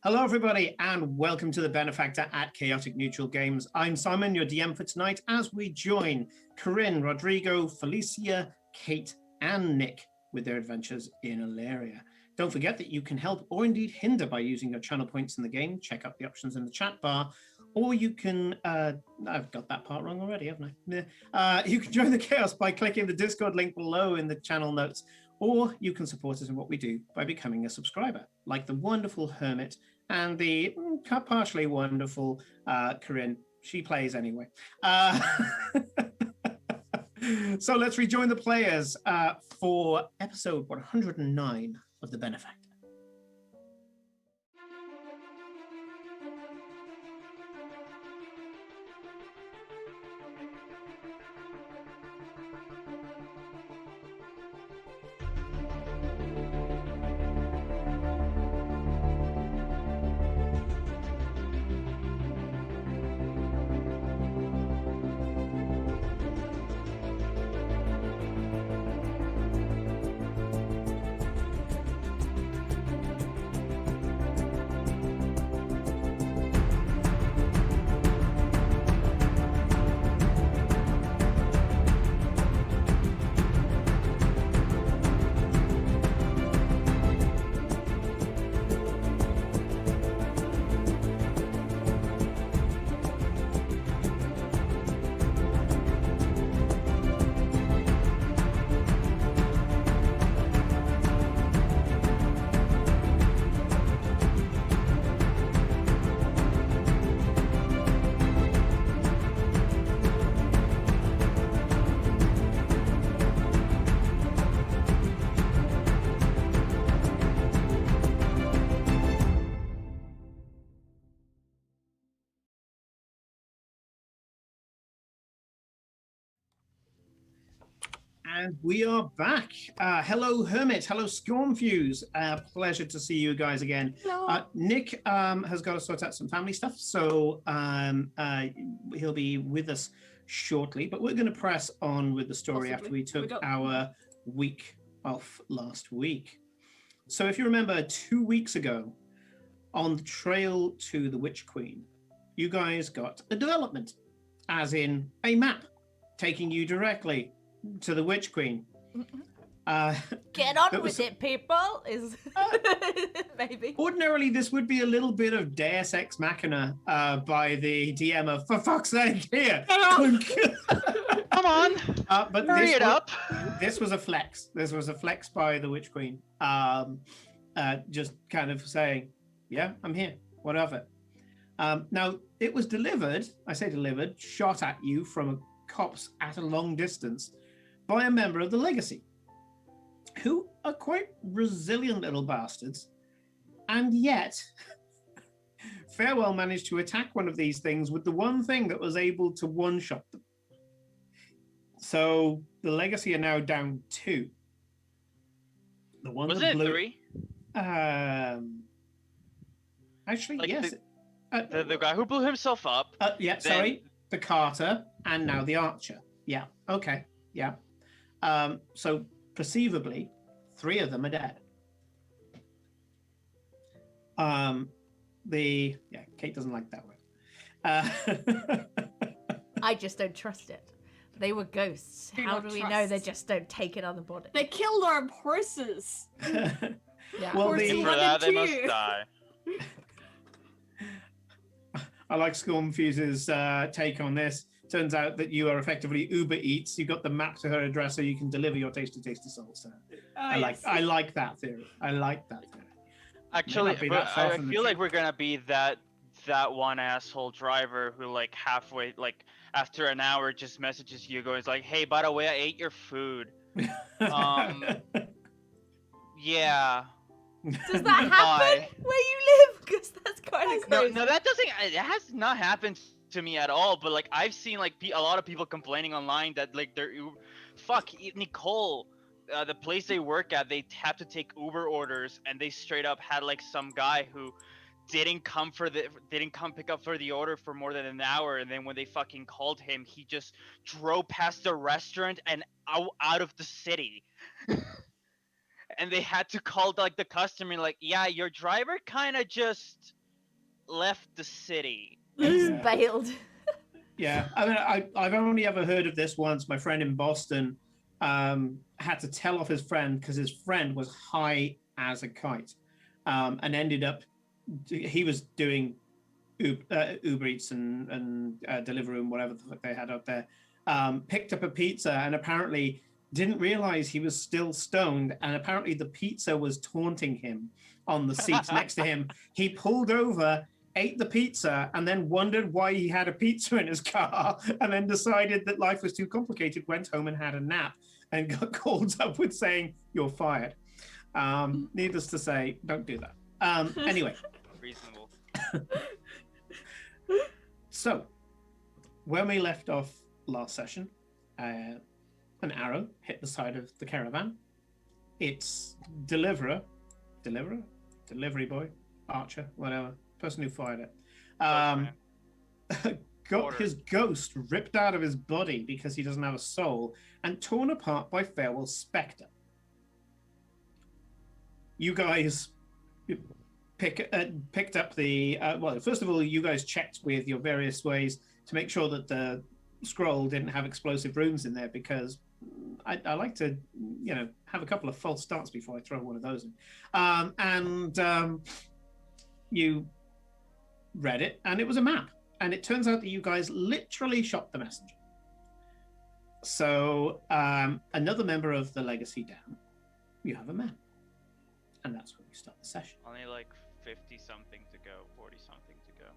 Hello, everybody, and welcome to the Benefactor at Chaotic Neutral Games. I'm Simon, your DM for tonight, as we join Corinne, Rodrigo, Felicia, Kate, and Nick with their adventures in Alaria. Don't forget that you can help or indeed hinder by using your channel points in the game. Check out the options in the chat bar, or you can, I've got that part wrong already, haven't I? You can join the chaos by clicking the Discord link below in the channel notes, or you can support us in what we do by becoming a subscriber, like the wonderful Hermit and the partially wonderful Corinne. She plays anyway. So let's rejoin the players for episode 109 of the Benefactor. And we are back. Hello, Hermit. Hello, Scornfuse. Pleasure to see you guys again. Nick has got to sort out some family stuff, so he'll be with us shortly. But we're going to press on with the story after we took our week off last week. So if you remember, 2 weeks ago, on the trail to the Witch Queen, you guys got a development, as in a map taking you directly to the Witch Queen. Get on with it, people. Is maybe. Ordinarily, this would be a little bit of Deus Ex Machina by the DM of, for fuck's sake, here. Come on. But hurry it up. This was a flex. This was a flex by the Witch Queen. Just kind of saying, yeah, I'm here. What of it? Now, it was delivered, I say delivered, shot at you from cops at a long distance by a member of the Legacy, who are quite resilient little bastards. And yet, Farewell managed to attack one of these things with the one thing that was able to one-shot them. So the Legacy are now down 2. The one Wasn't that blew, it 3? Actually, Like yes. The guy who blew himself up. Yeah, sorry. The Carter and now the Archer. Yeah, okay. Yeah. So perceivably, 3 of them are dead. Kate doesn't like that word. I just don't trust it. They were ghosts. How do we know they just don't take another body? They killed our horses. Yeah. Well, For that, they must die. I like Scornfuse's take on this. Turns out that you are effectively Uber Eats. You've got the map to her address, so you can deliver your tasty souls to her. I like that theory. Actually, I feel like we're gonna be that one asshole driver who like halfway, like after an hour, just messages you, going like, "Hey, by the way, I ate your food." Yeah. Does that happen where you live? Because that's kind of crazy. No, that doesn't. It has not happened to me at all. But like, I've seen like a lot of people complaining online that like they're Nicole, the place they work at, they have to take Uber orders, and they straight up had like some guy who didn't come pick up for the order for more than an hour, and then when they fucking called him, he just drove past the restaurant and out of the city. And they had to call like the customer, like, yeah, your driver kind of just left the city. Just bailed. Yeah, I mean, I've only ever heard of this once. My friend in Boston had to tell off his friend because his friend was high as a kite, and ended up, he was doing Uber Eats and Deliveroo and whatever the fuck they had out there, picked up a pizza and apparently didn't realize he was still stoned, and apparently the pizza was taunting him on the seats next to him. He pulled over, ate the pizza, and then wondered why he had a pizza in his car, and then decided that life was too complicated, went home and had a nap, and got called up with saying, "You're fired." Needless to say, don't do that. Anyway. Reasonable. So, when we left off last session, an arrow hit the side of the caravan. Its delivery boy, archer, whatever, person who fired it, got his ghost ripped out of his body because he doesn't have a soul and torn apart by Farewell's spectre. You guys picked up the, well, first of all, you guys checked with your various ways to make sure that the scroll didn't have explosive runes in there, because I like to, have a couple of false starts before I throw one of those in. You read it, and it was a map. And it turns out that you guys literally shot the messenger. So another member of the Legacy down, you have a map. And that's where we start the session. Only like 50-something to go, 40-something to go.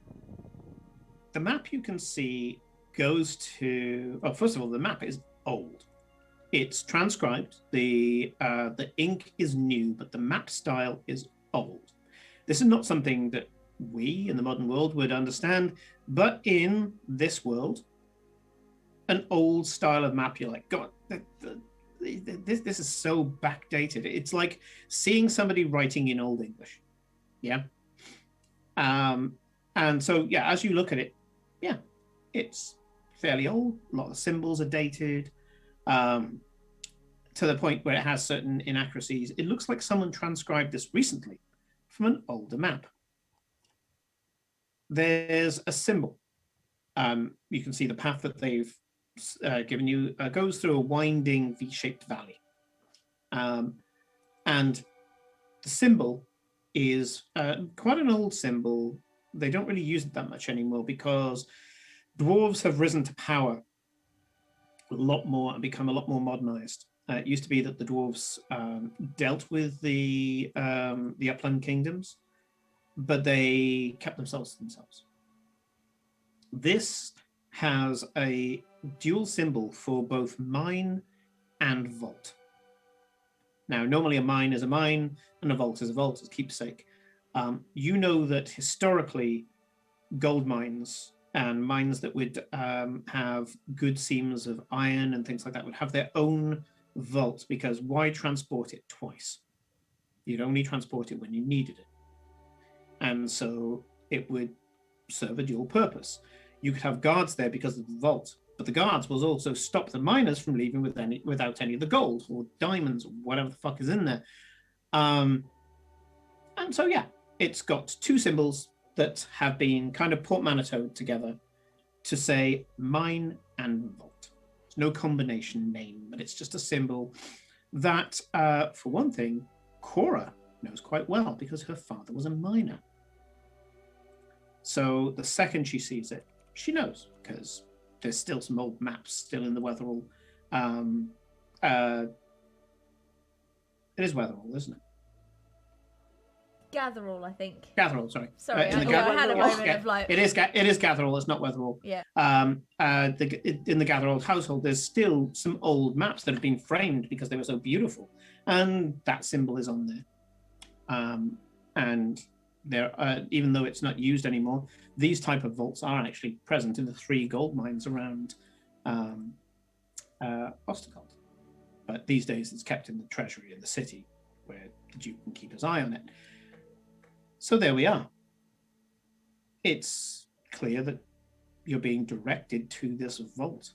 The map you can see goes to, first of all, the map is old. It's transcribed. The ink is new, but the map style is old. This is not something that we in the modern world would understand, but in this world, an old style of map, you're like, God, this is so backdated. It's like seeing somebody writing in Old English. Yeah. And so, yeah, as you look at it, yeah, it's fairly old. A lot of the symbols are dated to the point where it has certain inaccuracies. It looks like someone transcribed this recently from an older map. There's a symbol. You can see the path that they've given you goes through a winding V-shaped valley. And the symbol is quite an old symbol. They don't really use it that much anymore because dwarves have risen to power a lot more and become a lot more modernized. It used to be that the dwarves dealt with the upland kingdoms, but they kept themselves to themselves. This has a dual symbol for both mine and vault. Now, normally a mine is a mine and a vault is a vault, as keepsake. You know that historically, gold mines and mines that would have good seams of iron and things like that would have their own vault, because why transport it twice? You'd only transport it when you needed it. And so it would serve a dual purpose. You could have guards there because of the vault, but the guards will also stop the miners from leaving without any of the gold or diamonds or whatever the fuck is in there. And so, yeah, it's got two symbols that have been kind of portmanteaued together to say mine and vault. It's no combination name, but it's just a symbol that, for one thing, Cora knows quite well because her father was a miner. So the second she sees it, she knows, because there's still some old maps still in the Weatherall. It is Weatherall, isn't it? Gatherall, I think. Gatherall, sorry. Sorry, I had a moment of like... It is Gatherall, it's not Weatherall. Yeah. In the Gatherall household, there's still some old maps that have been framed because they were so beautiful. And that symbol is on there. And there, even though it's not used anymore, these type of vaults are actually present in the 3 gold mines around Ostergold. But these days it's kept in the treasury in the city, where the Duke can keep his eye on it. So there we are. It's clear that you're being directed to this vault.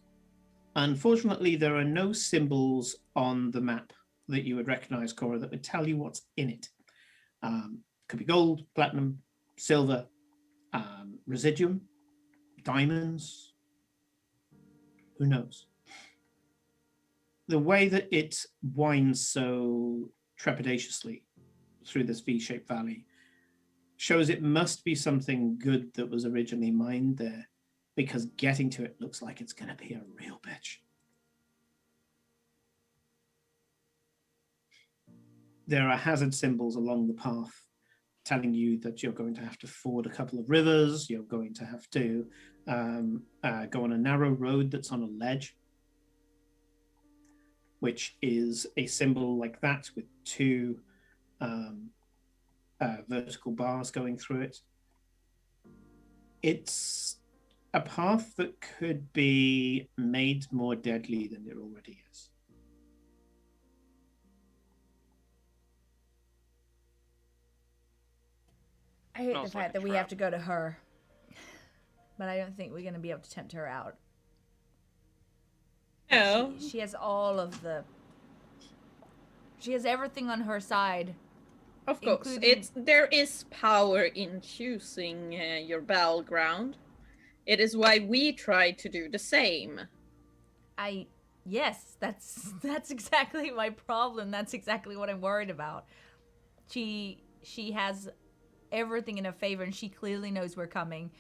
Unfortunately, there are no symbols on the map that you would recognize, Cora, that would tell you what's in it. Could be gold, platinum, silver, residuum, diamonds. Who knows? The way that it winds so trepidatiously through this V-shaped valley shows it must be something good that was originally mined there, because getting to it looks like it's going to be a real bitch. There are hazard symbols along the path telling you that you're going to have to ford a couple of rivers, you're going to have to go on a narrow road that's on a ledge, which is a symbol like that with 2 vertical bars going through it. It's a path that could be made more deadly than it already is. I hate the fact that we have to go to her. But I don't think we're going to be able to tempt her out. No. She has all of the... She has everything on her side. Of course. There is power in choosing your battleground. It is why we try to do the same. Yes, that's exactly my problem. That's exactly what I'm worried about. She has everything in her favor, and she clearly knows we're coming.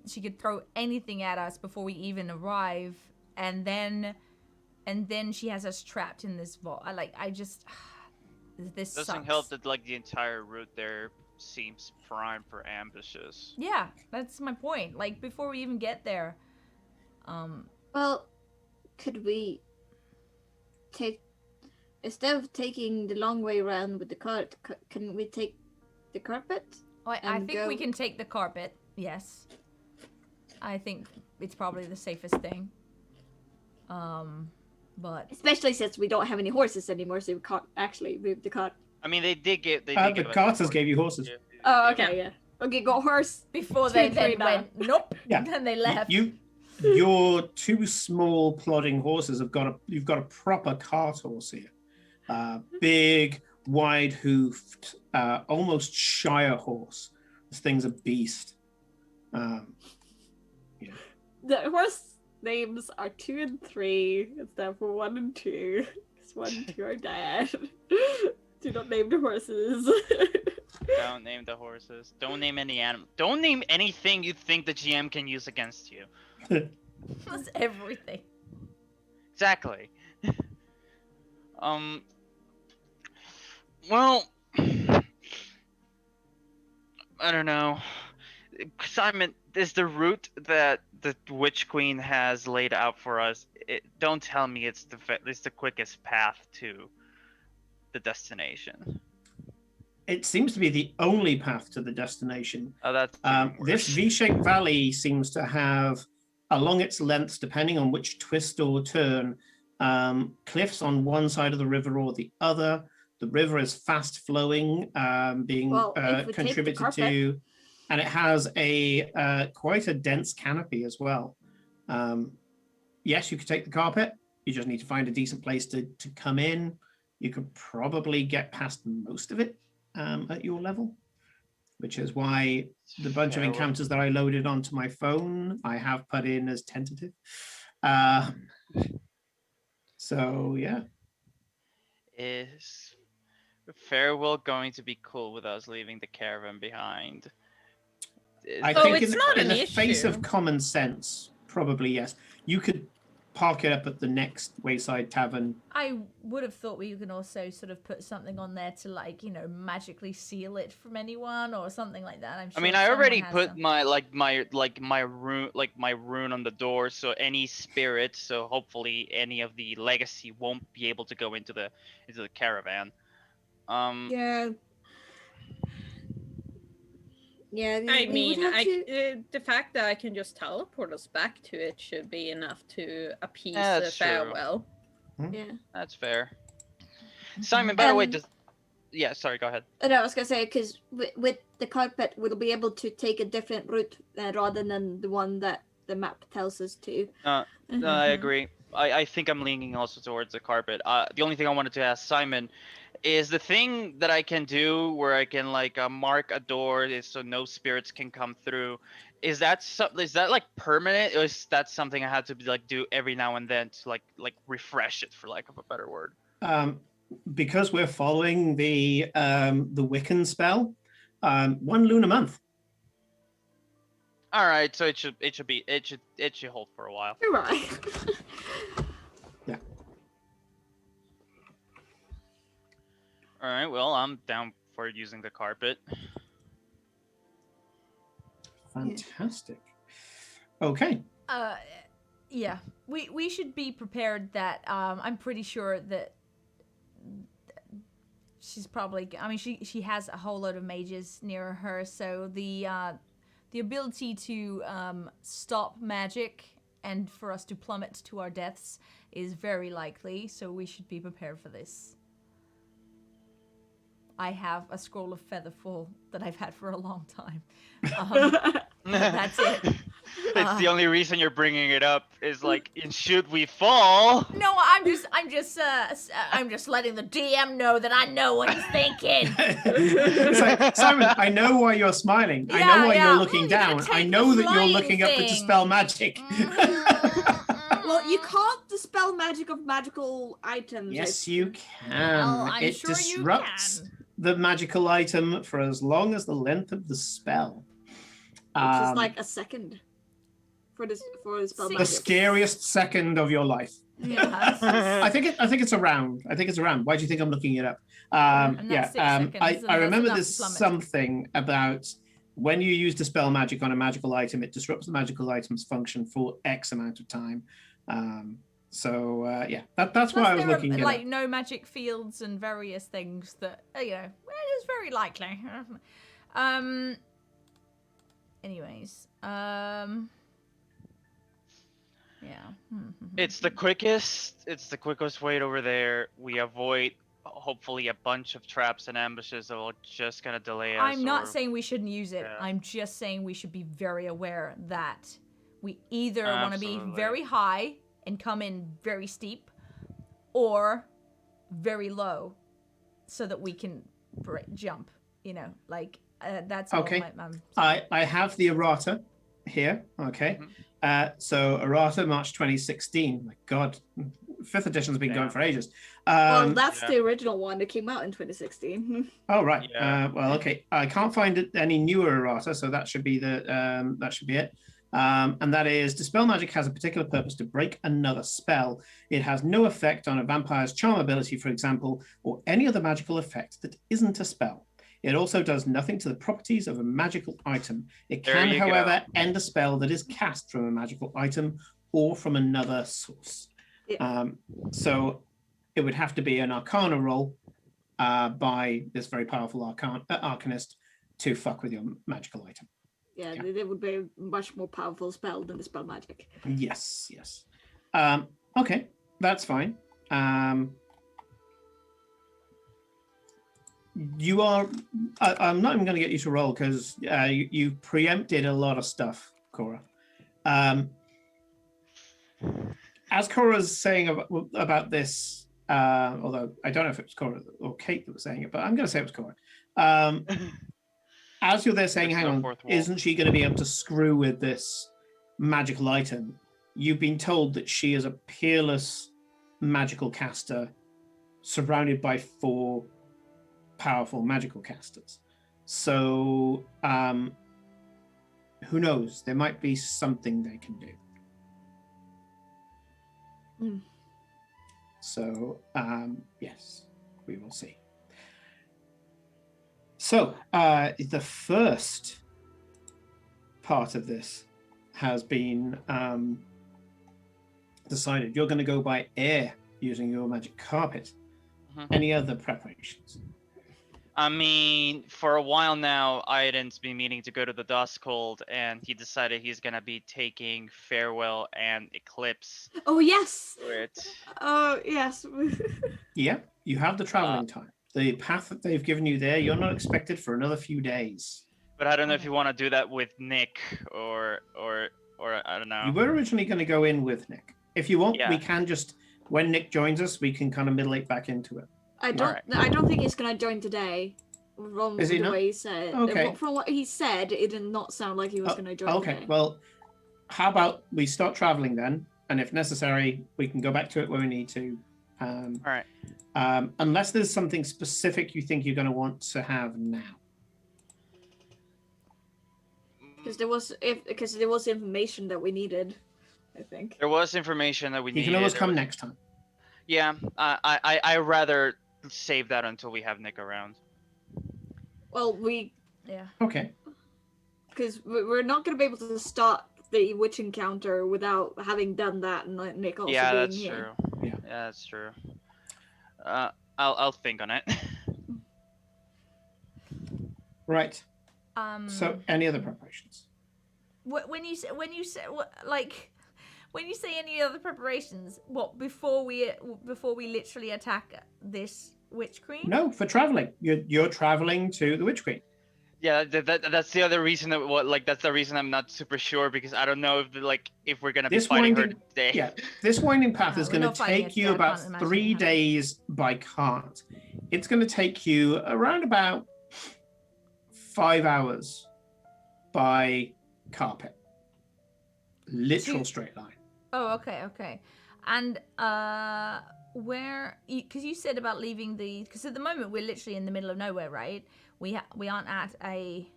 She could throw anything at us before we even arrive, and then she has us trapped in this vault. This doesn't sucks. help that like the entire route there seems prime for ambushes. Yeah, that's my point. Like before we even get there. Well, could we take, instead of taking the long way around with the cart, can we take the carpet? I think we can take the carpet. Yes. I think it's probably the safest thing. But Especially since we don't have any horses anymore, so we can't actually move the cart. I mean, they did give The us carters horse. gave you horses. Yeah, Oh, yeah. okay, yeah. Okay, got horse. before 2 they and 3 then now. went, nope. Yeah. Then they left. Your 2 small plodding horses you've got a proper cart horse here. Big, wide-hoofed, almost Shire horse. This thing's a beast. The horse names are 2 and 3 instead of 1 and 2. Because 1 and 2 are dead. Do not name the horses. Don't name the horses. Don't name any animal. Don't name anything you think the GM can use against you. That's everything. Exactly. Well, I don't know. Simon, is the route that the Witch Queen has laid out for us? Don't tell me it's the quickest path to the destination. It seems to be the only path to the destination. Oh, that's this V-shaped valley seems to have, along its lengths, depending on which twist or turn, cliffs on one side of the river or the other. The river is fast flowing, being contributed to, and it has a quite a dense canopy as well. Yes, you could take the carpet. You just need to find a decent place to come in. You could probably get past most of it at your level, which is why the bunch of encounters that I loaded onto my phone, I have put in as tentative. So, yeah. Is Farewell going to be cool with us leaving the caravan behind? I think in the face of common sense, probably yes. You could park it up at the next wayside tavern. I would have thought we can also sort of put something on there to, like, you know, magically seal it from anyone or something like that. I'm sure. I mean, I already put my rune on the door, so any spirit, so hopefully any of the legacy won't be able to go into the caravan. Yeah. Yeah, I mean, the fact that I can just teleport us back to it should be enough to appease the Farewell. Yeah, that's fair. Simon, by the way, sorry, go ahead. No, I was gonna say, because with the carpet, we'll be able to take a different route rather than the one that the map tells us to. I agree. I think I'm leaning also towards the carpet. The only thing I wanted to ask Simon is the thing that I can do where I can mark a door so no spirits can come through. Is that like permanent, or is that something I have to do every now and then to like refresh it, for lack of a better word? Because we're following the Wiccan spell, 1 Luna month. All right, so it should hold for a while. You're right. Yeah. All right, well, I'm down for using the carpet. Fantastic. Okay. Yeah, we should be prepared that I'm pretty sure that she's probably, I mean, she has a whole load of mages near her, so the ability to stop magic and for us to plummet to our deaths is very likely, so we should be prepared for this. I have a scroll of Featherfall that I've had for a long time. That's it. It's the only reason you're bringing it up is should we fall? No, I'm just letting the DM know that I know what he's thinking. It's like, Simon, I know why you're smiling. I know why you're looking down. I know that you're looking up to dispel magic. Well, you can't dispel magic of magical items. Yes, you can. Well, I'm it sure disrupts you can. the magical item for as long as the length of the spell. Which is like a second for the spell magic. The scariest second of your life. Yeah. I think it's a round. Why do you think I'm looking it up? I remember there's something about when you use dispel magic on a magical item, it disrupts the magical item's function for X amount of time. That's why I was looking at it. Like no magic fields and various things that it is very likely. Anyways, Yeah. It's the quickest. It's the quickest way over there. We avoid hopefully a bunch of traps and ambushes that will just gonna delay us. I'm not saying we shouldn't use it. Yeah. I'm just saying we should be very aware that we either want to be Absolutely. very high and come in very steep, or very low, so that we can jump. You know, like that's all Okay. I'm saying. I have the errata here. Okay. So errata March 2016. My God, 5th edition's been going for ages. Well, that's the original one that came out in 2016. Oh right. Yeah. Well, okay. I can't find any newer errata, so that should be it. And that is, dispel magic has a particular purpose to break another spell. It has no effect on a vampire's charm ability, for example, or any other magical effect that isn't a spell. It also does nothing to the properties of a magical item. It can, however, end a spell that is cast from a magical item or from another source. Yeah. So it would have to be an Arcana roll by this very powerful Arcanist to fuck with your magical item. Yeah, they would be a much more powerful spell than the spell magic. Yes. Okay, that's fine. You are. I'm not even going to get you to roll because you preempted a lot of stuff, Cora. As Cora's saying about this, although I don't know if it was Cora or Kate that was saying it, but I'm going to say it was Cora. As you're there saying, hang on, isn't she going to be able to screw with this magical item? You've been told that she is a peerless magical caster surrounded by 4 powerful magical casters. So, who knows? There might be something they can do. So, yes, we will see. So, the first part of this has been decided. You're going to go by air using your magic carpet. Any other preparations? I mean, for a while now, Aiden's been meaning to go to the Duskhold, and he decided he's going to be taking Farewell and Eclipse. Oh, yes! For it. Oh, yes. Yeah, you have the traveling time. The path that they've given you there, you're not expected for another few days. But I don't know if you want to do that with Nick or I don't know. You were originally going to go in with Nick. If you want, we can just, when Nick joins us, we can kind of middle back into it. I don't think he's gonna join today. From Is he the not? way he said. Okay. From what he said, it did not sound like he was gonna join Okay, today. well, how about we start traveling then, and if necessary, we can go back to it when we need to. All right. Unless there's something specific you think you're going to want to have now. Because there was information that we needed, I think. There was information that we needed. You can always come next time. Yeah, I rather save that until we have Nick around. Well, Okay. because we're not going to be able to start the witch encounter without having done that and Nick also being that's here. true. Yeah, that's true. I'll think on it. Right. So, any other preparations? When you say any other preparations, what before we literally attack this witch queen? No, for traveling. You're traveling to the witch queen. Yeah, that's the other reason that's the reason I'm not super sure, because I don't know if we're gonna be fighting her today. Yeah, this winding path is we're going not to fighting take it, you so I about can't imagine 3 how. days by cart. It's going to take you around about 5 hours by carpet. Literal straight line. Oh, okay. And because you said about leaving because at the moment we're literally in the middle of nowhere, right? We aren't at a.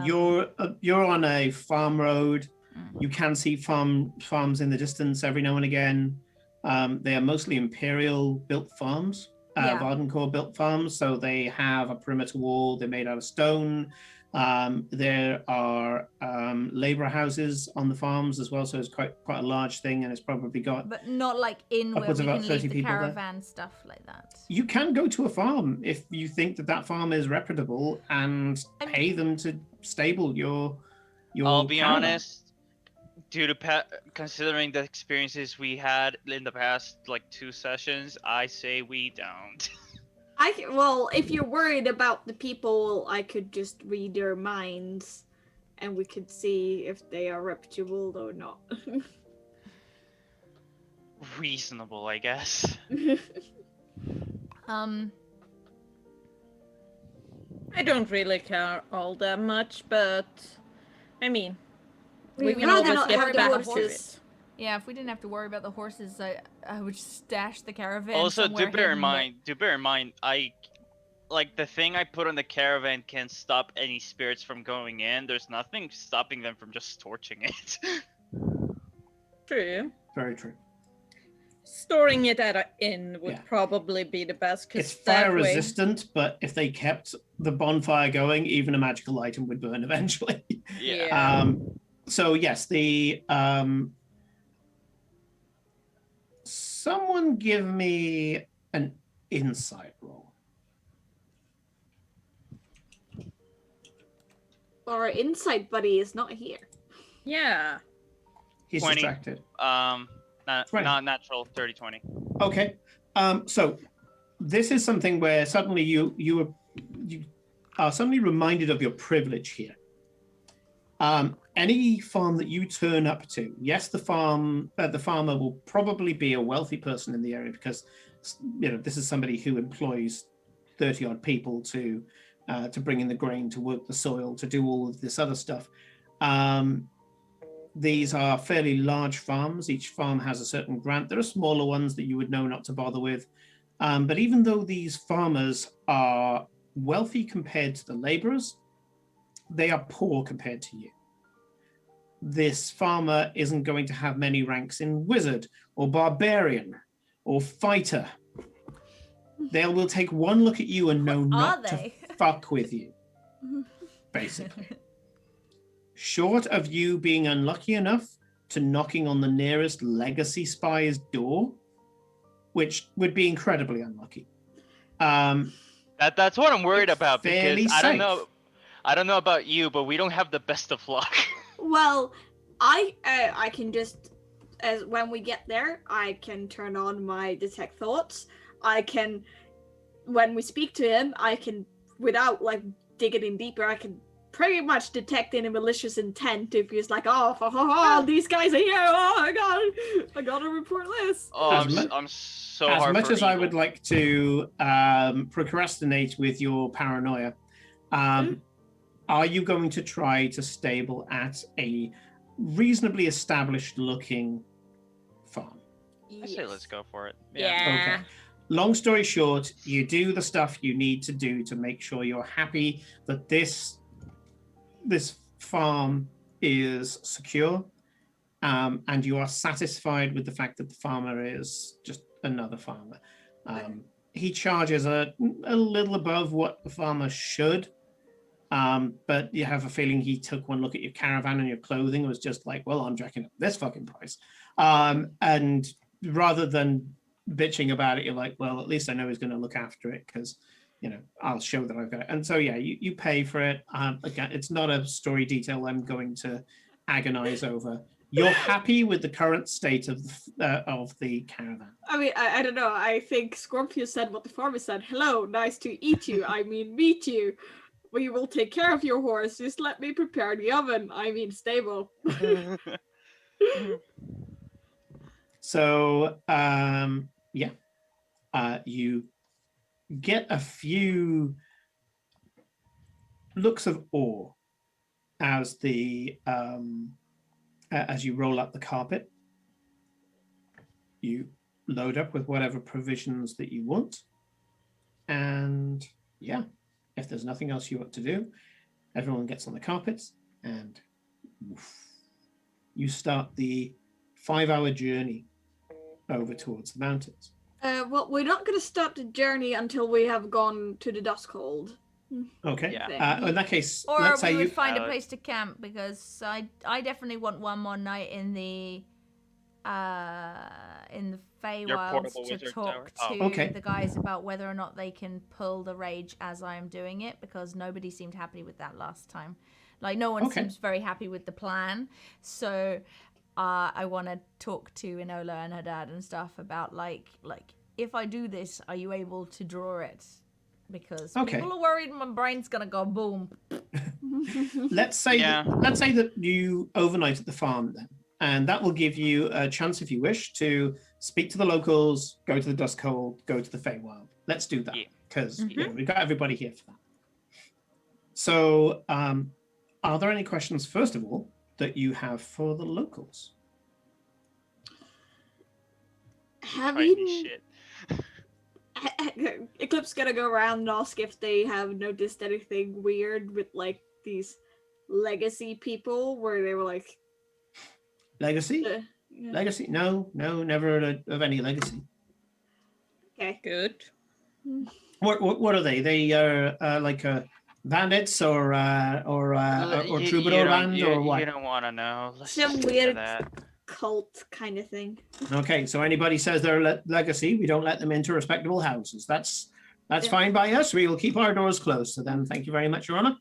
You're on a farm road. You can see farms in the distance every now and again. They are mostly Imperial built farms, Vardencore built farms. So they have a perimeter wall. They're made out of stone. There are labor houses on the farms as well, so it's quite a large thing, and it's probably got. But not like in where we upwards of can about leave 30 the people there. caravan stuff like that. You can go to a farm if you think that farm is reputable and pay them to stable your I'll be caravan. honest. due to considering the experiences we had in the past like 2 sessions, I say we don't. Well, if you're worried about the people, I could just read their minds, and we could see if they are reputable or not. Reasonable, I guess. I don't really care all that much, but I mean, we We'd can rather always not get have the back to horses. it. Yeah, if we didn't have to worry about the horses, I would just stash the caravan Also, somewhere do bear in hidden mind, I like the thing I put on the caravan can stop any spirits from going in. There's nothing stopping them from just torching it. True. Very true. Storing it at an inn would Yeah. probably be the best. It's that fire way... resistant, but if they kept the bonfire going, even a magical item would burn eventually. Yeah. So yes, the someone give me an insight roll. Our insight buddy is not here. Yeah. He's 20. distracted. Not 20. natural 30-20. Okay. So this is something where suddenly you are suddenly reminded of your privilege here. Any farm that you turn up to, yes, the farmer will probably be a wealthy person in the area because this is somebody who employs 30 odd people to bring in the grain, to work the soil, to do all of this other stuff. These are fairly large farms. Each farm has a certain grant. There are smaller ones that you would know not to bother with. But even though these farmers are wealthy compared to the laborers, they are poor compared to you. This farmer isn't going to have many ranks in wizard or barbarian or fighter. They will take one look at you and know not to fuck with you, basically. Short of you being unlucky enough to knocking on the nearest legacy spy's door, which would be incredibly unlucky. That's what I'm worried about, because safe. I don't know about you, but we don't have the best of luck. Well, I can just, as when we get there, I can turn on my detect thoughts. I can, when we speak to him, I can, without like digging in deeper, I can pretty much detect any malicious intent if he's like, oh, these guys are here. Oh, I gotta report this. Oh, I'm so as hard much for as evil. I would like to procrastinate with your paranoia, are you going to try to stable at a reasonably established looking farm? I say let's go for it. Yeah. Okay. Long story short, you do the stuff you need to do to make sure you're happy that this farm is secure, and you are satisfied with the fact that the farmer is just another farmer. He charges a little above what the farmer should, but you have a feeling he took one look at your caravan and your clothing and was just like, well, I'm jacking up this fucking price. And rather than bitching about it, you're like, well, at least I know he's going to look after it because, I'll show that I've got it. And so, yeah, you pay for it. Again, it's not a story detail I'm going to agonize over. You're happy with the current state of the caravan. I mean, I don't know. I think Scorpio said what the farmer said. Hello, nice to eat you. I mean, meet you. We will take care of your horse. Just let me prepare the oven. I mean, stable. So, you get a few looks of awe as as you roll up the carpet. You load up with whatever provisions that you want, and if there's nothing else you want to do, everyone gets on the carpets, and you start the 5-hour journey over towards the mountains. Well, we're not going to start the journey until we have gone to the Duskhold. Okay. Yeah. In that case, Or let's say we would you find a place to camp, because I definitely want one more night in the Feywilds portable to wizard talk tower. to the guys about whether or not they can pull the rage as I am doing it, because nobody seemed happy with that last time. Like, no one seems very happy with the plan. So I want to talk to Enola and her dad and stuff about like if I do this, are you able to draw it? Because people are worried my brain's gonna go boom. Let's say that you overnight at the farm then, and that will give you a chance, if you wish, to speak to the locals, go to the Dust Cold, go to the Feywild. Let's do that because we've got everybody here for that. So, are there any questions, first of all, that you have for the locals? Shit. Eclipse gonna go around and ask if they have noticed anything weird with like these legacy people where they were like Legacy? yeah. Legacy? No, never heard of any legacy. Okay. Good. What are they? They are like bandits or troubadour band or what? You don't want to know. Let's Some just weird that. cult kind of thing. Okay, so anybody says they're legacy, we don't let them into respectable houses. That's fine by us. We will keep our doors closed. So then, thank you very much, Your Honor.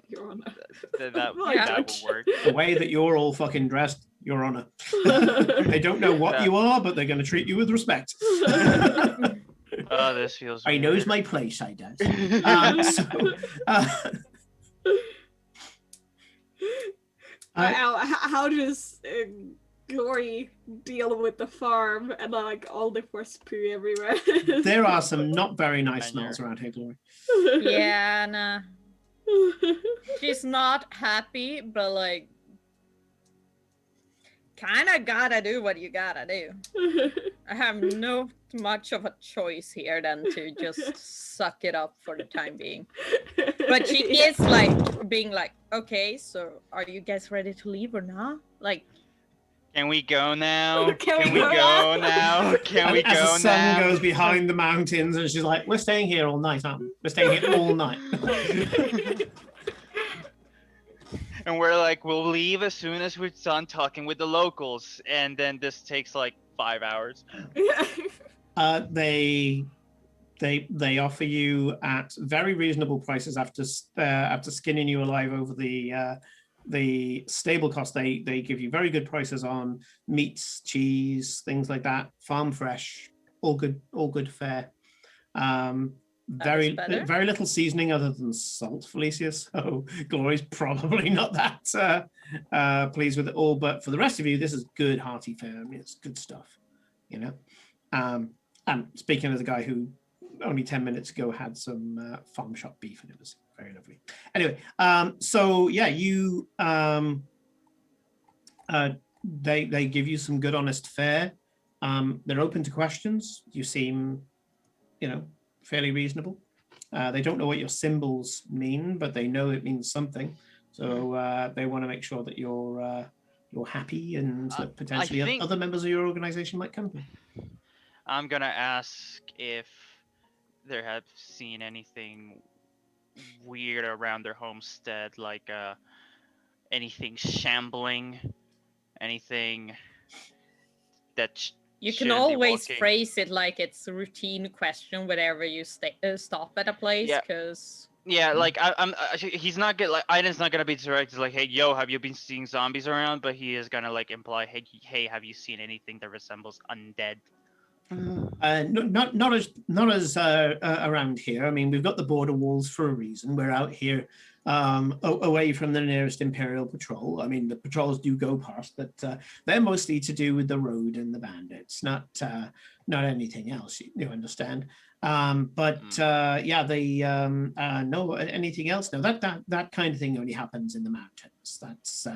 Your Honor. That will work. The way that you're all fucking dressed, Your Honor. They don't know what you are, but they're going to treat you with respect. Oh, this feels. I weird. knows my place. I does. How does Glory deal with the farm and like all the horse poo everywhere? There are some not very nice smells around here, Glory. Yeah, nah. She's not happy, but like, kind of gotta do what you gotta do. I have no much of a choice here than to just suck it up for the time being. But she is like being like, okay, so are you guys ready to leave or not? Like, can we go now? Can we go go now? Can we As go the sun now? goes behind the mountains, and she's like, "We're staying here all night, aren't we? We're staying here all night." And we're like, we'll leave as soon as we're done talking with the locals, and then this takes like 5 hours. They offer you at very reasonable prices after skinning you alive over the stable cost. They give you very good prices on meats, cheese, things like that, farm fresh, all good fare. Very little seasoning other than salt, Felicia. So Glory's probably not that pleased with it all. But for the rest of you, this is good hearty fare. I mean, it's good stuff, you know. And speaking as a guy who only 10 minutes ago had some farm shop beef, and it was very lovely. Anyway, so yeah, you they give you some good honest fare. They're open to questions. You seem, you know, fairly reasonable. They don't know what your symbols mean, but they know it means something. So they want to make sure that you're happy, and that potentially other members of your organization might come. I'm gonna ask if they have seen anything weird around their homestead, like anything shambling, anything that. You can always phrase it like it's a routine question whenever you stop at a place, because. Yeah, like he's not gonna like Aiden's not gonna be direct like, hey, yo, have you been seeing zombies around? But he is gonna like imply, hey, have you seen anything that resembles undead? Not as around here. I mean, we've got the border walls for a reason. We're out here away from the nearest Imperial patrol. I mean, the patrols do go past, but they're mostly to do with the road and the bandits, not anything else. You understand? Yeah, they no anything else. No, that kind of thing only happens in the mountains. That's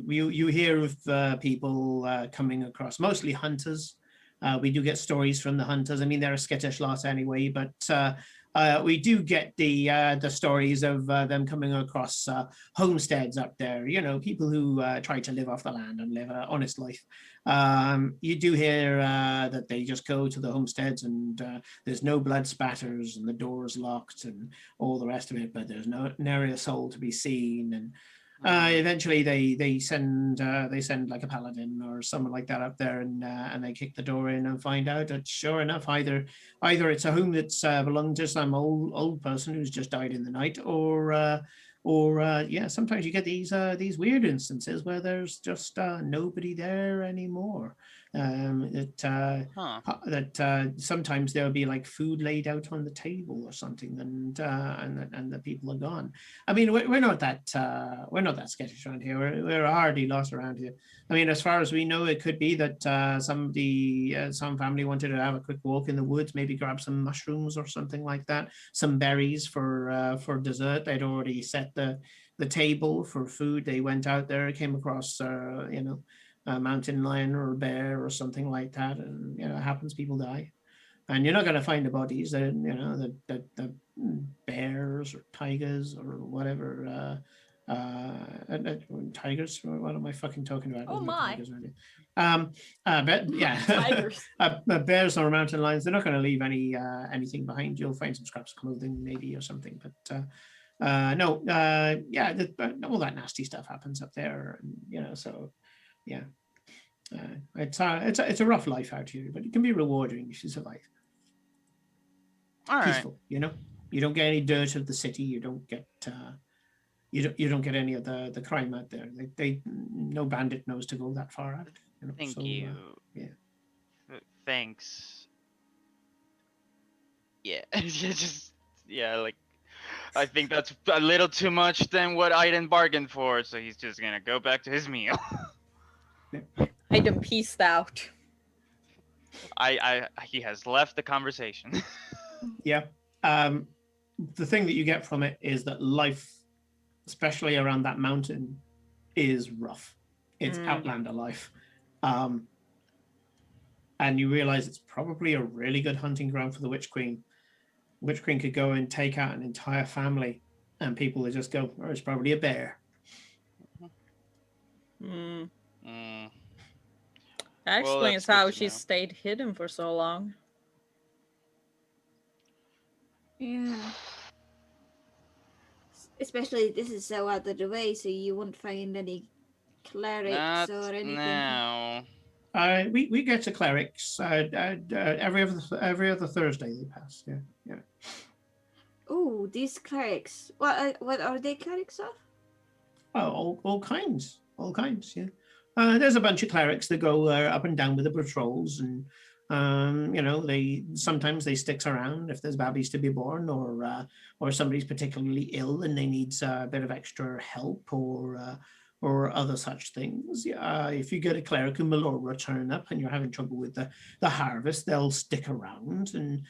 you hear of people coming across, mostly hunters. We do get stories from the hunters. I mean, they're a skittish lot anyway, but we do get the stories of them coming across homesteads up there. You know, people who try to live off the land and live an honest life. You do hear that they just go to the homesteads and there's no blood spatters and the door's locked and all the rest of it, but there's nary a soul to be seen. And eventually they send like a paladin or someone like that up there, and they kick the door in and find out that sure enough, either it's a home that's belonged to some old person who's just died in the night, or Or yeah, sometimes you get these weird instances where there's just nobody there anymore. That sometimes there'll be like food laid out on the table or something, and the people are gone. I mean, we're not that sketchy around here. We're hardly lost around here. I mean, as far as we know, it could be that some family wanted to have a quick walk in the woods, maybe grab some mushrooms or something like that, some berries for dessert. They'd already set the table for food. They went out there, came across a mountain lion or a bear or something like that, and it happens. People die, and you're not going to find the bodies. The bears or tigers or whatever. Tigers. What am I fucking talking about? Oh There's no my. tigers around here. But yeah, Tigers. Bears or mountain lions. They're not going to leave anything behind. You'll find some scraps of clothing maybe or something, but. No, yeah, all that nasty stuff happens up there, and so yeah, it's a rough life out here, but it can be rewarding if you survive. All right. Peaceful, you don't get any dirt of the city. You don't get you don't get any of the crime out there. They no bandit knows to go that far out. Thank so, you. Yeah. Thanks. Yeah. Like. I think that's a little too much than what Aiden bargained for, so he's just gonna go back to his meal. Aiden pieced out. He has left the conversation. Yeah. The thing that you get from it is that life, especially around that mountain, is rough. It's outlander life. And you realize it's probably a really good hunting ground for the Witch Queen. Witch Queen could go and take out an entire family, and people would just go, "Oh, it's probably a bear." That explains how she stayed hidden for so long. Yeah. Especially this is so out of the way, so you won't find any clerics or anything. No. We get to clerics every other Thursday they pass. Yeah. Oh, these clerics. What are they clerics of? Oh, all kinds. Yeah. There's a bunch of clerics that go up and down with the patrols, and they sometimes sticks around if there's babies to be born, or somebody's particularly ill and they need a bit of extra help, or other such things. If you get a cleric and Melora turn up and you're having trouble with the harvest, they'll stick around, and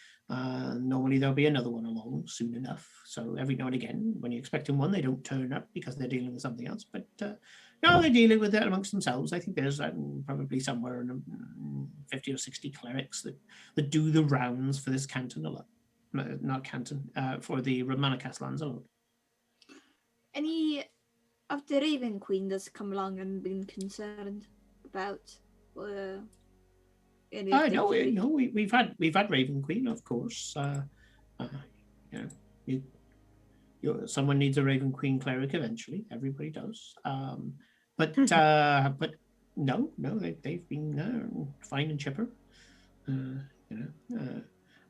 normally there'll be another one along soon enough. So every now and again, when you're expecting one, they don't turn up because they're dealing with something else. But no, they're dealing with it amongst themselves. I think there's probably somewhere in 50 or 60 clerics that do the rounds for this canton alone. Not canton, for the Romanicast lands alone. Any of the Raven Queen that's come along and been concerned about No, we've had Raven Queen, of course. Someone needs a Raven Queen cleric eventually. Everybody does. But no, they've been fine and chipper.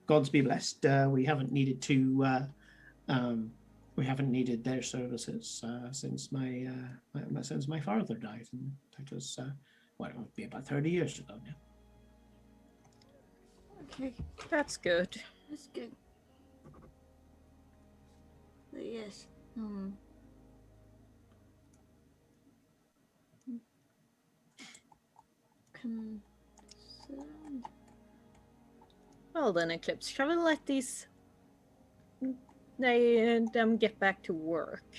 Gods be blessed. We haven't needed to. We haven't needed their services since my father died, and that was it would be about 30 years ago now. Okay, that's good. That's good. But yes. Well then, Eclipse, shall we let them get back to work?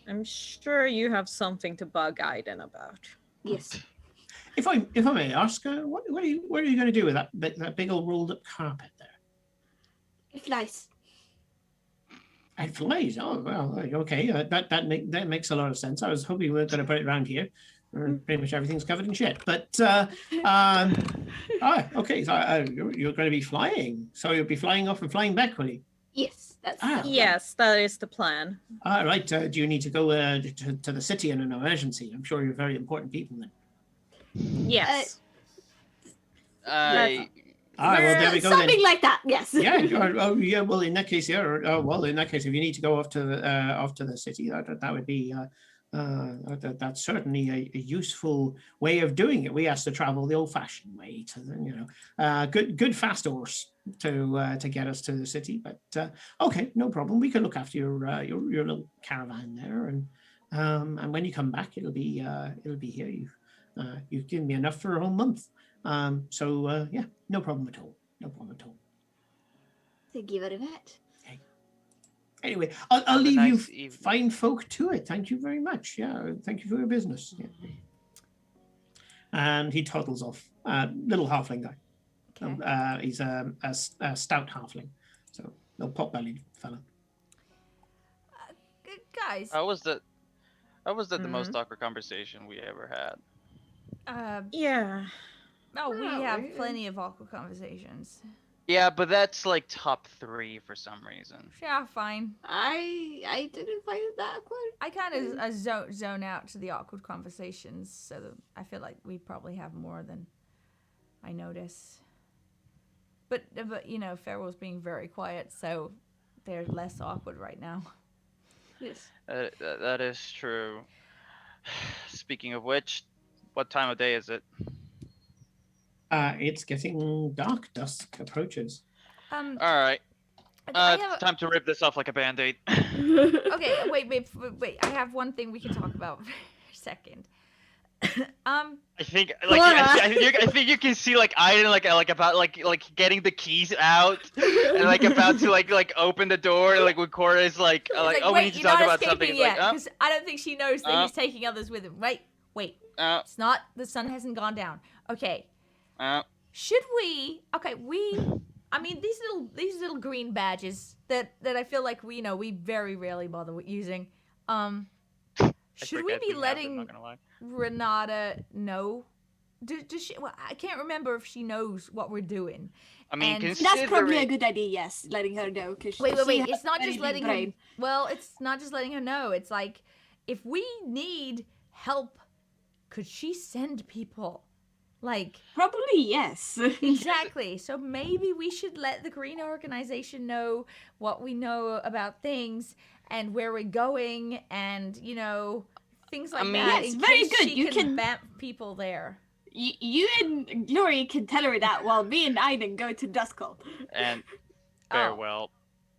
I'm sure you have something to bug Aiden about. Yes. If I may ask, what are you going to do with that big old rolled up carpet there? It flies. It flies. Oh well, okay. That makes a lot of sense. I was hoping we weren't going to put it around here. Pretty much everything's covered in shit. But okay. So you're going to be flying. So you'll be flying off and flying back, will you? Yes, that's yes, that is the plan. All right. Do you need to go to the city in an emergency? I'm sure you're very important people then. Yes. All right, well, there we go Something then. like that, yes. Yeah. Oh, yeah. Well, in that case, yeah. Well, in that case, if you need to go off to the city, that would be that's certainly a useful way of doing it. We has to travel the old-fashioned way to good fast horse to get us to the city. But okay, no problem. We can look after your little caravan there, and when you come back, it'll be here. You've given me enough for a whole month. So yeah, no problem at all. No problem at all. Thank you very much. Anyway, I'll Have a leave nice you evening. fine folk to it. Thank you very much. Yeah, thank you for your business. Yeah. And he toddles off. Little halfling guy. Okay. He's a stout halfling, so no pot-bellied fella. Guys, How was that the Mm-hmm. most awkward conversation we ever had? Yeah. oh, we Oh, have really? plenty of awkward conversations. Yeah, but that's like top 3 for some reason. Yeah, fine. I didn't find it that awkward. I kind of zone out to the awkward conversations, so that I feel like we probably have more than I notice. But Farrell's being very quiet, so they're less awkward right now. Yes. That is true. Speaking of which, what time of day is it? It's getting dark. Dusk approaches. All right. I have Time to rip this off like a band-aid. okay, wait. I have one thing we can talk about for a second. I think I think you can see like Aiden like getting the keys out and like about to like open the door like when Cora is like we wait, need to you're talk not about something. escaping He's like, yet, because I don't think she knows that he's taking others with him. Wait. It's not. The sun hasn't gone down. Okay. Should we? Okay, I mean, these little green badges that I feel like we very rarely bother with using. Should we be letting Renata know? Does she? Well, I can't remember if she knows what we're doing. I mean, And- That's probably a good idea, yes, letting her know. Wait. It's not just letting her. brain. Well, it's not just letting her know. It's like, if we need help, could she send people? Like, Probably yes. exactly. So maybe we should let the Green Organization know what we know about things and where we're going, and things like that. Yes, in very case good. She You can can- bamf people there. You and Glory can tell her that while me and Aiden go to Duskull. And Oh.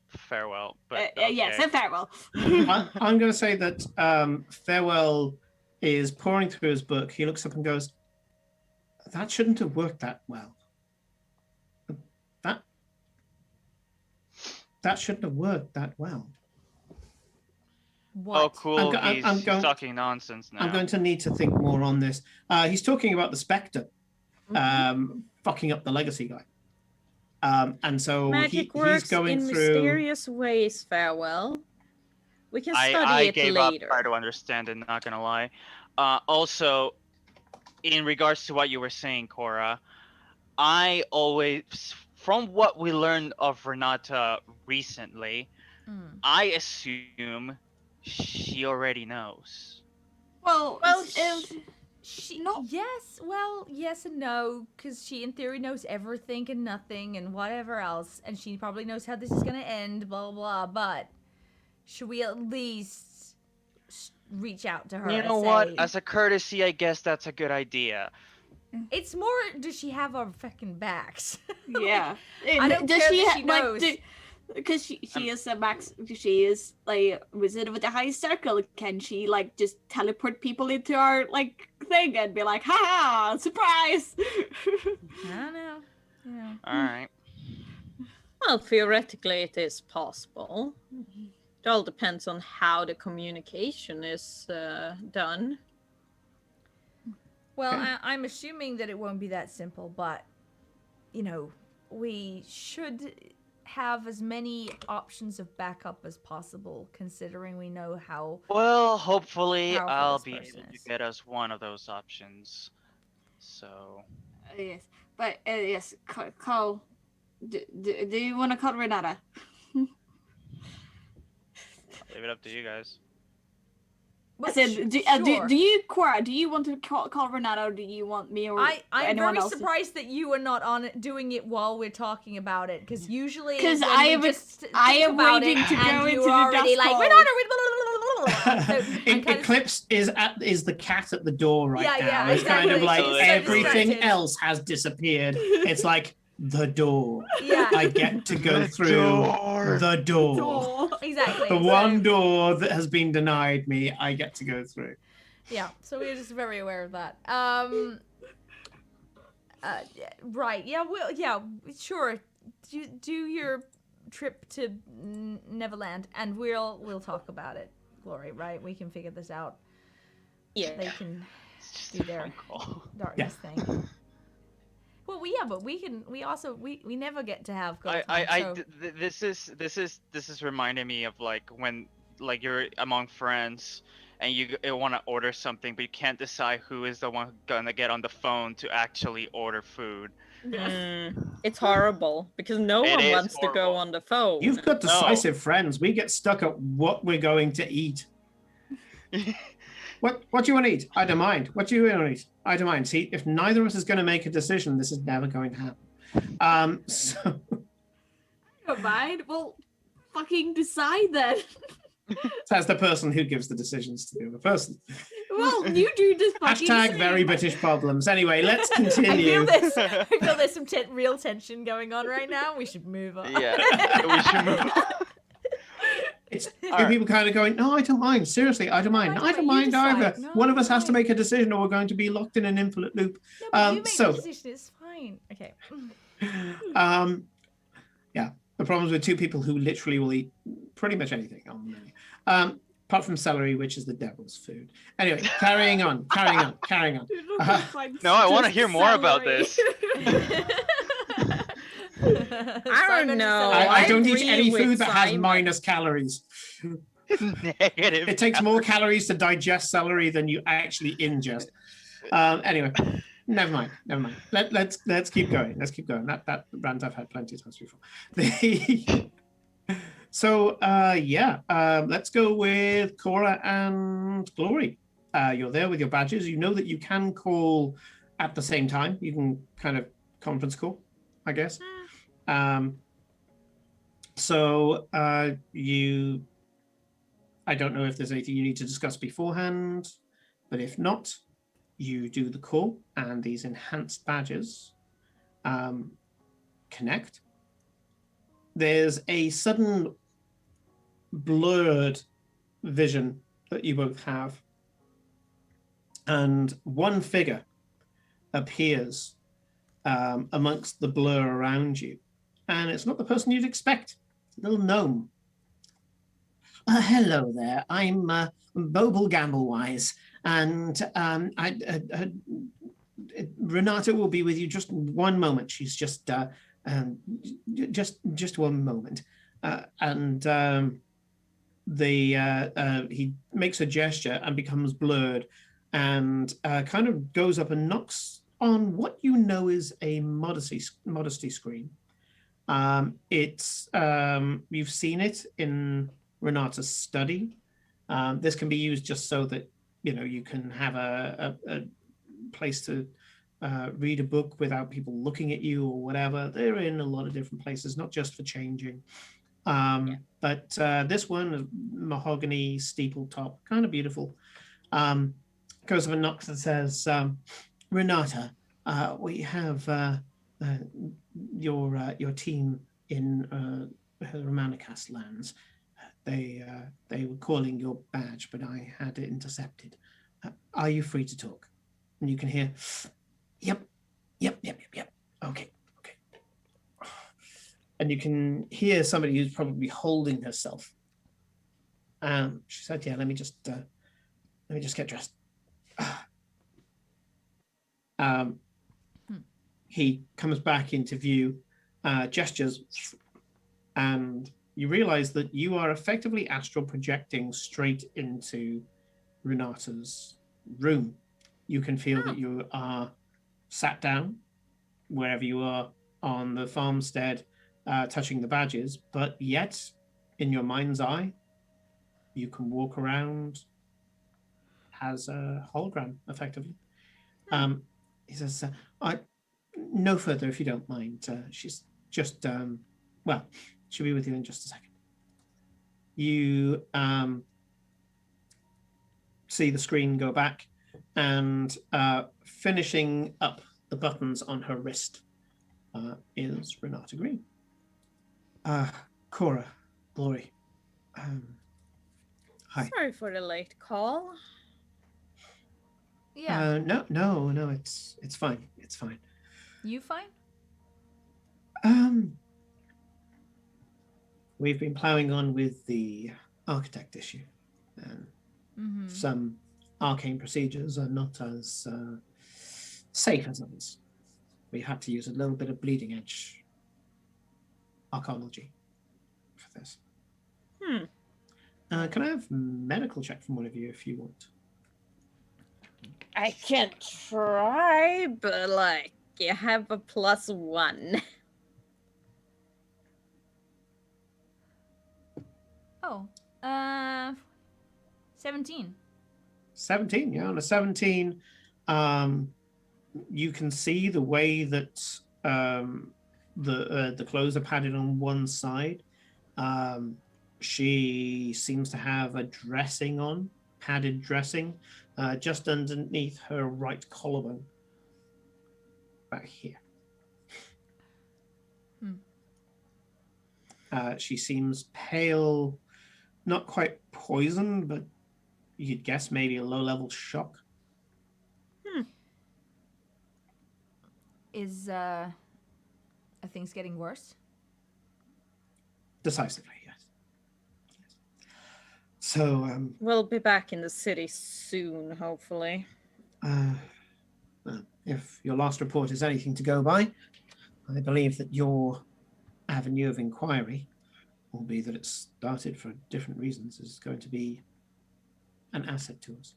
farewell. But Yes, okay. and farewell. I'm going to say that Farewell is pouring through his book. He looks up and goes, "That shouldn't have worked that well. That shouldn't have worked that well. What? Oh, cool. He's I'm going- talking nonsense now. I'm going to need to think more on this." He's talking about the Spectre fucking up the Legacy guy. And so Magic he's works going in through. mysterious ways, Farewell. We can study I it gave later. up trying to understand it, not gonna lie. Also, in regards to what you were saying, Cora, I always, from what we learned of Renata recently, Mm. I assume she already knows. Well, She, No. yes, well, yes and no, because she in theory knows everything and nothing and whatever else, and she probably knows how this is going to end, blah, blah, blah, but should we at least reach out to her You and know what? say- As a courtesy, I guess that's a good idea. It's more, does she have our fucking backs? yeah. I don't care that she knows. Because she is a max. She is like wizard with the highest circle. Can she like just teleport people into our like thing and be like, "Ha ha, surprise!" I don't know. Yeah. All right. Well, theoretically, it is possible. It all depends on how the communication is done. Well, Okay. I'm assuming that it won't be that simple, but, we should have as many options of backup as possible, considering we know how. Well, hopefully, Powerful I'll this be person able to is. get us one of those options. So. Yes, but yes, call. Do you want to call Renata? Leave it up to you guys. I said, do you, Cora, do you want to call Renata, or do you want me or I'm anyone very else? surprised that you are not on it, doing it while we're talking about it, because usually Because when I we am just think waiting about to it, go and into you're the already dust like, hole. Eclipse is the cat at the door right now. Yeah, It's kind of exactly. like She's so everything distracted. else has disappeared. It's like the door. Yeah, I get to go The through door. the door. exactly. The so- one door that has been denied me, I get to go through. Yeah, so we're just very aware of that. Right. Yeah. Well. Yeah. Sure. Do your trip to Neverland, and we'll talk about it, Glory. Right? We can figure this out. Yeah. They can It's just do a their phone call. darkness thing. Well, but we can. We also we never get to have girl time. So This is reminding me of like when like you're among friends and you want to order something, but you can't decide who is the one gonna get on the phone to actually order food. It's horrible because no It one is wants to go horrible. on the phone. You've got No. decisive friends. We get stuck at what we're going to eat. What do you want to eat? I don't mind. What do you want to eat? I don't mind. See, if neither of us is going to make a decision, this is never going to happen. So I don't mind. Well, fucking decide then. that's the person who gives the decisions to the other person. Well, you do just fucking Hashtag say very it. British problems. Anyway, let's I feel continue. this. I feel there's some real tension going on right now. We should move on. Yeah, we should move on. It's Alright. people kind of going, no, I don't mind. Seriously, I don't mind. I don't you mind decide. either. No, One of us it's has to fine. make a decision, or we're going to be locked in an infinite loop. No, but you make so- the decision. It's fine. Okay. Yeah, the problems with two people who literally will eat pretty much anything on the menu. Apart from celery, which is the devil's food. Anyway, carrying on. Dude, look at fucking No, I wanna just hear more about celery. this. I don't know. I don't eat agree any with food that has Simon. minus calories. Negative. It takes more calories to digest celery than you actually ingest. Anyway, never mind. Let's keep going. That rant I've had plenty of times before. So let's go with Cora and Glory. You're there with your badges. You know that you can call at the same time. You can kind of conference call, I guess. I don't know if there's anything you need to discuss beforehand, but if not, you do the call and these enhanced badges connect. There's a sudden blurred vision that you both have, and one figure appears amongst the blur around you, and it's not the person you'd expect. A little gnome. Hello there. I'm Bobel Gamblewise, and Renata will be with you just one moment. She's just one moment, he makes a gesture and becomes blurred, and kind of goes up and knocks on what you know is a modesty screen. It's you've seen it in Renata's study. This can be used just so that you can have a place to read a book without people looking at you or whatever. They're in a lot of different places, not just for changing. But this one, mahogany steeple top, kind of beautiful. Goes up and knocks and says, Renata, we have your team in Romanicast lands. They were calling your badge, but I had it intercepted. Are you free to talk? And you can hear, yep. Okay. And you can hear somebody who's probably holding herself. She said, "Yeah, let me just get dressed." He comes back into view, gestures, and you realize that you are effectively astral projecting straight into Renata's room. You can feel that you are sat down wherever you are on the farmstead, touching the badges, but yet in your mind's eye, you can walk around has a hologram, effectively. He says, no further, if you don't mind. She's just, well, she'll be with you in just a second. You see the screen go back, and finishing up the buttons on her wrist is Renata Green. Cora, Glory. Hi. Sorry for the late call. Yeah. No, it's fine. It's fine. You fine? We've been plowing on with the architect issue. Some arcane procedures are not as safe as others. We had to use a little bit of bleeding edge archaeology for this. Can I have medical check from one of you if you want? I can try, but like you have a +1. Oh, 17. 17, yeah. On a 17, you can see the way that the clothes are padded on one side. She seems to have a dressing on, padded dressing, just underneath her right collarbone. Back here. She seems pale, not quite poisoned, but you'd guess maybe a low-level shock. Are things getting worse? Decisively, yes. So, We'll be back in the city soon, hopefully. if your last report is anything to go by, I believe that your avenue of inquiry, albeit that it started for different reasons, is going to be an asset to us.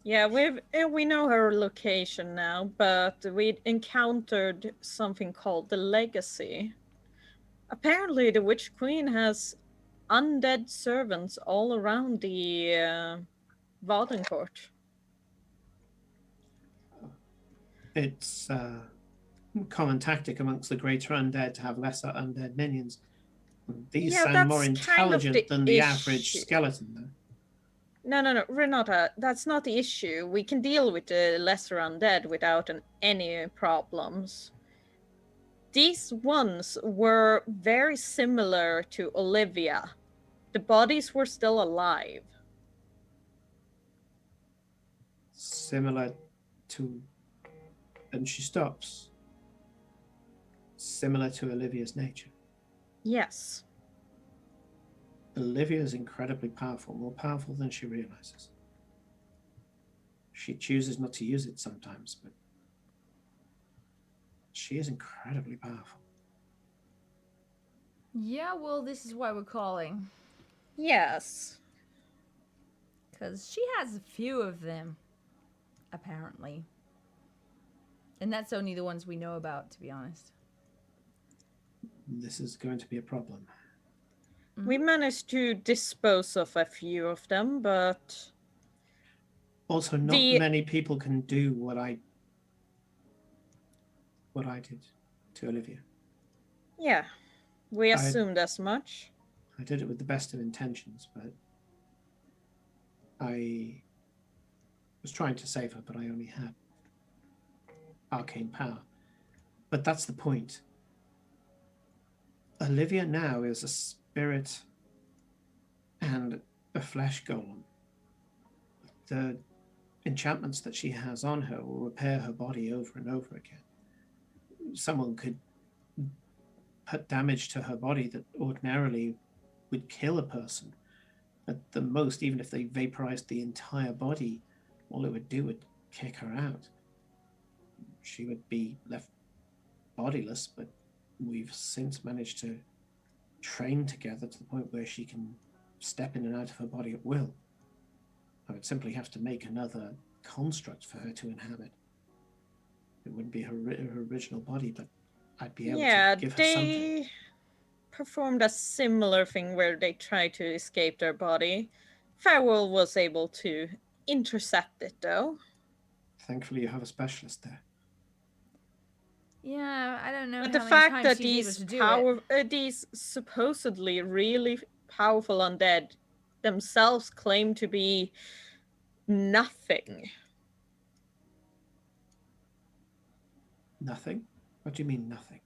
Yeah, we know her location now, but we encountered something called the Legacy. Apparently, the Witch Queen has undead servants all around the Vadencourt. It's a common tactic amongst the greater undead to have lesser undead minions. These sound more intelligent than the average skeleton, though. No, Renata, that's not the issue. We can deal with the lesser undead without any problems. These ones were very similar to Olivia. The bodies were still alive. Similar to... And she stops. Similar to Olivia's nature. Yes. Olivia is incredibly powerful, more powerful than she realizes. She chooses not to use it sometimes, but she is incredibly powerful. Yeah, well, this is why we're calling. Yes. Because she has a few of them, apparently. And that's only the ones we know about, to be honest. This is going to be a problem. We managed to dispose of a few of them, but... Also, not many people can do what I did to Olivia. Yeah, we assumed as much. I did it with the best of intentions, but I was trying to save her, but I only had arcane power. But that's the point. Olivia now is a spirit and a flesh golem. The enchantments that she has on her will repair her body over and over again. Someone could put damage to her body that ordinarily would kill a person. At the most, even if they vaporized the entire body, all it would do would kick her out. She would be left bodiless, but we've since managed to train together to the point where she can step in and out of her body at will. I would simply have to make another construct for her to inhabit. It wouldn't be her original body, but I'd be able to give her something. They performed a similar thing where they tried to escape their body. Farewell was able to intercept it, though. Thankfully, you have a specialist there. Yeah, I don't know But how the many fact times that she's able these to do it. these supposedly really powerful undead themselves claim to be nothing. Nothing? What do you mean nothing?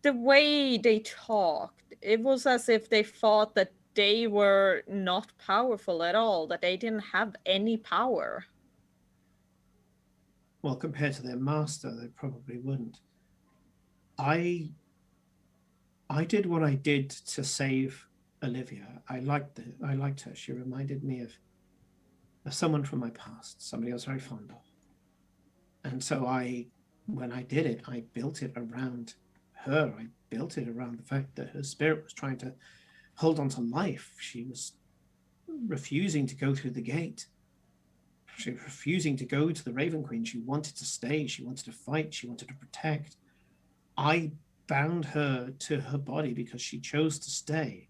The way they talked, it was as if they thought that they were not powerful at all, that they didn't have any power. Well, compared to their master, they probably wouldn't. I did what I did to save Olivia. I liked her. She reminded me of someone from my past, somebody I was very fond of. And so when I did it, I built it around her. I built it around the fact that her spirit was trying to hold on to life. She was refusing to go through the gate. She was refusing to go to the Raven Queen. She wanted to stay. She wanted to fight. She wanted to protect. I bound her to her body because she chose to stay.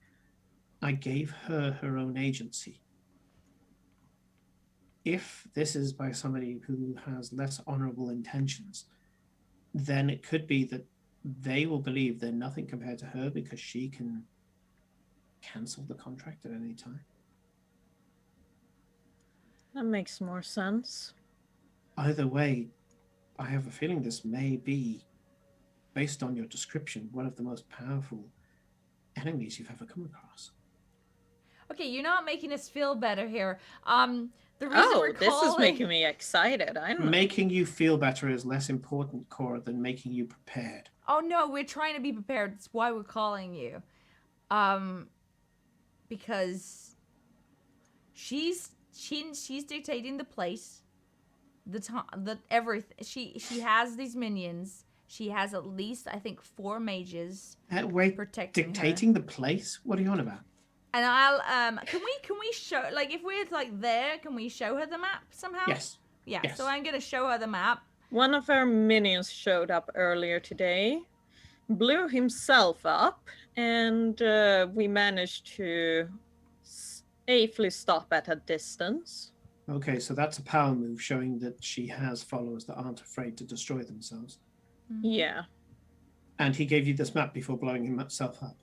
I gave her her own agency. If this is by somebody who has less honorable intentions, then it could be that they will believe they're nothing compared to her because she can cancel the contract at any time. That makes more sense. Either way, I have a feeling this may be, based on your description, one of the most powerful enemies you've ever come across. Okay, you're not making us feel better here. The reason we're this is calling... making me excited. I don't know. Making you feel better is less important, Cora, than making you prepared. Oh no, we're trying to be prepared. That's why we're calling you. Because she's dictating the place, the time, the everything. She has these minions. She has at least, I think, 4 mages Wait, protecting dictating the place? What are you on about? And I'll can we show, like, if we're like there, can we show her the map somehow? Yes. Yeah. Yes. So I'm gonna show her the map. One of our minions showed up earlier today, blew himself up, and we managed to safely stop at a distance. Okay, so that's a power move showing that she has followers that aren't afraid to destroy themselves. Yeah. And he gave you this map before blowing himself up.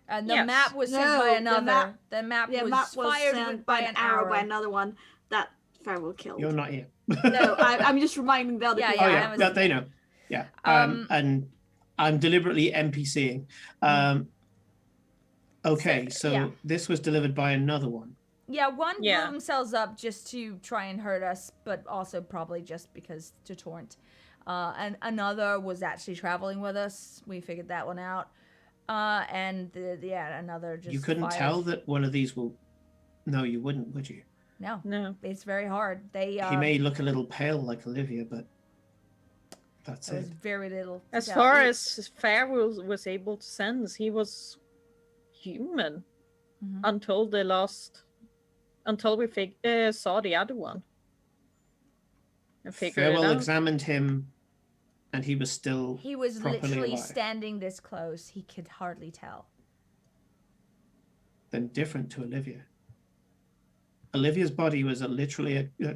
And the Yes. map was sent No, by the another. The map map was fired sent by by an arrow arrow. by another one that Farewell killed. You're not here. No, I'm just reminding the other Yeah, people. Oh yeah, yeah, was- that they know. Yeah. And I'm deliberately NPCing. Okay, so yeah. this was delivered by another one. Yeah, one blew Yeah. themselves up just to try and hurt us, but also probably just because to taunt. And another was actually traveling with us. We figured that one out. Another just You couldn't fired. tell that one of these will. No, you wouldn't, would you? No, it's very hard. They He may look a little pale like Olivia, but that's there was it. very little. to As tell. far as Farewell was able to sense, he was human Mhm. until we saw the other one. And figured Farewell it out. examined him, and he was still. He was properly literally alive. standing this close. He could hardly tell. Then different to Olivia. Olivia's body was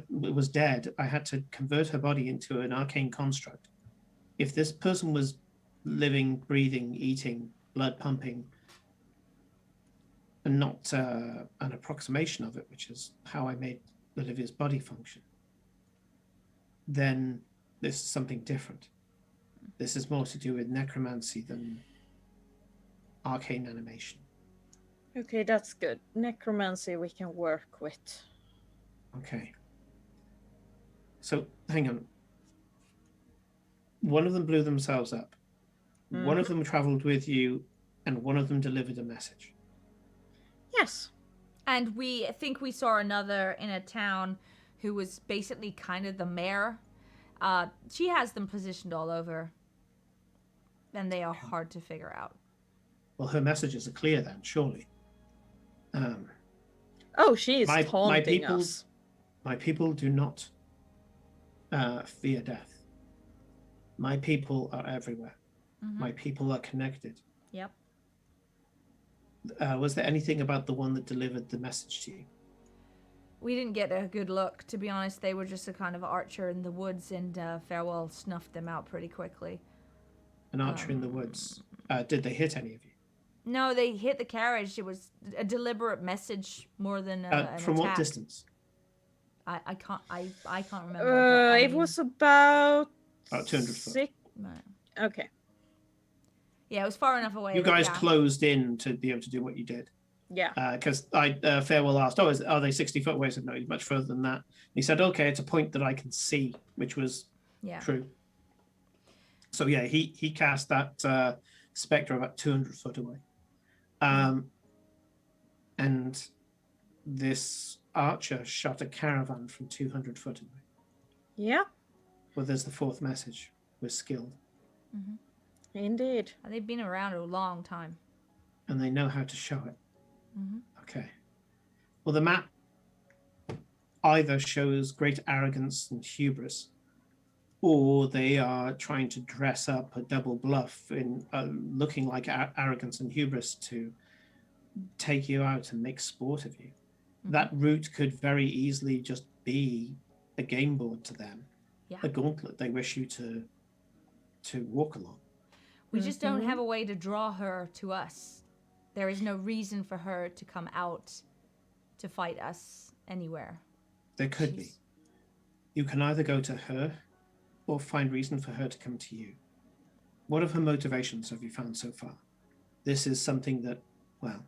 was dead. I had to convert her body into an arcane construct. If this person was living, breathing, eating, blood pumping, and not an approximation of it, which is how I made Olivia's body function, then this is something different. This is more to do with necromancy than arcane animation. Okay, that's good. Necromancy we can work with. Okay. So, hang on. One of them blew themselves up. One of them traveled with you, and one of them delivered a message. Yes. And we think we saw another in a town who was basically kind of the mayor. She has them positioned all over, and they are hard to figure out. Well, her messages are clear then, surely. She is taunting us. My people do not fear death. My people are everywhere. Mhm. My people are connected. Yep. Was there anything about the one that delivered the message to you? We didn't get a good look, to be honest. They were just a kind of archer in the woods, and Farewell snuffed them out pretty quickly. An archer in the woods. Did they hit any of you? No, they hit the carriage. It was a deliberate message more than an from attack. what distance? I can't remember. But, I it mean, was about 200 foot. six. no. Okay. Yeah, it was far enough away. You that, guys yeah. closed in to be able to do what you did. Yeah. Because Farewell asked, are they 60 foot away? I said, no, he's much further than that. He said, okay, it's a point that I can see, which was true. So yeah, he cast that spectre about 200 foot away. And this archer shot a caravan from 200 foot away. Yeah. Well, there's the fourth message. We're skilled. Mm-hmm. Indeed. They've been around a long time. And they know how to show it. Mm-hmm. Okay. Well, the map either shows great arrogance and hubris, or they are trying to dress up a double bluff in looking like arrogance and hubris to take you out and make sport of you. Mm-hmm. That route could very easily just be a game board to them, a gauntlet they wish you to walk along. We just don't have a way to draw her to us. There is no reason for her to come out to fight us anywhere. There could be. You can either go to her or find reason for her to come to you. What of her motivations have you found so far? This is something that, well,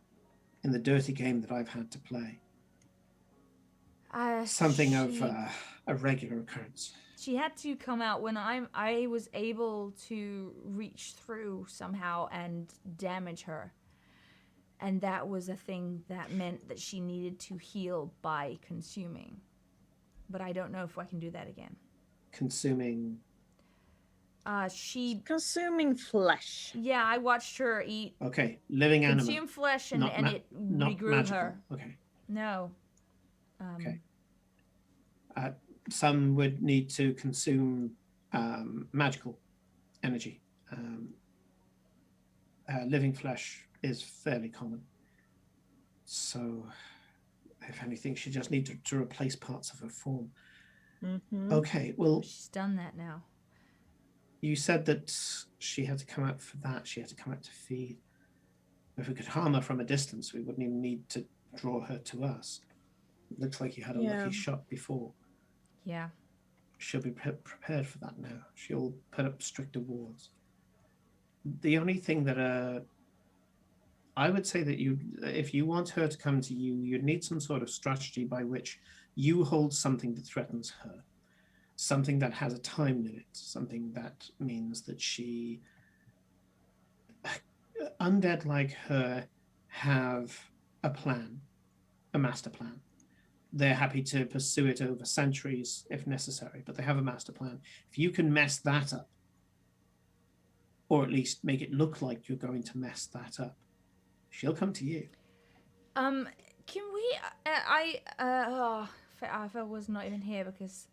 in the dirty game that I've had to play, something of a regular occurrence. She had to come out when I was able to reach through somehow and damage her. And that was a thing that meant that she needed to heal by consuming. But I don't know if I can do that again. Consuming? Consuming flesh. Yeah, I watched her eat. Okay, living animal. Consume flesh and it regrew magical. her. Okay. No. Okay. Some would need to consume magical energy. Living flesh is fairly common. So, if anything, she just needs to replace parts of her form. Mm-hmm. Okay, well... She's done that now. You said that she had to come out for that. She had to come out to feed. If we could harm her from a distance, we wouldn't even need to draw her to us. It looks like you had a lucky shot before. Yeah. She'll be prepared for that now. She'll put up stricter wards. The only thing that I would say that if you want her to come to you, you'd need some sort of strategy by which you hold something that threatens her. Something that has a time limit. Something that means that she... Undead like her have a plan, a master plan. They're happy to pursue it over centuries if necessary, but they have a master plan. If you can mess that up, or at least make it look like you're going to mess that up, she'll come to you. Can we... I was not even here because...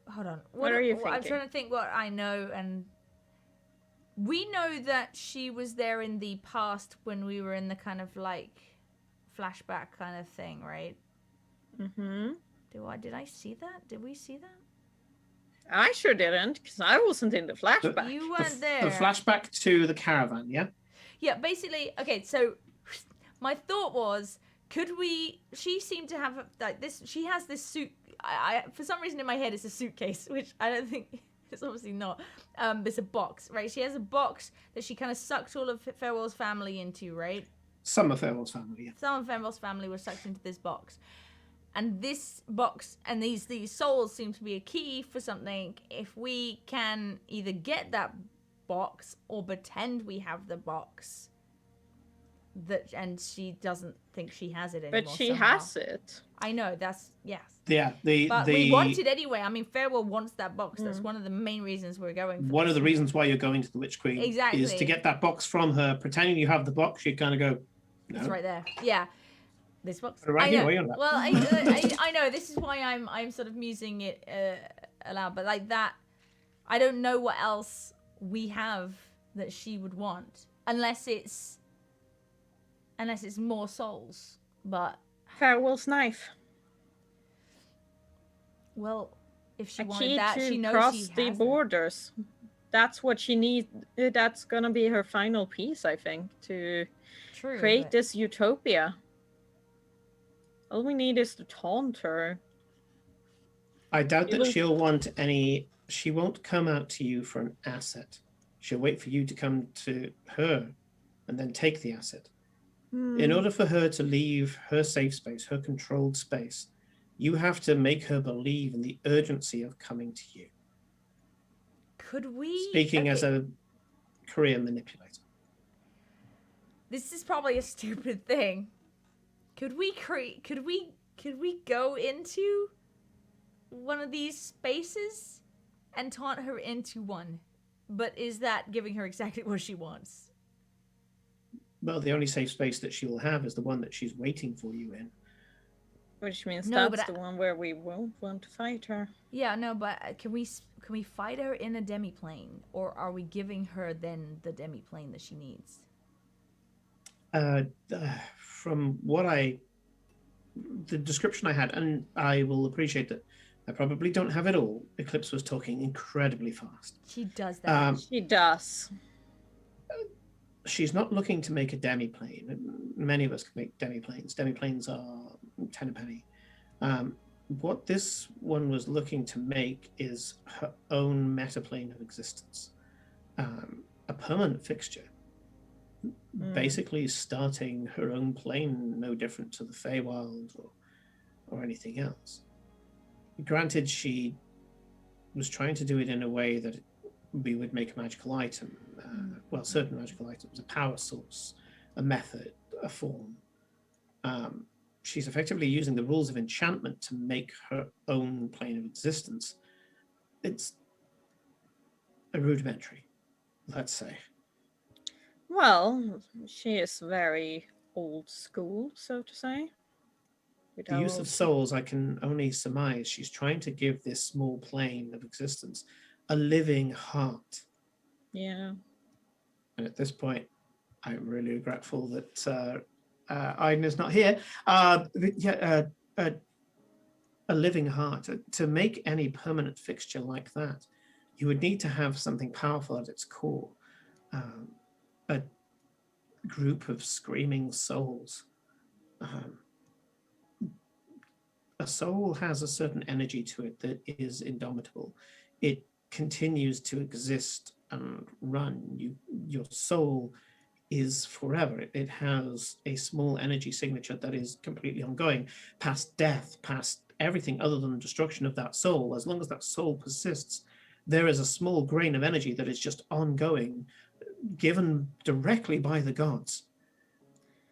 Hold on. What are you thinking? I'm trying to think what I know, and... We know that she was there in the past when we were in the kind of like flashback kind of thing, right? Mm-hmm. Did I see that? Did we see that? I sure didn't, because I wasn't in the flashback. You weren't there. The flashback to the caravan, yeah? Yeah, basically, okay, so my thought was, she seemed to have like this, she has this suit, I for some reason in my head it's a suitcase, which I don't think... It's obviously not. There's a box, right? She has a box that she kind of sucked all of Farewell's family into, right? Some of Farewell's family, yeah. Some of Farewell's family were sucked into this box. And this box and these souls seem to be a key for something. If we can either get that box or pretend we have the box, and she doesn't think she has it anymore. But she somehow. has it. I know, that's, yes. Yeah, but we want it anyway. I mean, Farewell wants that box. That's one of the main reasons we're going for One this. of the reasons why you're going to the Witch Queen is to get that box from her. Pretending you have the box, you kind of go, no. It's right there. Yeah. This box. Right I know. Here, well, I know. This is why I'm sort of musing it aloud. But like that, I don't know what else we have that she would want, unless it's more souls. But Farewell's knife. well, if she A wanted key that, to she knows cross she the has that. borders. That's what she needs. That's gonna be her final piece, I think, to True, create but this utopia. All we need is to taunt her. I doubt that It'll- she'll want any. She won't come out to you for an asset. She'll wait for you to come to her and then take the asset. In order for her to leave her safe space, her controlled space, you have to make her believe in the urgency of coming to you. could we? Speaking as okay, a career manipulator. this is probably a stupid thing. Could we create? Could we go into one of these spaces and taunt her into one? But is that giving her exactly what she wants? Well, the only safe space that she will have is the one that she's waiting for you in. Which means No, that's but the one where we won't want to fight her. Yeah, no, but can we fight her in a demiplane, or are we giving her then the demiplane that she needs? From the description I had, and I will appreciate that I probably don't have it all. Eclipse was talking incredibly fast. She does that. She does. She's not looking to make a demiplane. Many of us can make demiplanes. Demiplanes are 10 a penny. What this one was looking to make is her own metaplane of existence, a permanent fixture, basically starting her own plane, no different to the Feywild or anything else. Granted, she was trying to do it in a way that we would make a magical item, well, certain magical items, a power source, a method, a form. She's effectively using the rules of enchantment to make her own plane of existence. It's a rudimentary, let's say. Well, she is very old school, so to say. With The our use old- of souls, I can only surmise she's trying to give this small plane of existence a living heart. Yeah. And at this point, I'm really regretful that Aiden is not here. A living heart. To make any permanent fixture like that, you would need to have something powerful at its core. A group of screaming souls. A soul has a certain energy to it that is indomitable. It continues to exist and run. Your soul is forever. It has a small energy signature that is completely ongoing, past death, past everything other than destruction of that soul. As long as that soul persists, there is a small grain of energy that is just ongoing, given directly by the gods.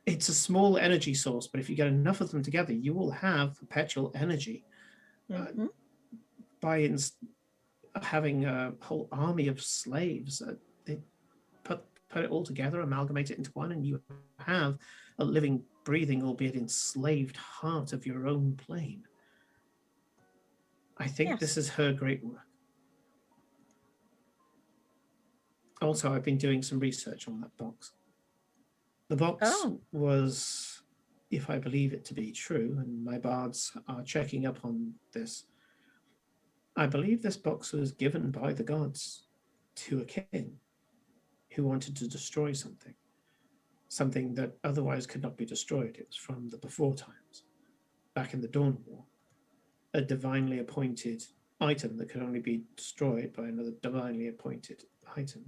It's a small energy source, but if you get enough of them together, you will have perpetual energy. By having a whole army of slaves, they put it all together, amalgamate it into one, and you have a living, breathing, albeit enslaved heart of your own plane. I think this is her great work. Also, I've been doing some research on that box. The box was, if I believe it to be true, and my bards are checking up on this, I believe this box was given by the gods to a king who wanted to destroy something that otherwise could not be destroyed. It was from the before times, back in the Dawn War, a divinely appointed item that could only be destroyed by another divinely appointed item.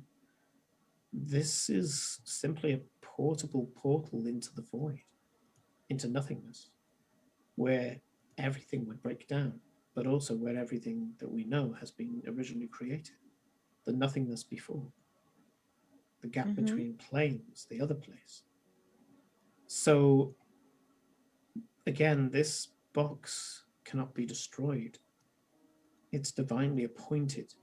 This is simply a portable portal into the void, into nothingness, where everything would break down, but also where everything that we know has been originally created. The nothingness before, the gap between planes, the other place. So, again, this box cannot be destroyed. It's divinely appointed.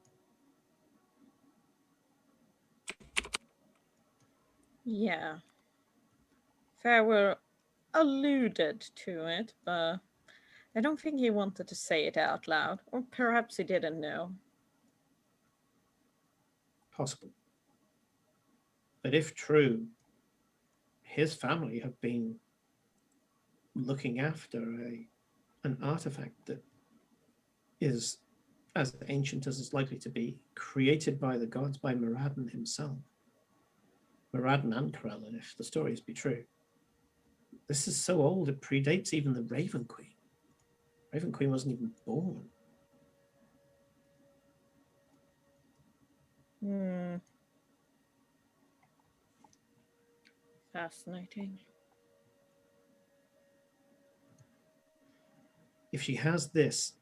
Yeah. Farewell alluded to it, but I don't think he wanted to say it out loud, or perhaps he didn't know. possible. But if true, his family have been looking after an artifact that is as ancient as it's likely to be, created by the gods, by Moradin himself. Moradin and Corellin, if the stories be true. This is so old, it predates even the Raven Queen. Raven Queen wasn't even born. Fascinating. If she has this,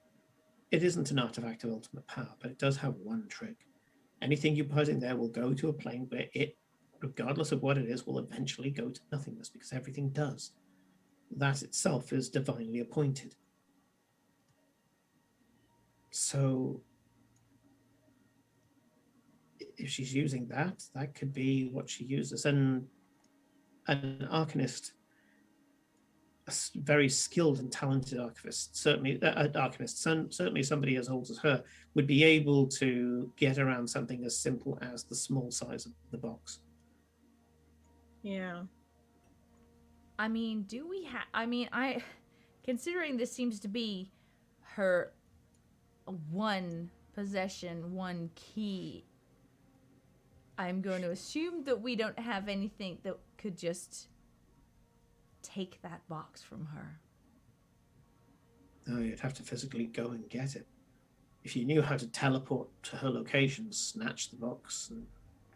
it isn't an artifact of ultimate power, but it does have one trick. Anything you put in there will go to a plane where it, regardless of what it is, will eventually go to nothingness, because everything does. That itself is divinely appointed. So if she's using that, that could be what she uses. And an arcanist, a very skilled and talented archivist, certainly certainly somebody as old as her, would be able to get around something as simple as the small size of the box. Yeah. I mean, do we have... I mean, considering this seems to be her one possession, one key, I'm going to assume that we don't have anything that could just take that box from her. No, you'd have to physically go and get it. If you knew how to teleport to her location, snatch the box and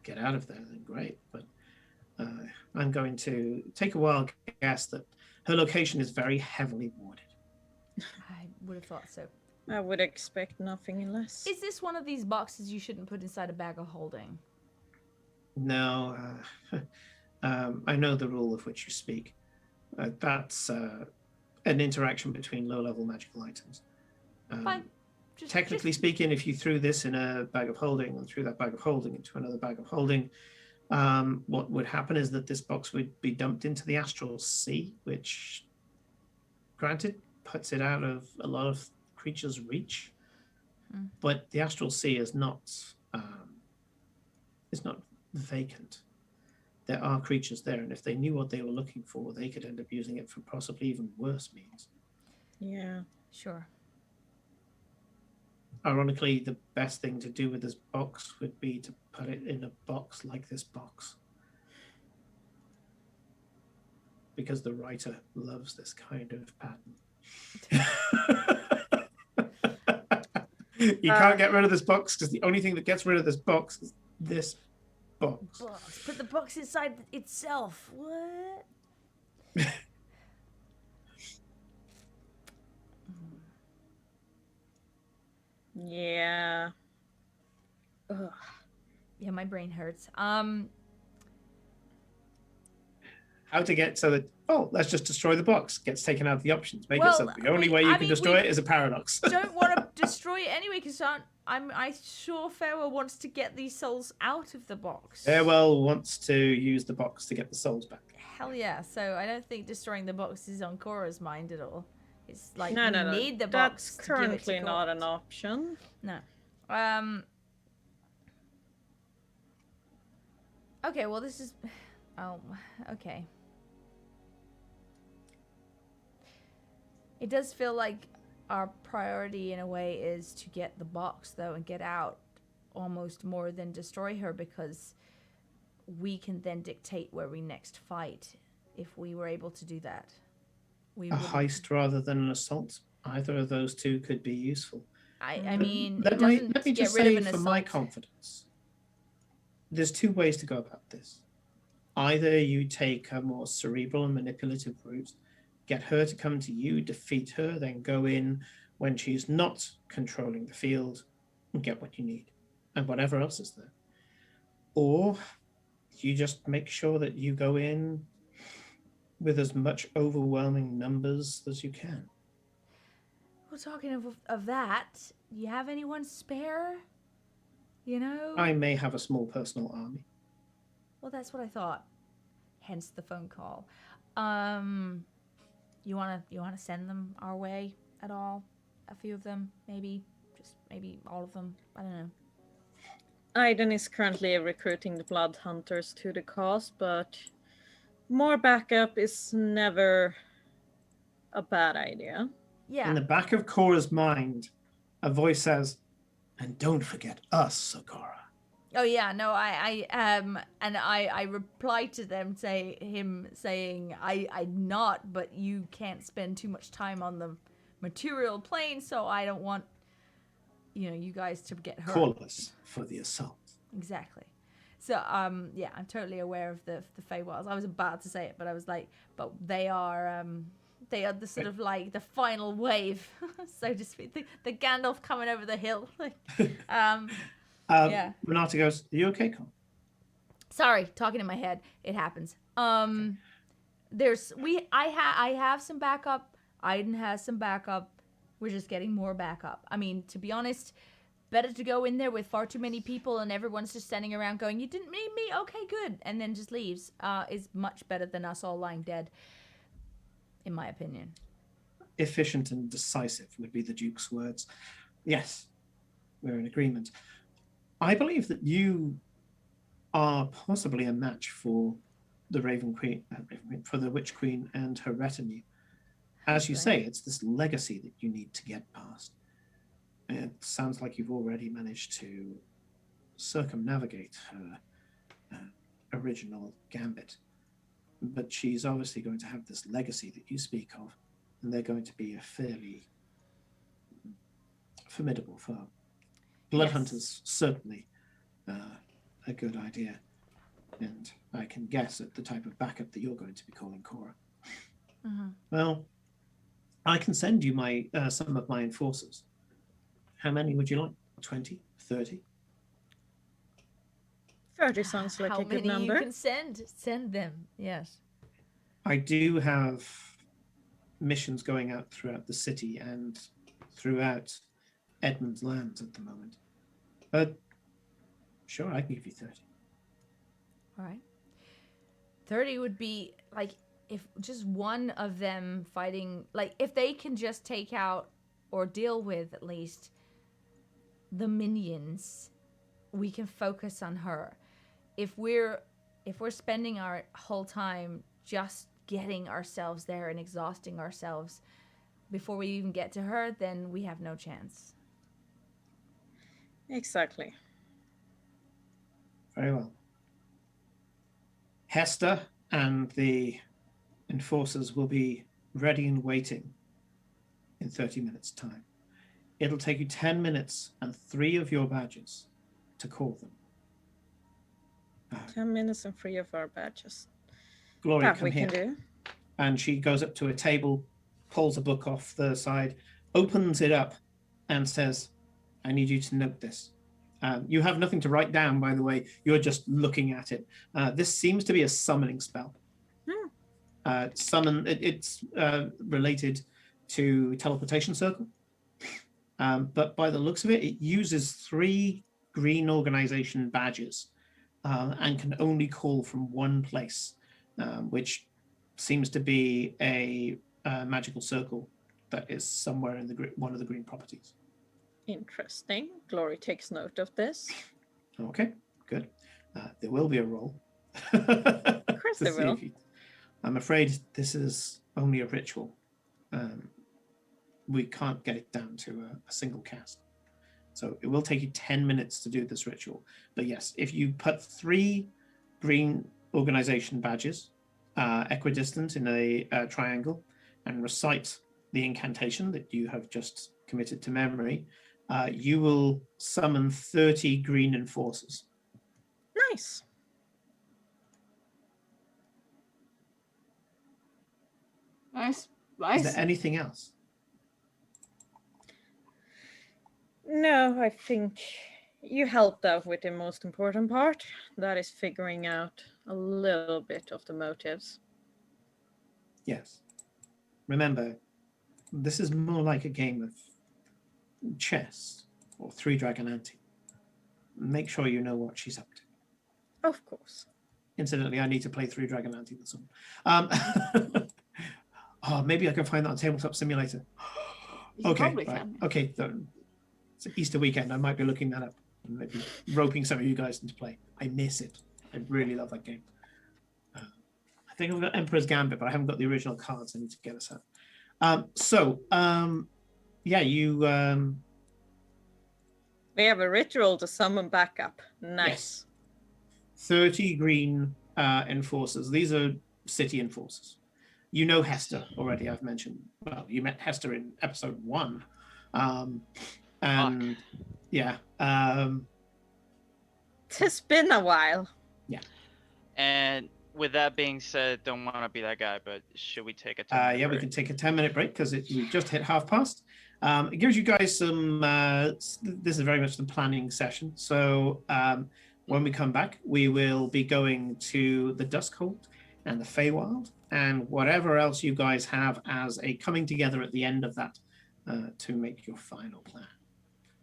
get out of there, then great. But I'm going to take a wild guess that her location is very heavily warded. I would have thought so. I would expect nothing less. Is this one of these boxes you shouldn't put inside a bag of holding? No, I know the rule of which you speak. That's an interaction between low-level magical items. Fine. Technically speaking, if you threw this in a bag of holding and threw that bag of holding into another bag of holding, what would happen is that this box would be dumped into the astral sea, which, granted, puts it out of a lot of creatures' reach. But the astral sea is not vacant. There are creatures there, and if they knew what they were looking for, they could end up using it for possibly even worse means. Yeah. Sure. Ironically, the best thing to do with this box would be to put it in a box like this box. Because the writer loves this kind of pattern. You can't get rid of this box, because the only thing that gets rid of this box is this box. Put the box inside itself. What? Yeah. Ugh. Yeah, my brain hurts. How to get so that, let's just destroy the box. Gets taken out of the options. Make it so the only way you can destroy it is a paradox. Don't want to destroy it anyway, because I'm sure Farewell wants to get these souls out of the box. Farewell wants to use the box to get the souls back. Hell yeah. So I don't think destroying the box is on Cora's mind at all. It's like No. need the That's box to give it to currently not God. an option. No. Okay, well this is... Oh, okay. It does feel like our priority in a way is to get the box though and get out almost more than destroy her, because we can then dictate where we next fight if we were able to do that. A heist rather than an assault. Either of those two could be useful. I mean, let it me doesn't just get rid say, of an for my assault. confidence, there's two ways to go about this. Either you take a more cerebral and manipulative route, get her to come to you, defeat her, then go in when she's not controlling the field and get what you need and whatever else is there. Or you just make sure that you go in with as much overwhelming numbers as you can. Well, talking of that, you have anyone spare? You know? I may have a small personal army. Well, that's what I thought. Hence the phone call. You wanna send them our way at all? A few of them, maybe, just maybe all of them. I don't know. Aiden is currently recruiting the blood hunters to the cause, but more backup is never a bad idea. Yeah. In the back of Cora's mind, a voice says, "And don't forget us, Sakura." Oh yeah, no, I replied to them saying I'm not, but you can't spend too much time on the material plane, so I don't want you guys to get hurt. Call us for the assault. Exactly. So yeah, I'm totally aware of the Feywilds. I was about to say it, but I was like, but they are the sort of like the final wave, so to speak. The Gandalf coming over the hill. Yeah. Renata goes, "Are you okay, Cole?" Sorry, talking in my head. It happens. I have some backup. Aiden has some backup. We're just getting more backup. I mean, to be honest, better to go in there with far too many people and everyone's just standing around going, "You didn't need me? Okay, good," and then just leaves. Is much better than us all lying dead, in my opinion. Efficient and decisive would be the Duke's words. Yes, we're in agreement. I believe that you are possibly a match for the Raven Queen, for the Witch Queen and her retinue. As you say, it's this legacy that you need to get past. It sounds like you've already managed to circumnavigate her original gambit. But she's obviously going to have this legacy that you speak of, and they're going to be a fairly formidable foe. Blood Hunters, certainly a good idea. And I can guess at the type of backup that you're going to be calling Cora. Mm-hmm. Well, I can send you some of my enforcers. How many would you like? 20? 30? 30 sounds like a good number. How many you can send them, yes. I do have missions going out throughout the city and throughout Edmund's lands at the moment. But sure, I can give you 30. All right. 30 would be like if just one of them fighting, like if they can just take out or deal with at least the minions, we can focus on her. If we're spending our whole time just getting ourselves there and exhausting ourselves before we even get to her, then we have no chance. Exactly. Very well. Hester and the enforcers will be ready and waiting in 30 minutes' time. It'll take you 10 minutes and 3 of your badges to call them. 10 minutes and 3 of our badges. Glory, That come we here. can do. And she goes up to a table, pulls a book off the side, opens it up, and says, "I need you to note this." You have nothing to write down, by the way. You're just looking at it. This seems to be a summoning spell. It's related to teleportation circle. But by the looks of it, it uses 3 green organization badges and can only call from one place, which seems to be a magical circle that is somewhere in one of the green properties. Interesting. Glory takes note of this. Okay, good. There will be a roll. Of course there will. I'm afraid this is only a ritual. We can't get it down to a single cast. So it will take you 10 minutes to do this ritual. But yes, if you put 3 green organization badges equidistant in a triangle and recite the incantation that you have just committed to memory, you will summon 30 green enforcers. Nice. Nice. Is there anything else? No, I think you helped out with the most important part. That is figuring out a little bit of the motives. Yes. Remember, this is more like a game of chess or 3 Dragon Ante. Make sure you know what she's up to. Of course. Incidentally, I need to play 3 Dragon Ante with someone. Oh, maybe I can find that on Tabletop Simulator. You Okay, probably right. can. Okay, it's Easter weekend. I might be looking that up. and maybe roping some of you guys into play. I miss it. I really love that game. I think I've got Emperor's Gambit, but I haven't got the original cards. I need to get us out. Yeah, you. We have a ritual to summon backup. Nice. Yes. 30 green enforcers. These are city enforcers. You know Hester already. I've mentioned. Well, you met Hester in episode 1, and yeah. It's been a while. Yeah. And with that being said, don't want to be that guy, but should we take a 10-minute Yeah, break? we can take a 10-minute break because we just hit past. It gives you guys some. This is very much the planning session. So when we come back, we will be going to the Duskhold and the Feywild and whatever else you guys have as a coming together at the end of that to make your final plan.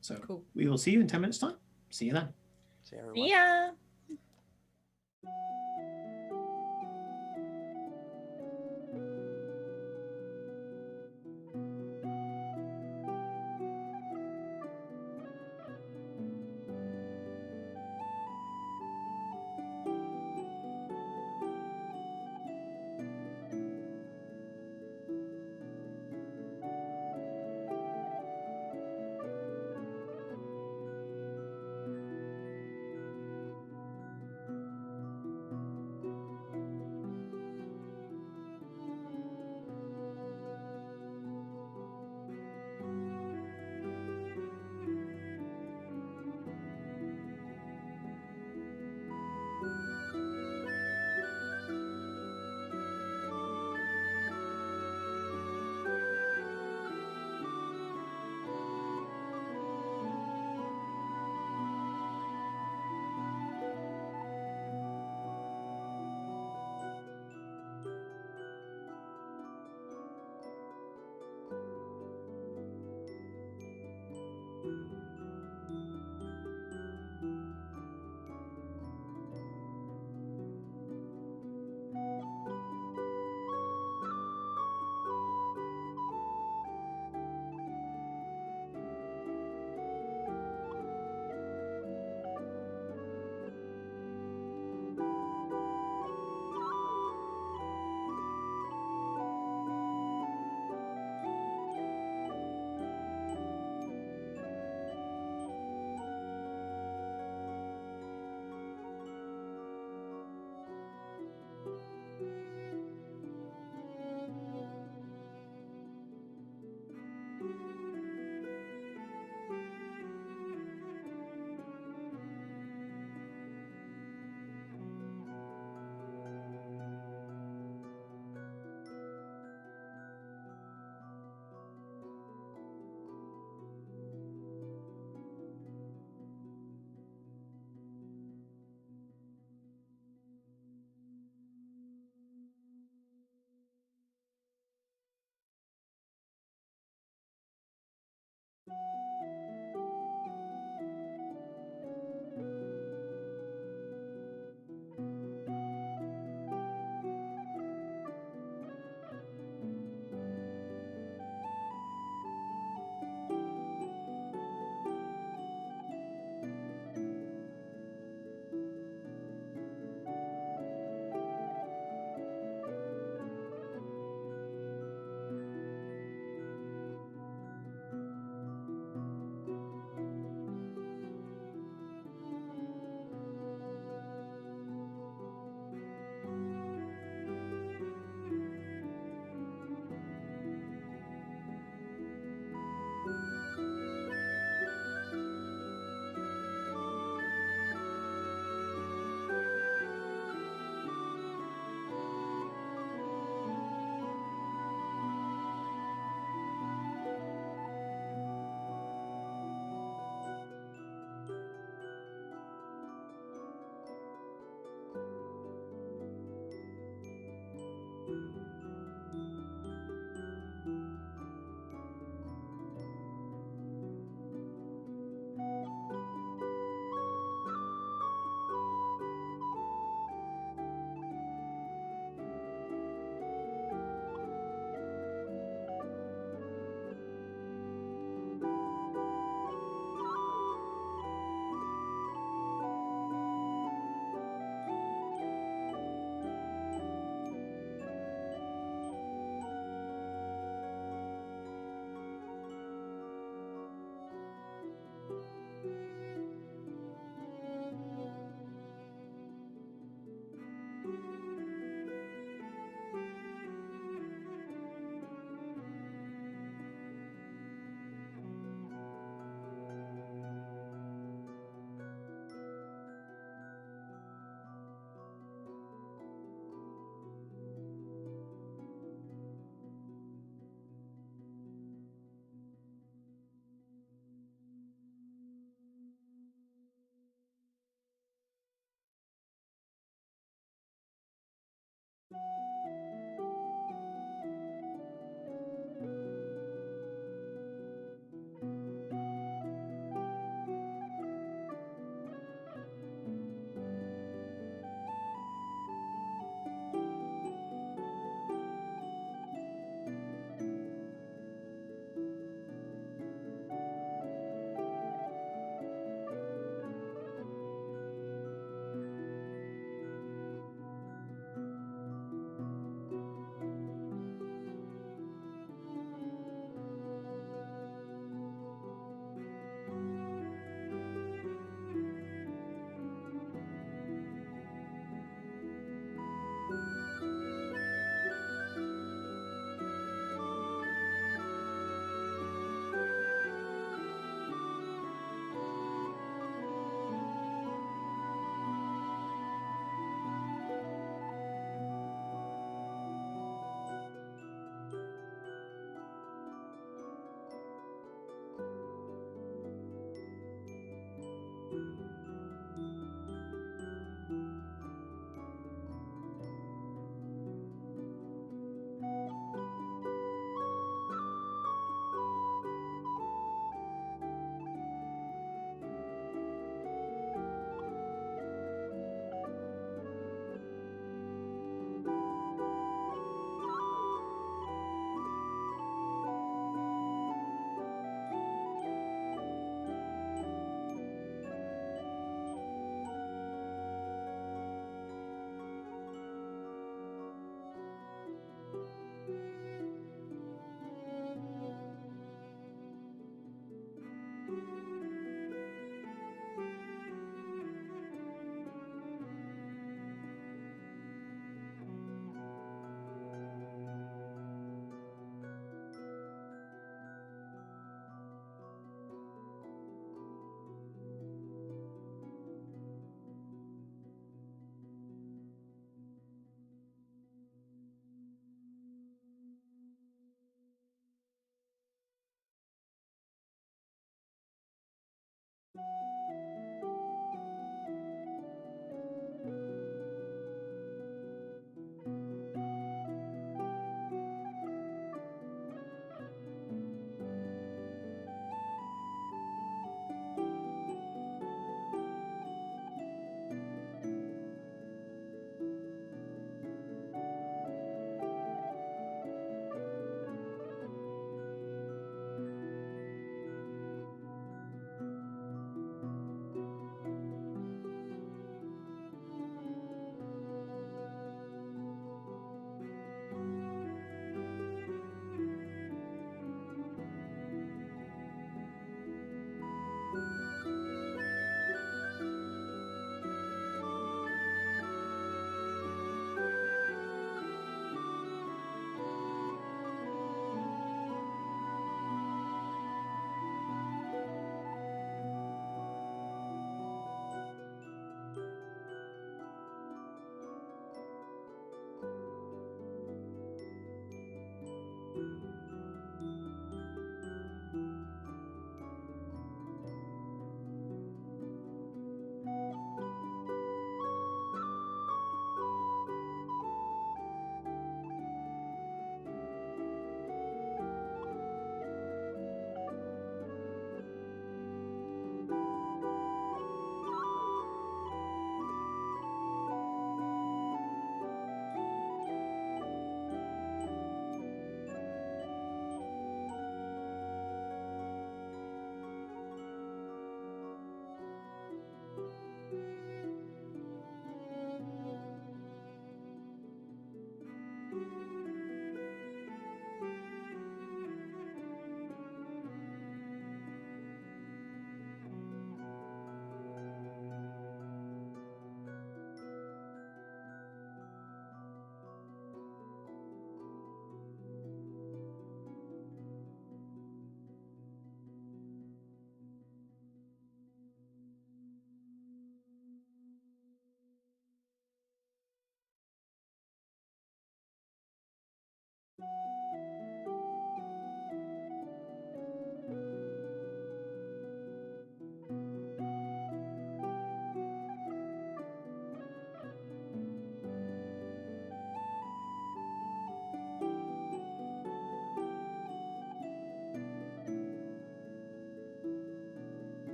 So Cool. We will see you in 10 minutes time. See you then. See everyone. Yeah.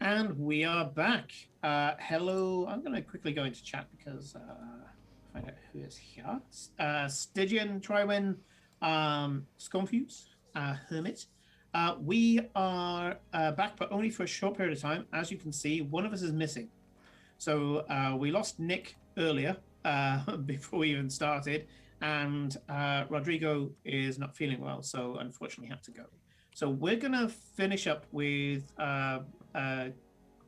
And we are back. Hello. I'm going to quickly go into chat because find out who is here. Stygian, Trywin, Scumfuse, Hermit. We are back, but only for a short period of time. As you can see, one of us is missing. So we lost Nick earlier before we even started, and Rodrigo is not feeling well, so unfortunately had to go. So we're going to finish up with a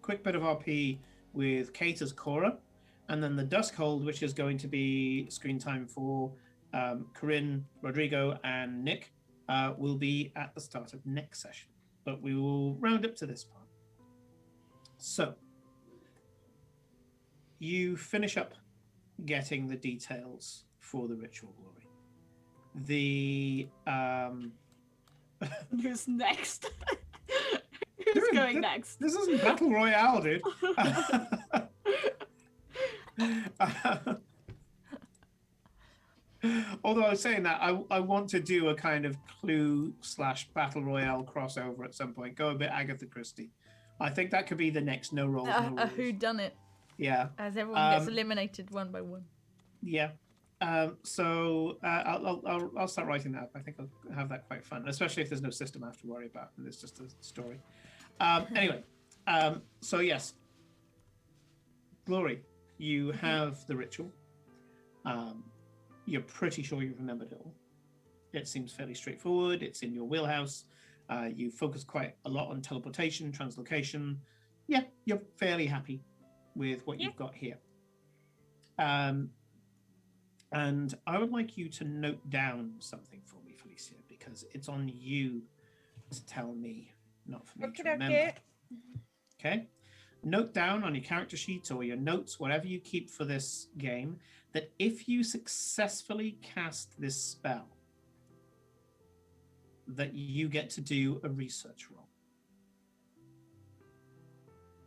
quick bit of RP with Kate as Cora, and then the Duskhold, which is going to be screen time for Corinne, Rodrigo, and Nick, will be at the start of next session. But we will round up to this part. So you finish up getting the details for the ritual, Glory. The Who's next? Who's going next? This isn't Battle Royale, dude. Although I was saying that, I want to do a kind of Clue/Battle Royale crossover at some point. Go a bit Agatha Christie. I think that could be the next No Roles, No A Rules. whodunit. Yeah. As everyone gets eliminated one by one. Yeah. So I'll start writing that up. I think I'll have that quite fun, especially if there's no system I have to worry about and it's just a story. Anyway, so yes, Glory, you have the ritual. You're pretty sure you've remembered it all. It seems fairly straightforward. It's in your wheelhouse. You focus quite a lot on teleportation, translocation. Yeah, you're fairly happy with what you've got here. And I would like you to note down something for me, Felicia, because it's on you to tell me, not for me to remember. Okay? Note down on your character sheet or your notes, whatever you keep for this game, that if you successfully cast this spell, that you get to do a research roll.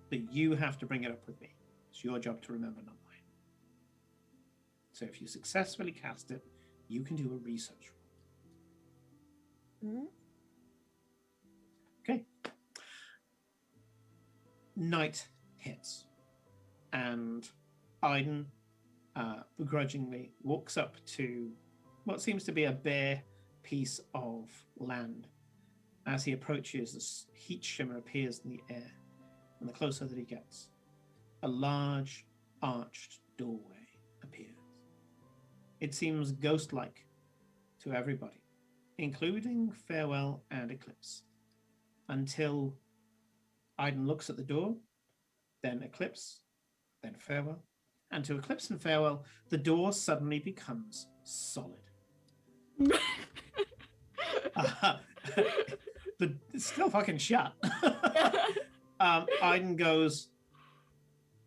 But you have to bring it up with me. It's your job to remember, not mine. So if you successfully cast it, you can do a research roll. Mm-hmm. Okay. Night hits, and Aiden begrudgingly walks up to what seems to be a bare piece of land. As he approaches, this heat shimmer appears in the air, and the closer that he gets, a large arched doorway appears. It seems ghost-like to everybody, including Farewell and Eclipse, until Aiden looks at the door, then Eclipse, then Farewell, and to Eclipse and Farewell, the door suddenly becomes solid. It's still fucking shut. Aiden goes,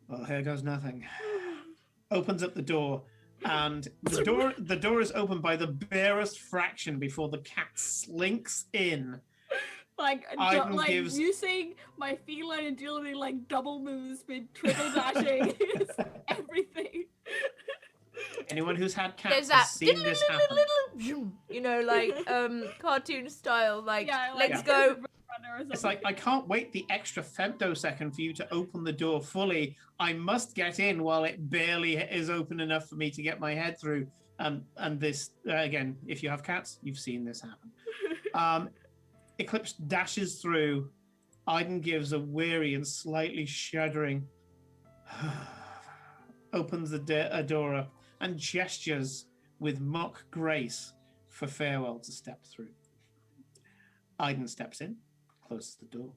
well, here goes nothing. Opens up the door, and the door is opened by the barest fraction before the cat slinks in. Like gives... using my feline agility, like double moves, with triple dashing, everything. Anyone who's had cats has seen this happen. You know, like cartoon style, like let's go. It's like, I can't wait the extra femtosecond for you to open the door fully. I must get in while it barely is open enough for me to get my head through. And this, again, if you have cats, you've seen this happen. Eclipse dashes through. Aiden gives a weary and slightly shuddering, opens a door up, and gestures with mock grace for Farewell to step through. Aiden steps in, closes the door,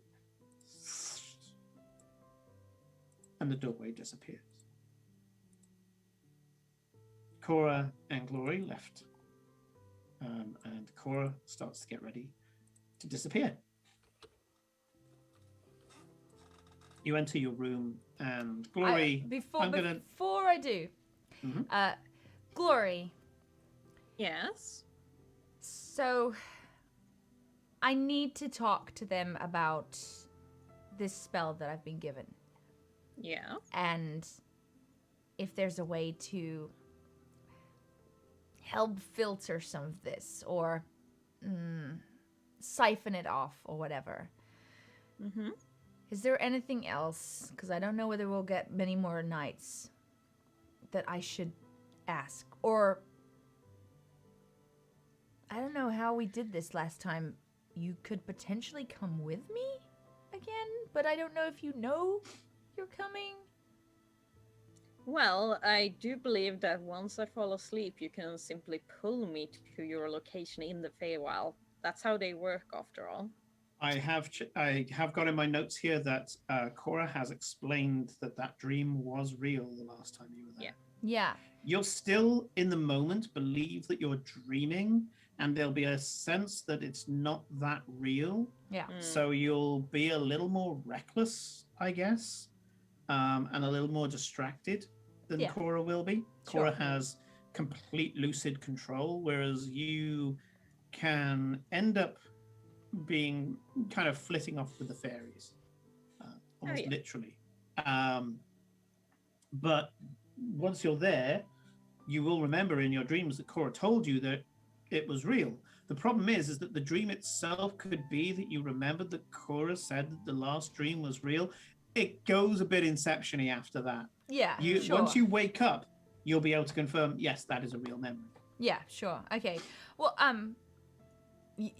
and the doorway disappears. Cora and Glory left, and Cora starts to get ready to disappear. You enter your room, and Glory. Before I do, Glory. Yes. So, I need to talk to them about this spell that I've been given. Yeah. And if there's a way to help filter some of this, or siphon it off, or whatever. Mm-hmm. Is there anything else? Because I don't know whether we'll get many more nights that I should ask. Or, I don't know how we did this last time. You could potentially come with me again, but I don't know if you know you're coming. Well, I do believe that once I fall asleep, you can simply pull me to your location in the Feywild. That's how they work, after all. I have got in my notes here that Cora has explained that dream was real the last time you were there. Yeah. You'll still, in the moment, believe that you're dreaming, and there'll be a sense that it's not that real. Yeah. So you'll be a little more reckless, I guess, and a little more distracted than Yeah. Cora will be. Sure. Cora has complete lucid control, whereas you can end up being kind of flitting off with the fairies, almost literally. But once you're there, you will remember in your dreams that Cora told you that it was real. The problem is that the dream itself could be that you remembered that Cora said that the last dream was real. It goes a bit Inception-y after that. Yeah, sure. Once you wake up, you'll be able to confirm, yes, that is a real memory. Yeah, sure. Okay. Well, do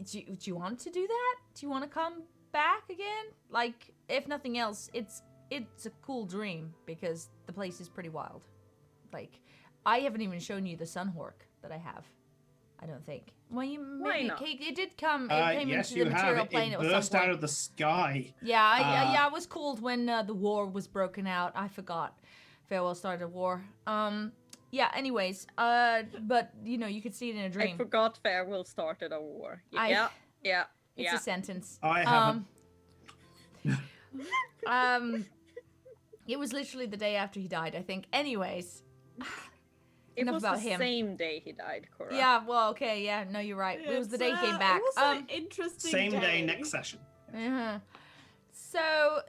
you want to do that? Do you want to come back again? Like, if nothing else, it's a cool dream because the place is pretty wild. Like, I haven't even shown you the Sunhawk that I have. I don't think. Well, you maybe it did come. It came yes, into the you material have. plane It at some burst point. out of the sky. Yeah, yeah. I was called when the war was broken out. I forgot. Farewell started a war. Yeah. Anyways, but you could see it in a dream. I forgot Farewell started a war. Yeah. It's a sentence. I haven't. It was literally the day after he died, I think. Anyways. It Enough was about the him. same day he died, Cora. Yeah, well, okay, yeah, no, you're right. It was the day he came back. It was an interesting Same day day next session. Uh-huh. So,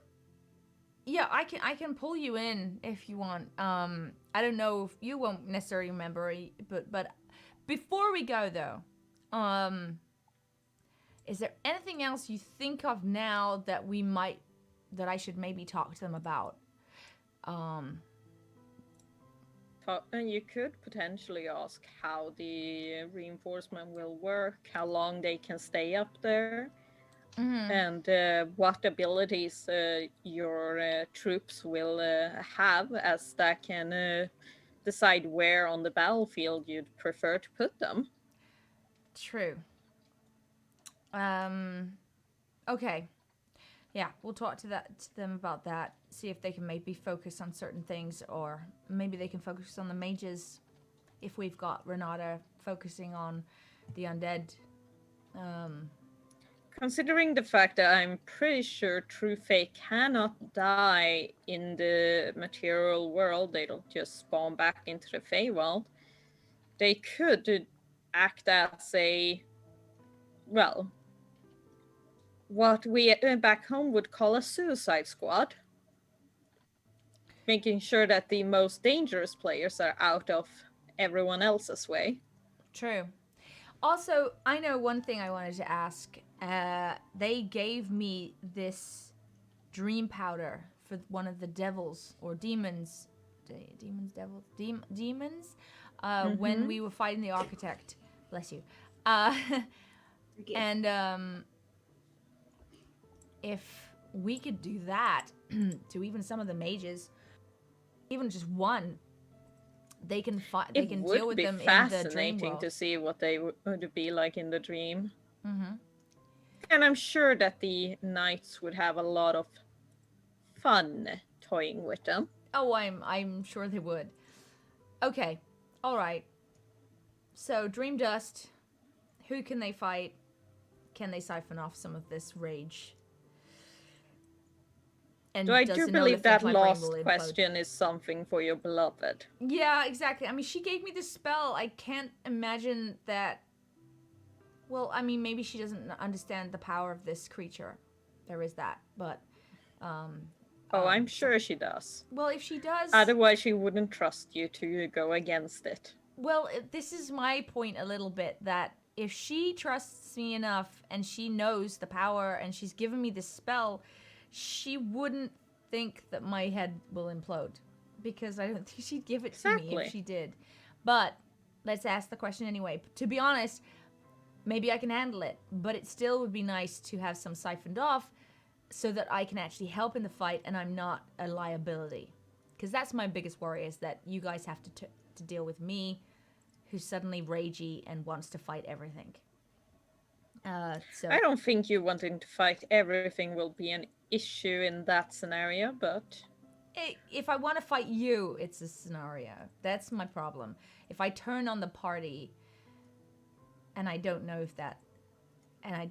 yeah, I can pull you in if you want. I don't know if you won't necessarily remember, but before we go though, is there anything else you think of now that I should maybe talk to them about? You could potentially ask how the reinforcement will work, how long they can stay up there, and what abilities your troops will have, as that can decide where on the battlefield you'd prefer to put them. True. Okay. Yeah, we'll talk to them about that. See if they can maybe focus on certain things, or maybe they can focus on the mages. If we've got Renata focusing on the undead. Considering the fact that I'm pretty sure True Fae cannot die in the material world, they don't just spawn back into the Feywild. They could act as what we back home would call a suicide squad. Making sure that the most dangerous players are out of everyone else's way. True. Also, I know one thing I wanted to ask. They gave me this dream powder for one of the devils or demons. Demons? When we were fighting the architect. Bless you. And if we could do that to even some of the mages, even just one, they can fight. They can deal with them in the dream world. It would be fascinating to see what they would be like in the dream. Mm-hmm. And I'm sure that the knights would have a lot of fun toying with them. Oh, I'm sure they would. Okay, all right. So dream dust. Who can they fight? Can they siphon off some of this rage? And I do believe that last question is something for your beloved. Yeah, exactly. I mean, she gave me this spell. I can't imagine that. Well, I mean, maybe she doesn't understand the power of this creature. There is that, but. I'm sure she does. Well, if she does. Otherwise, she wouldn't trust you to go against it. Well, this is my point a little bit, that if she trusts me enough and she knows the power and she's given me this spell, she wouldn't think that my head will implode, because I don't think she'd give it to me Exactly. if she did. But let's ask the question anyway. To be honest, maybe I can handle it, but it still would be nice to have some siphoned off so that I can actually help in the fight and I'm not a liability. Because that's my biggest worry, is that you guys have to deal with me, who's suddenly ragey and wants to fight everything. So I don't think you wanting to fight everything will be an issue in that scenario, but if I want to fight you, it's a scenario. That's my problem. If I turn on the party, and I don't know if that, and I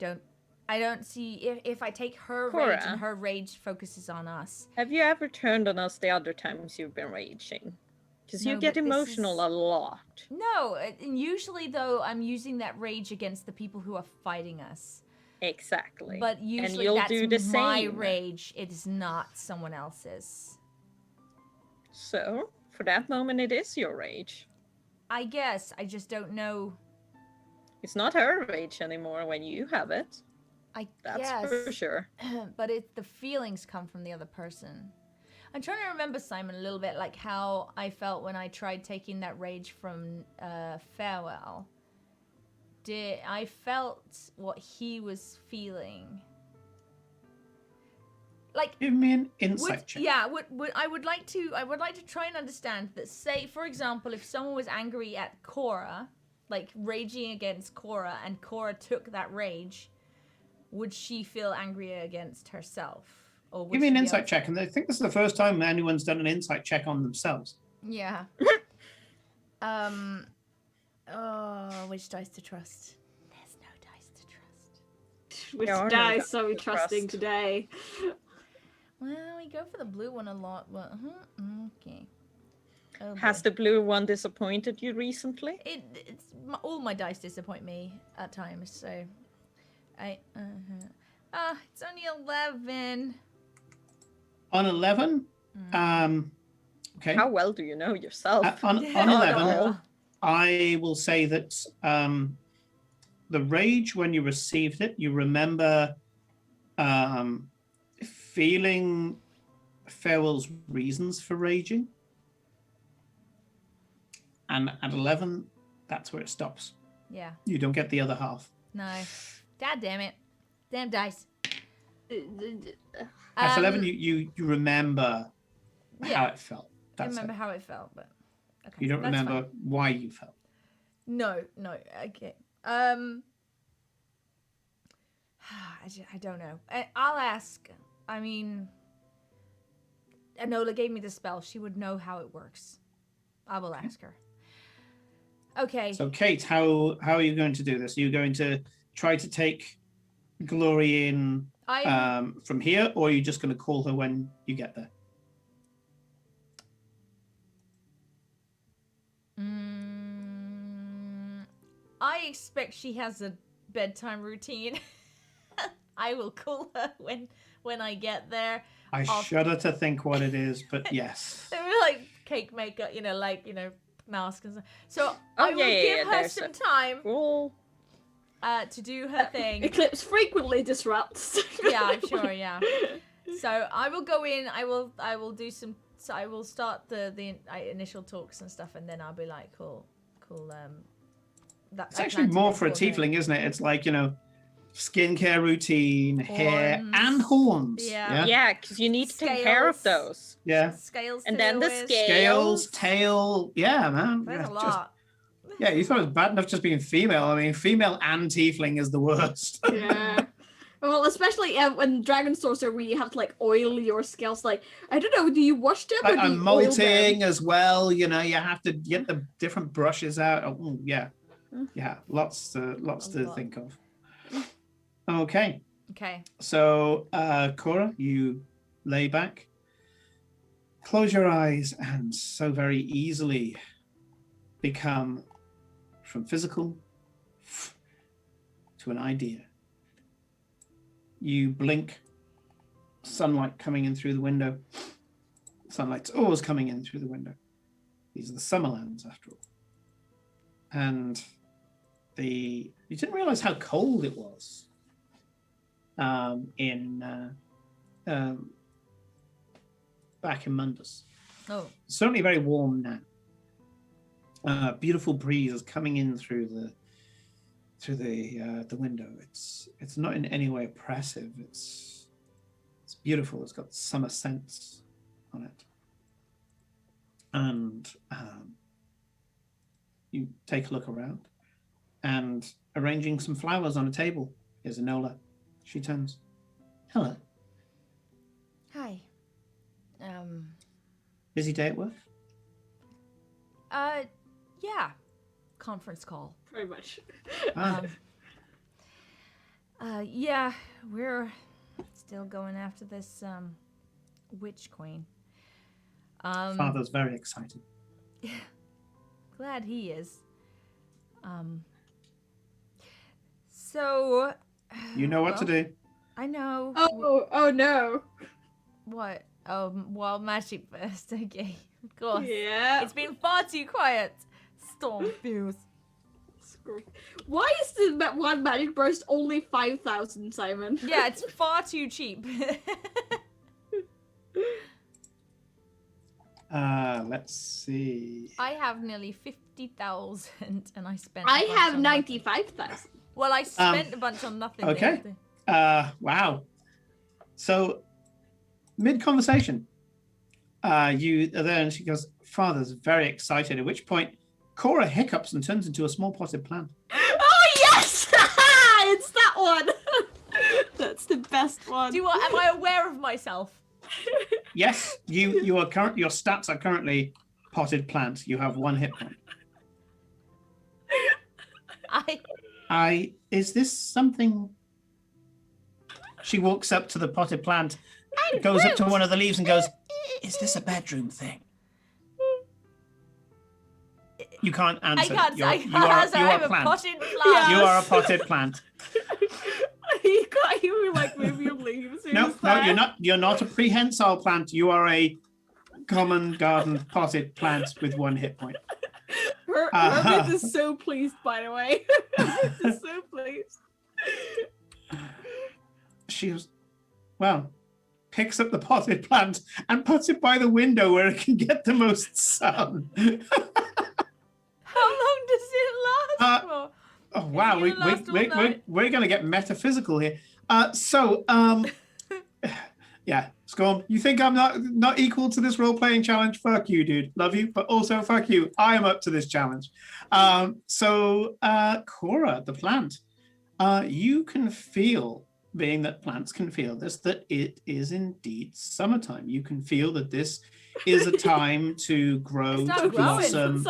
don't see if I take her rage Cora. and her rage focuses on us. have you ever turned on us the other times you've been raging? Because No, you get but this emotional is- a lot. No, and usually though I'm using that rage against the people who are fighting us. Exactly. But usually you'll that's do the my same. rage. It is not someone else's. So, for that moment, it is your rage. I guess I just don't know. It's not her rage anymore when you have it. I That's guess. for sure. But the feelings come from the other person. I'm trying to remember, Simon, a little bit like how I felt when I tried taking that rage from Farewell. I felt what he was feeling. Like, Give me an insight check. yeah, I would like to try and understand that. Say, for example, if someone was angry at Cora, like raging against Cora, and Cora took that rage, would she feel angrier against herself? Or would Give me an she be insight able- check, and I think this is the first time anyone's done an insight check on themselves. Yeah. Oh, which dice to trust? There's no dice to trust. Which There are no dice dice are we to trusting trust. today? Well, we go for the blue one a lot, but okay. Oh, Has boy. the blue one disappointed you recently? All my dice disappoint me at times, so it's only 11. On 11, okay. How well do you know yourself? On I don't 11, know. I will say that the rage, when you received it, you remember feeling Farewell's reasons for raging. And at 11, that's where it stops. Yeah, You don't get the other half. no. God damn it. Damn dice. At 11, you remember how yeah, it felt. I That's remember it. how it felt, but okay. You don't that's remember fine. why you felt. No, okay. I don't know. I'll ask. I mean, Enola gave me the spell. She would know how it works. I will ask her. Okay. So, Kate, how are you going to do this? Are you going to try to take Glory in from here, or are you just going to call her when you get there? I expect she has a bedtime routine. I will call her when I get there. I shudder to think what it is, but yes. Like cake maker, mask and stuff. So I will give her there's some a- time Cool. to do her thing. Eclipse frequently disrupts. Yeah, I'm sure. Yeah. So I will go in. I will do some. So I will start the initial talks and stuff, and then I'll be like, cool. It's actually more for a tiefling, isn't it? It's like, skincare routine, hair, Horns. and horns. Yeah. Yeah, because you need to take care of Scales. those. Yeah. Scales. And to then deal the with. Scales, tail. Yeah, man. There's Yeah, a lot. yeah, you thought it was bad enough just being female. I mean, female and tiefling is the worst. Yeah. Well, especially when Dragon Sorcerer, where you have to oil your scales. I don't know, do you wash them or do And you oil molting them? as well. You have to get the different brushes out. Oh, yeah. Yeah, lots to lot. think of. Okay. Okay. So, Cora, you lay back, close your eyes, and so very easily become from physical to an idea. You blink, sunlight coming in through the window. Sunlight's always coming in through the window. These are the Summerlands, after all. And you didn't realize how cold it was in back in Mundus. Oh, Certainly very warm now. Beautiful breeze is coming in through the window. It's not in any way oppressive. It's beautiful. It's got summer scents on it. And you take a look around, and arranging some flowers on a table is Enola. She turns. Hello. hi. Busy day at work? Yeah. Conference call. Very much. Ah, Yeah, we're still going after this witch queen. Father's very excited. Glad he is. So You know what to do. I know. Oh no. What? Well, magic first. Okay, of course. Yeah. It's been far too quiet. Storm fuse. Why is the one magic burst only 5,000, Simon? Yeah, it's far too cheap. Let's see. I have nearly 50,000, and I spent. I a bunch have on nothing. 95,000. Well, I spent a bunch on nothing. the okay. other day. Wow. So, mid-conversation, you are there, and she goes, Father's very excited, at which point Cora hiccups and turns into a small potted plant. Oh, yes! It's that one! That's the best one. Am I aware of myself? Yes, you are current. Your stats are currently potted plant. You have 1 hit point. Is this something? She walks up to the potted plant, goes up to one of the leaves and goes, is this a bedroom thing? You can't answer. I can't. You I'm a plant. potted plant. Yeah. You are a potted plant. You can't even like move your leaves. No, you're not a prehensile plant. You are a common garden potted plant with 1 hit point. Herbert is so pleased, by the way. Herbert is so pleased. She was, well, picks up the potted plant and puts it by the window where it can get the most sun. How long does it last for? Oh wow, It's gonna last all night. we're going to get metaphysical here. Yeah, Scorn, you think I'm not equal to this role-playing challenge? Fuck you, dude. Love you, but also fuck you. I am up to this challenge. Cora, the plant, you can feel, being that plants can feel this, that it is indeed summertime. You can feel that this is a time to grow, Start to growing. blossom.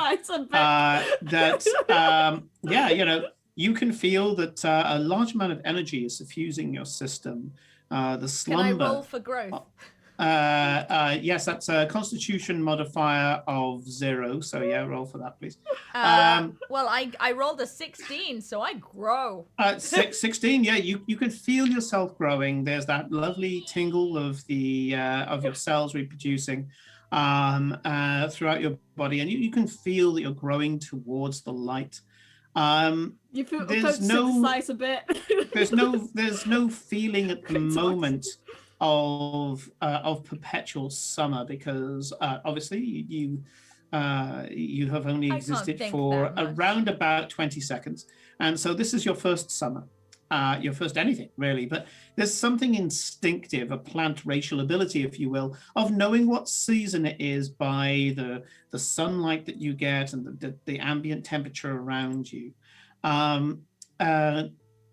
You can feel that a large amount of energy is suffusing your system. The slumber. Can I roll for growth? Yes, that's a Constitution modifier of 0. So yeah, roll for that, please. Well, I rolled a 16, so I grow. 16. Yeah, you can feel yourself growing. There's that lovely tingle of of your cells reproducing throughout your body, and you can feel that you're growing towards the light. You feel there's synthesize a bit. there's no feeling at the moment of perpetual summer, because obviously you have only existed for around about 20 seconds, and so this is your first summer, your first anything really. But there's something instinctive, a plant racial ability, if you will, of knowing what season it is by the sunlight that you get and the ambient temperature around you.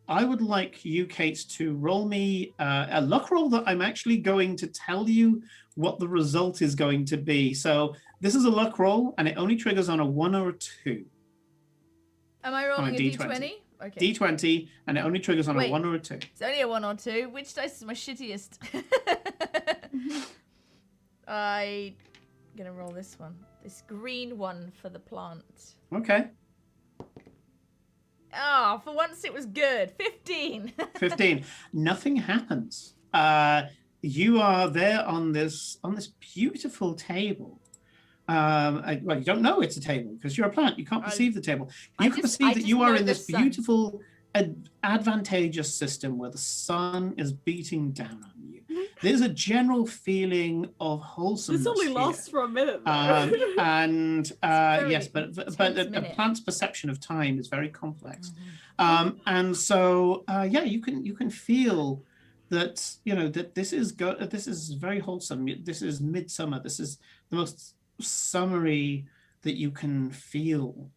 I would like you, Kate, to roll me a luck roll that I'm actually going to tell you what the result is going to be. So this is a luck roll, and it only triggers on a 1 or a 2. Am I rolling a D20? Okay. D20, and it only triggers on a 1 or a 2. It's only a 1 or 2. Which dice is my shittiest? I'm gonna roll this one. This green one for the plant. Okay. Oh, for once it was good. 15. 15. Nothing happens. You are there on this beautiful table. Well, you don't know it's a table because you're a plant. You can't perceive the table. You can perceive that you are in this beautiful, advantageous system where the sun is beating down on you. there's a general feeling of wholesomeness This only here. lasts for a minute. Though. And very yes, but a minute. plant's perception of time is very complex. Mhm. And so yeah, you can feel that, you know, that this is very wholesome. This is midsummer. This is the most summery that you can feel.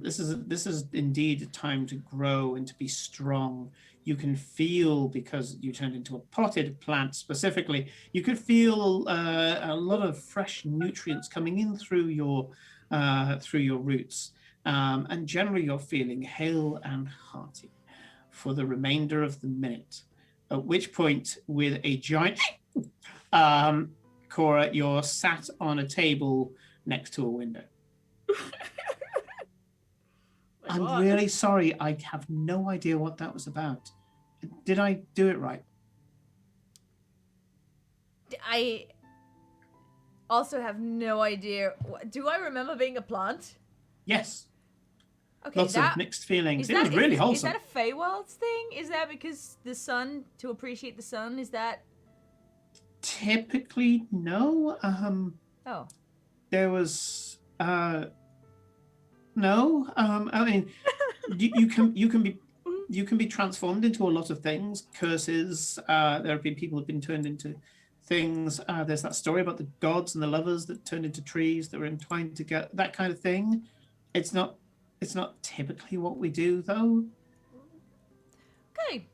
This is indeed a time to grow and to be strong. You can feel, because you turned into a potted plant specifically, you could feel a lot of fresh nutrients coming in through your roots. And generally you're feeling hale and hearty for the remainder of the minute. At which point, with a giant Cora, you're sat on a table next to a window. I'm really sorry. I have no idea what that was about. Did I do it right? I also have no idea. Do I remember being a plant? Yes. Okay, Lots of mixed feelings. It was really wholesome. Is that a Feywilds thing? Is that because the sun, to appreciate the sun? Is that? Typically, no. Oh. There was no. I mean, you can be transformed into a lot of things. Curses. There have been people who've been turned into things. There's that story about the gods and the lovers that turned into trees that were entwined together. That kind of thing. It's not typically what we do, though. Okay.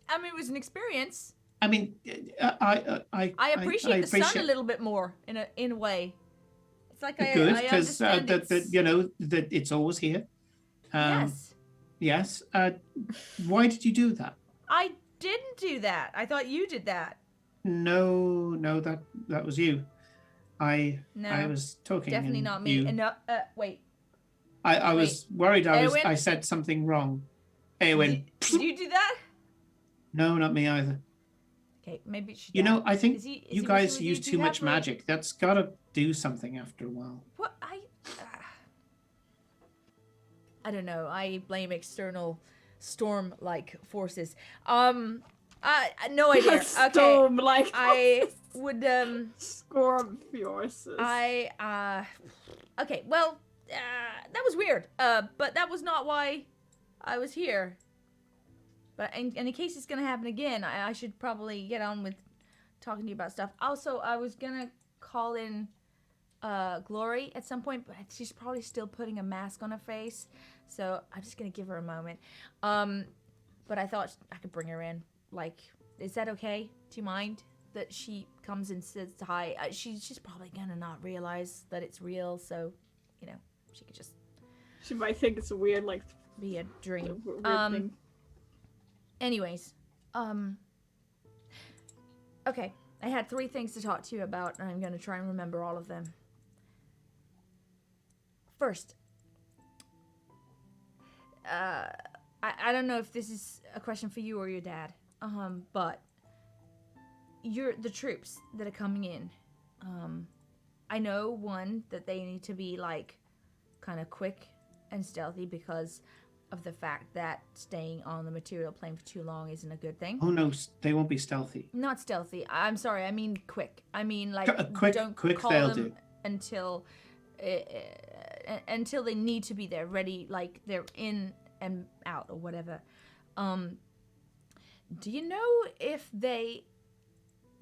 I mean, it was an experience. I mean, I appreciate the sun a little bit more in a way. It's like good, because that you know that it's always here. Yes. Yes. Why did you do that? I didn't do that. I thought you did that. No, that was you. I was talking. Definitely not me. You... And wait. I was worried. I said something wrong. Eowyn. Did you do that? No, not me either. Okay, maybe it should. You know, I think you guys use too much magic. That's got to do something after a while. What I don't know. I blame external storm-like forces. No idea. Storm-like. I would Storm forces. Okay. Well, that was weird. But that was not why I was here. But in case it's gonna happen again, I should probably get on with talking to you about stuff. Also, I was gonna call in Glory at some point, but she's probably still putting a mask on her face, so I'm just gonna give her a moment. But I thought I could bring her in. Like, is that okay? Do you mind that she comes and says hi? She's probably gonna not realize that it's real, so you know, she could just. She might think it's a weird, like, be a dream. Weird thing. Anyways, okay, I had 3 things to talk to you about, and I'm gonna try and remember all of them. First, I don't know if this is a question for you or your dad, but the troops that are coming in, I know, one, that they need to be, like, kind of quick and stealthy because of the fact that staying on the material plane for too long isn't a good thing. Oh no, they won't be stealthy. Not stealthy. I'm sorry. I mean quick. I mean, like, don't quick call they'll them do. until they need to be there, ready, like they're in and out or whatever. Do you know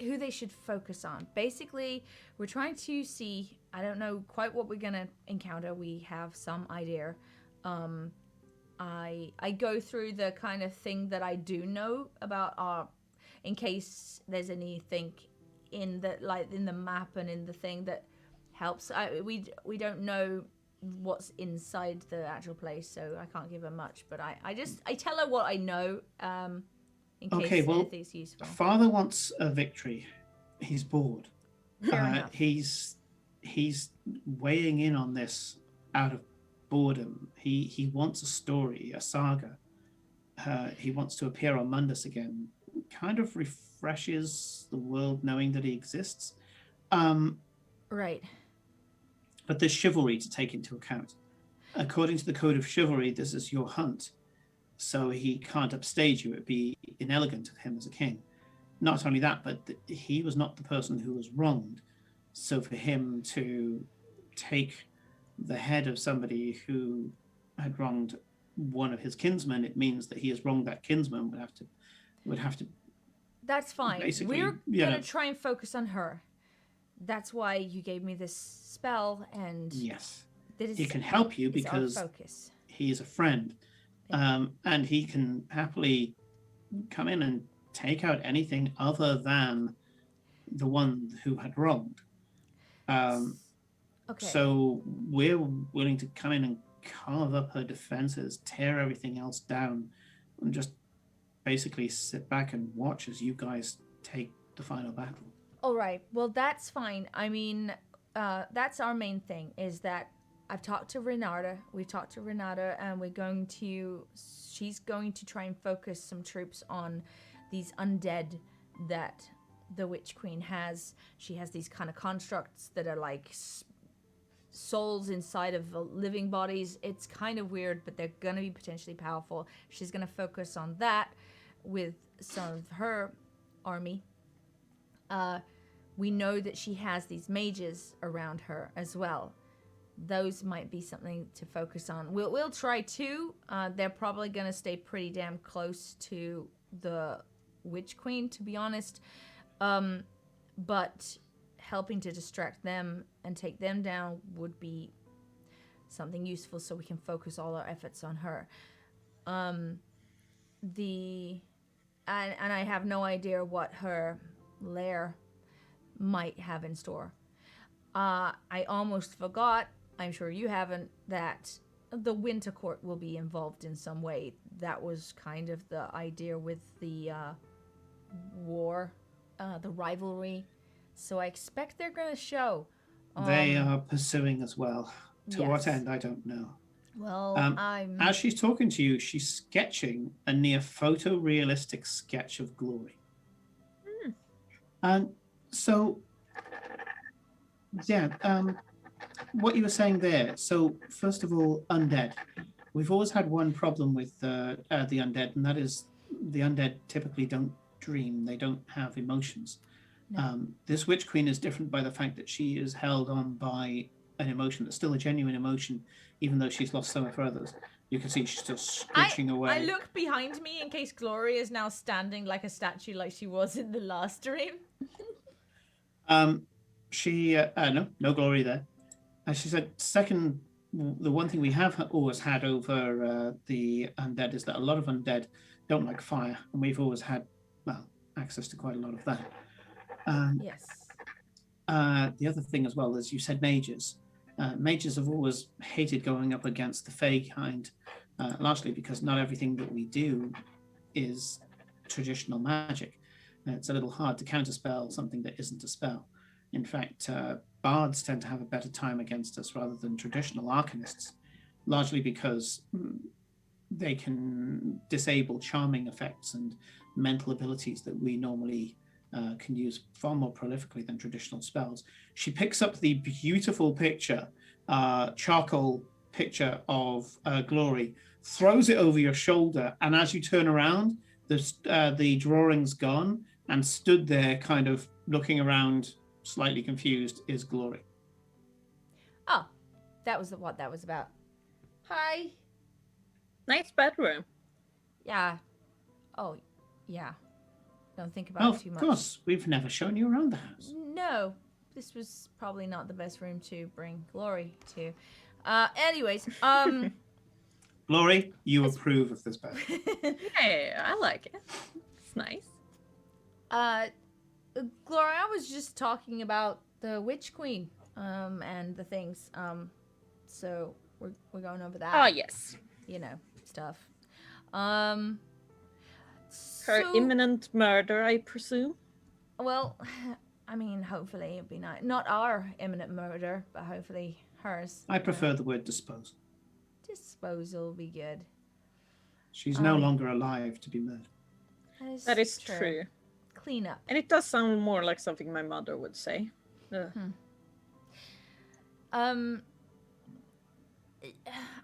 who they should focus on? Basically, we're trying to see. I don't know quite what we're gonna encounter. We have some idea. I go through the kind of thing that I do know about in case there's anything in the map and in the thing that helps. We don't know what's inside the actual place, so I can't give her much. But I tell her what I know. In case anything's useful. Father wants a victory. He's bored. Fair enough. He's weighing in on this out of boredom. He wants a story, a saga. He wants to appear on Mundus again. Kind of refreshes the world knowing that he exists. Right. But there's chivalry to take into account. According to the code of chivalry, this is your hunt. So he can't upstage you. It'd be inelegant of him as a king. not only that, but he was not the person who was wronged. So for him to take the head of somebody who had wronged one of his kinsmen, it means that he has wronged that kinsman. Would have to. That's fine. Basically, We're yeah. gonna try and focus on her. That's why you gave me this spell, and Yes, this he can help you is our because focus. he is a friend, and he can happily come in and take out anything other than the one who had wronged. Okay. So we're willing to come in and carve up her defenses, tear everything else down, and just basically sit back and watch as you guys take the final battle. All right. Well, that's fine. I mean, that's our main thing. Is that I've talked to Renata. We've talked to Renata, and she's going to try and focus some troops on these undead that the Witch Queen has. She has these kind of constructs that are like souls inside of living bodies. It's kind of weird, but they're gonna be potentially powerful. She's gonna focus on that with some of her army. We know that she has these mages around her as well. Those might be something to focus on. We'll try two. They're probably gonna stay pretty damn close to the Witch Queen, to be honest. But helping to distract them and take them down would be something useful, so we can focus all our efforts on her. And I have no idea what her lair might have in store. I almost forgot, I'm sure you haven't, that the Winter Court will be involved in some way. That was kind of the idea with the war, the rivalry. So I expect they're going to show. They are pursuing as well. To what yes. end, I don't know. Well, As she's talking to you, she's sketching a near photorealistic sketch of Glory. And so, yeah, what you were saying there. So, first of all, undead. We've always had one problem with the undead, and that is the undead typically don't dream. They don't have emotions. No. This Witch Queen is different by the fact that she is held on by an emotion that's still a genuine emotion, even though she's lost some of her others. You can see she's still scritching away. I look behind me in case Glory is now standing like a statue like she was in the last dream. No Glory there. As she said, second, the one thing we have always had over the undead is that a lot of undead don't like fire, and we've always had, well, access to quite a lot of that. Yes. The other thing as well is you said mages. Mages have always hated going up against the Fae kind, largely because not everything that we do is traditional magic. It's a little hard to counterspell something that isn't a spell. In fact, bards tend to have a better time against us rather than traditional arcanists, largely because they can disable charming effects and mental abilities that we normally can use far more prolifically than traditional spells. She picks up the beautiful picture, charcoal picture of Glory, throws it over your shoulder, and as you turn around, the drawing's gone, and stood there kind of looking around, slightly confused, is Glory. Oh, that was what that was about. Hi. Nice bedroom. Yeah. Oh, yeah. Don't think about it too much. Of course, we've never shown you around the house. No, this was probably not the best room to bring Glory to. Anyways, Glory, you approve of this bed. Hey, I like it. It's nice. Glory, I was just talking about the Witch Queen, and the things. So we're going over that. Oh yes. You know, stuff. Her imminent murder, I presume. Well, I mean, hopefully it'd be nice. Not our imminent murder, but hopefully hers. I prefer the word dispose. Disposal will be good. She's no longer alive to be murdered. That is true. Clean up. And it does sound more like something my mother would say.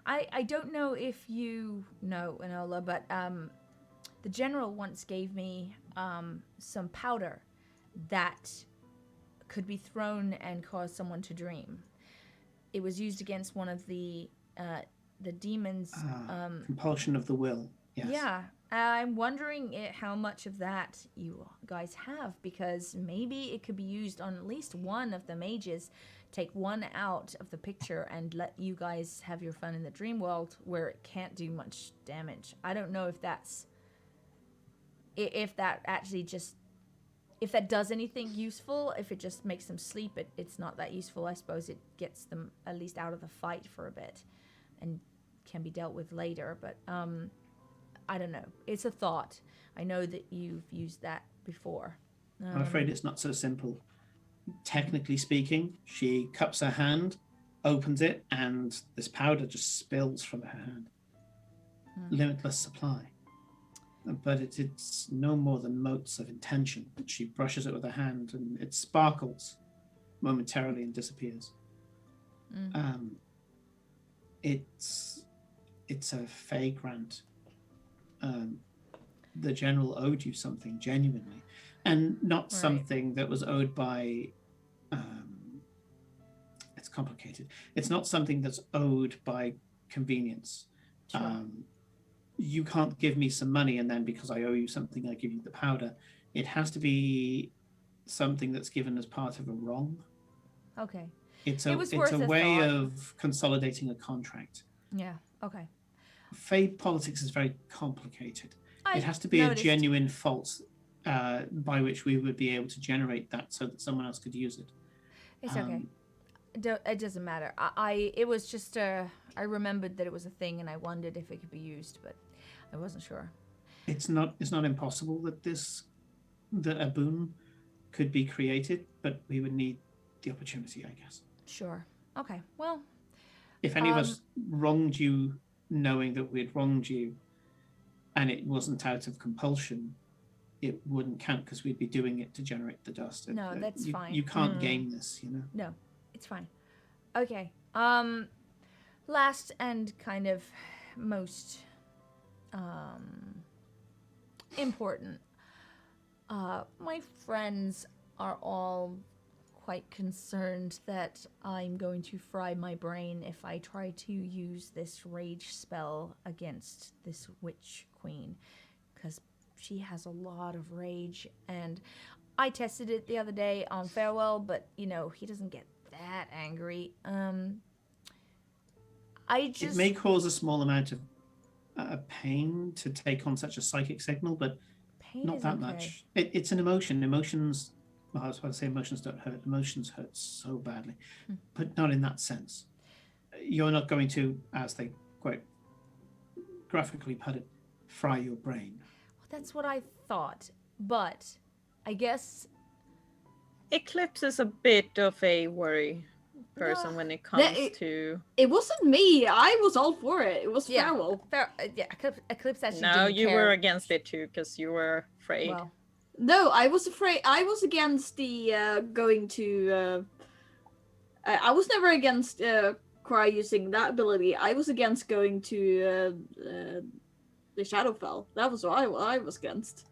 I don't know if you know, Enola, but the general once gave me some powder that could be thrown and cause someone to dream. It was used against one of the demons. Compulsion of the will. Yes. Yeah, I'm wondering how much of that you guys have, because maybe it could be used on at least one of the mages. Take one out of the picture and let you guys have your fun in the dream world where it can't do much damage. I don't know if that actually just, if that does anything useful. If it just makes them sleep, it's not that useful. I suppose it gets them at least out of the fight for a bit and can be dealt with later. But I don't know. It's a thought. I know that you've used that before. I'm afraid it's not so simple. Technically speaking, she cups her hand, opens it, and this powder just spills from her hand. Limitless supply. But it's no more than motes of intention. She brushes it with her hand, and it sparkles momentarily and disappears. It's a vagrant. The general owed you something genuinely, and not something that was owed by. It's complicated. It's not something that's owed by convenience. Sure. You can't give me some money and then because I owe you something, I give you the powder. It has to be something that's given as part of a wrong. Okay. It's It a was worth a way thought. of consolidating a contract. Yeah. Okay. Fade politics is very complicated. It has to be noticed. a genuine fault by which we would be able to generate that so that someone else could use it. It's okay. It doesn't matter. It was just I remembered that it was a thing, and I wondered if it could be used, but I wasn't sure. It's not impossible that a boon could be created, but we would need the opportunity, I guess. Sure. Okay. Well, If any of us wronged you knowing that we'd wronged you and it wasn't out of compulsion, it wouldn't count because we'd be doing it to generate the dust. No, that's fine. You can't game this, you know? No, it's fine. Okay. Last and kind of most important. My friends are all quite concerned that I'm going to fry my brain if I try to use this rage spell against this witch queen, because she has a lot of rage, and I tested it the other day on Farewell, but he doesn't get that angry. It may cause a small amount of pain to take on such a psychic signal, but pain not is that okay. much. It's an emotion. Emotions, well, I was about to say emotions don't hurt. Emotions hurt so badly, but not in that sense. You're not going to, as they quite graphically put it, fry your brain. Well, that's what I thought, but I guess Eclipse is a bit of a worry person when it comes to. It wasn't me. I was all for it. It was Yeah. Farewell. Eclipse actually No, didn't you care. were against it too because you were afraid. Well, No, I was afraid. I was against the going to. I was never against Cry using that ability. I was against going to the Shadowfell. That was what I was against.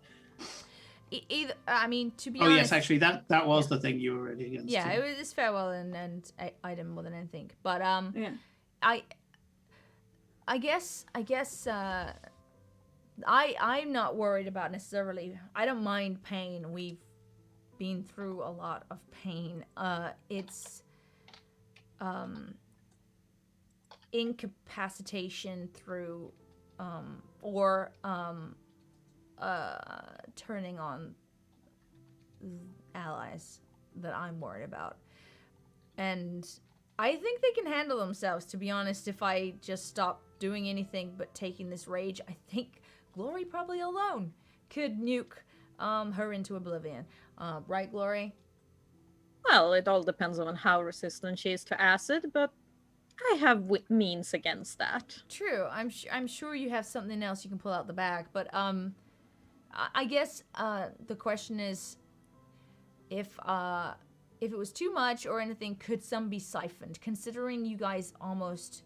either. I mean, to be Oh honest. yes, actually, that was the thing you were already against. Yeah, too. it was Farewell and item more than anything. But Yeah. I guess I'm not worried about necessarily. I don't mind pain. We've been through a lot of pain. It's incapacitation through or turning on allies that I'm worried about. And I think they can handle themselves, to be honest. If I just stop doing anything but taking this rage, I think Glory probably alone could nuke her into oblivion. Right, Glory? Well, it all depends on how resistant she is to acid, but I have means against that. True. I'm sure you have something else you can pull out the bag, but I guess the question is if it was too much or anything, could some be siphoned? Considering you guys almost,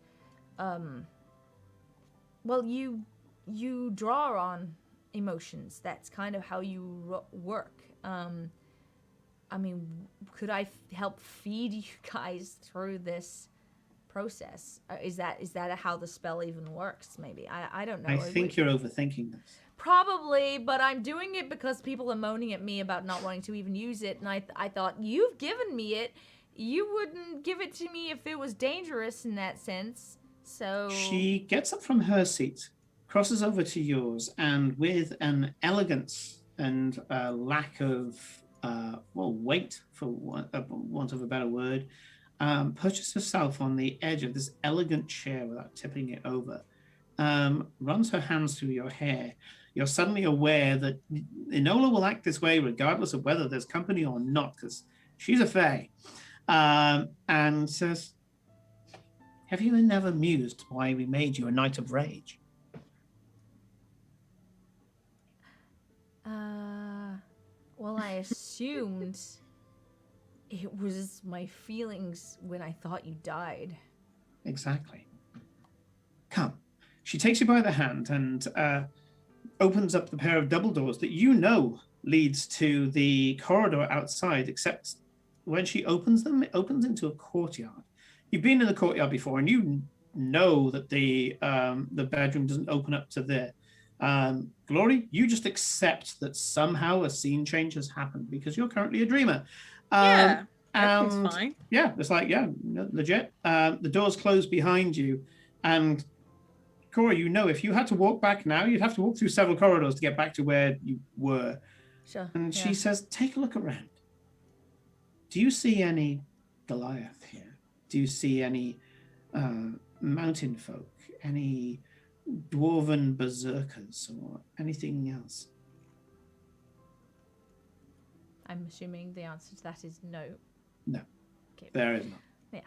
well, you draw on emotions. That's kind of how you work. I mean, could I help feed you guys through this process? Is that how the spell even works? Maybe I don't know. I think you're overthinking this. Probably, but I'm doing it because people are moaning at me about not wanting to even use it, and I thought, you've given me it. You wouldn't give it to me if it was dangerous in that sense. So She gets up from her seat, crosses over to yours, and with an elegance and lack of weight, for want of a better word, perches herself on the edge of this elegant chair without tipping it over. Runs her hands through your hair. You're suddenly aware that Enola will act this way regardless of whether there's company or not, because she's a fae. And says, have you never mused why we made you a Knight of Rage? Well, I assumed it was my feelings when I thought you died. Exactly. Come. She takes you by the hand and opens up the pair of double doors that you know leads to the corridor outside, except when she opens them, it opens into a courtyard. You've been in the courtyard before, and you know that the bedroom doesn't open up to there. Glory, you just accept that somehow a scene change has happened because you're currently a dreamer. That seems fine. Yeah, it's like, legit. The doors close behind you, and Cora, you know if you had to walk back now, you'd have to walk through several corridors to get back to where you were. Sure. And she says, take a look around. Do you see any Goliath here? Do you see any mountain folk? Any dwarven berserkers or anything else? I'm assuming the answer to that is no. No, okay. There is not. Yeah.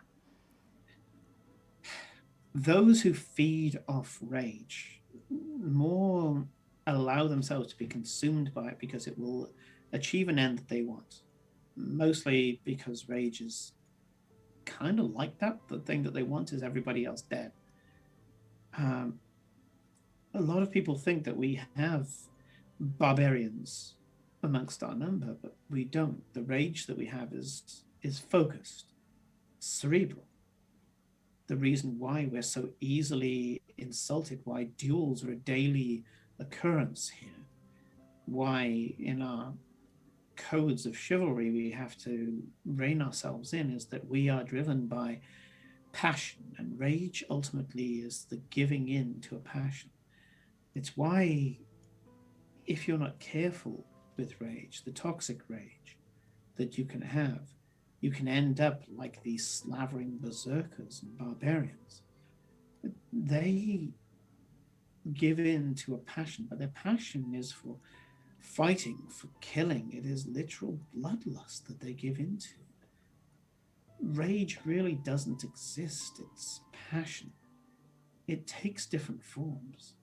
Those who feed off rage more allow themselves to be consumed by it because it will achieve an end that they want. Mostly because rage is kind of like that. The thing that they want is everybody else dead. A lot of people think that we have barbarians amongst our number, but we don't. The rage that we have is focused, cerebral. The reason why we're so easily insulted, why duels are a daily occurrence here, why in our codes of chivalry we have to rein ourselves in, is that we are driven by passion, and rage ultimately is the giving in to a passion. It's why, if you're not careful with rage, the toxic rage that you can have, you can end up like these slavering berserkers and barbarians. They give in to a passion, but their passion is for fighting, for killing. It is literal bloodlust that they give into. Rage really doesn't exist. It's passion. It takes different forms.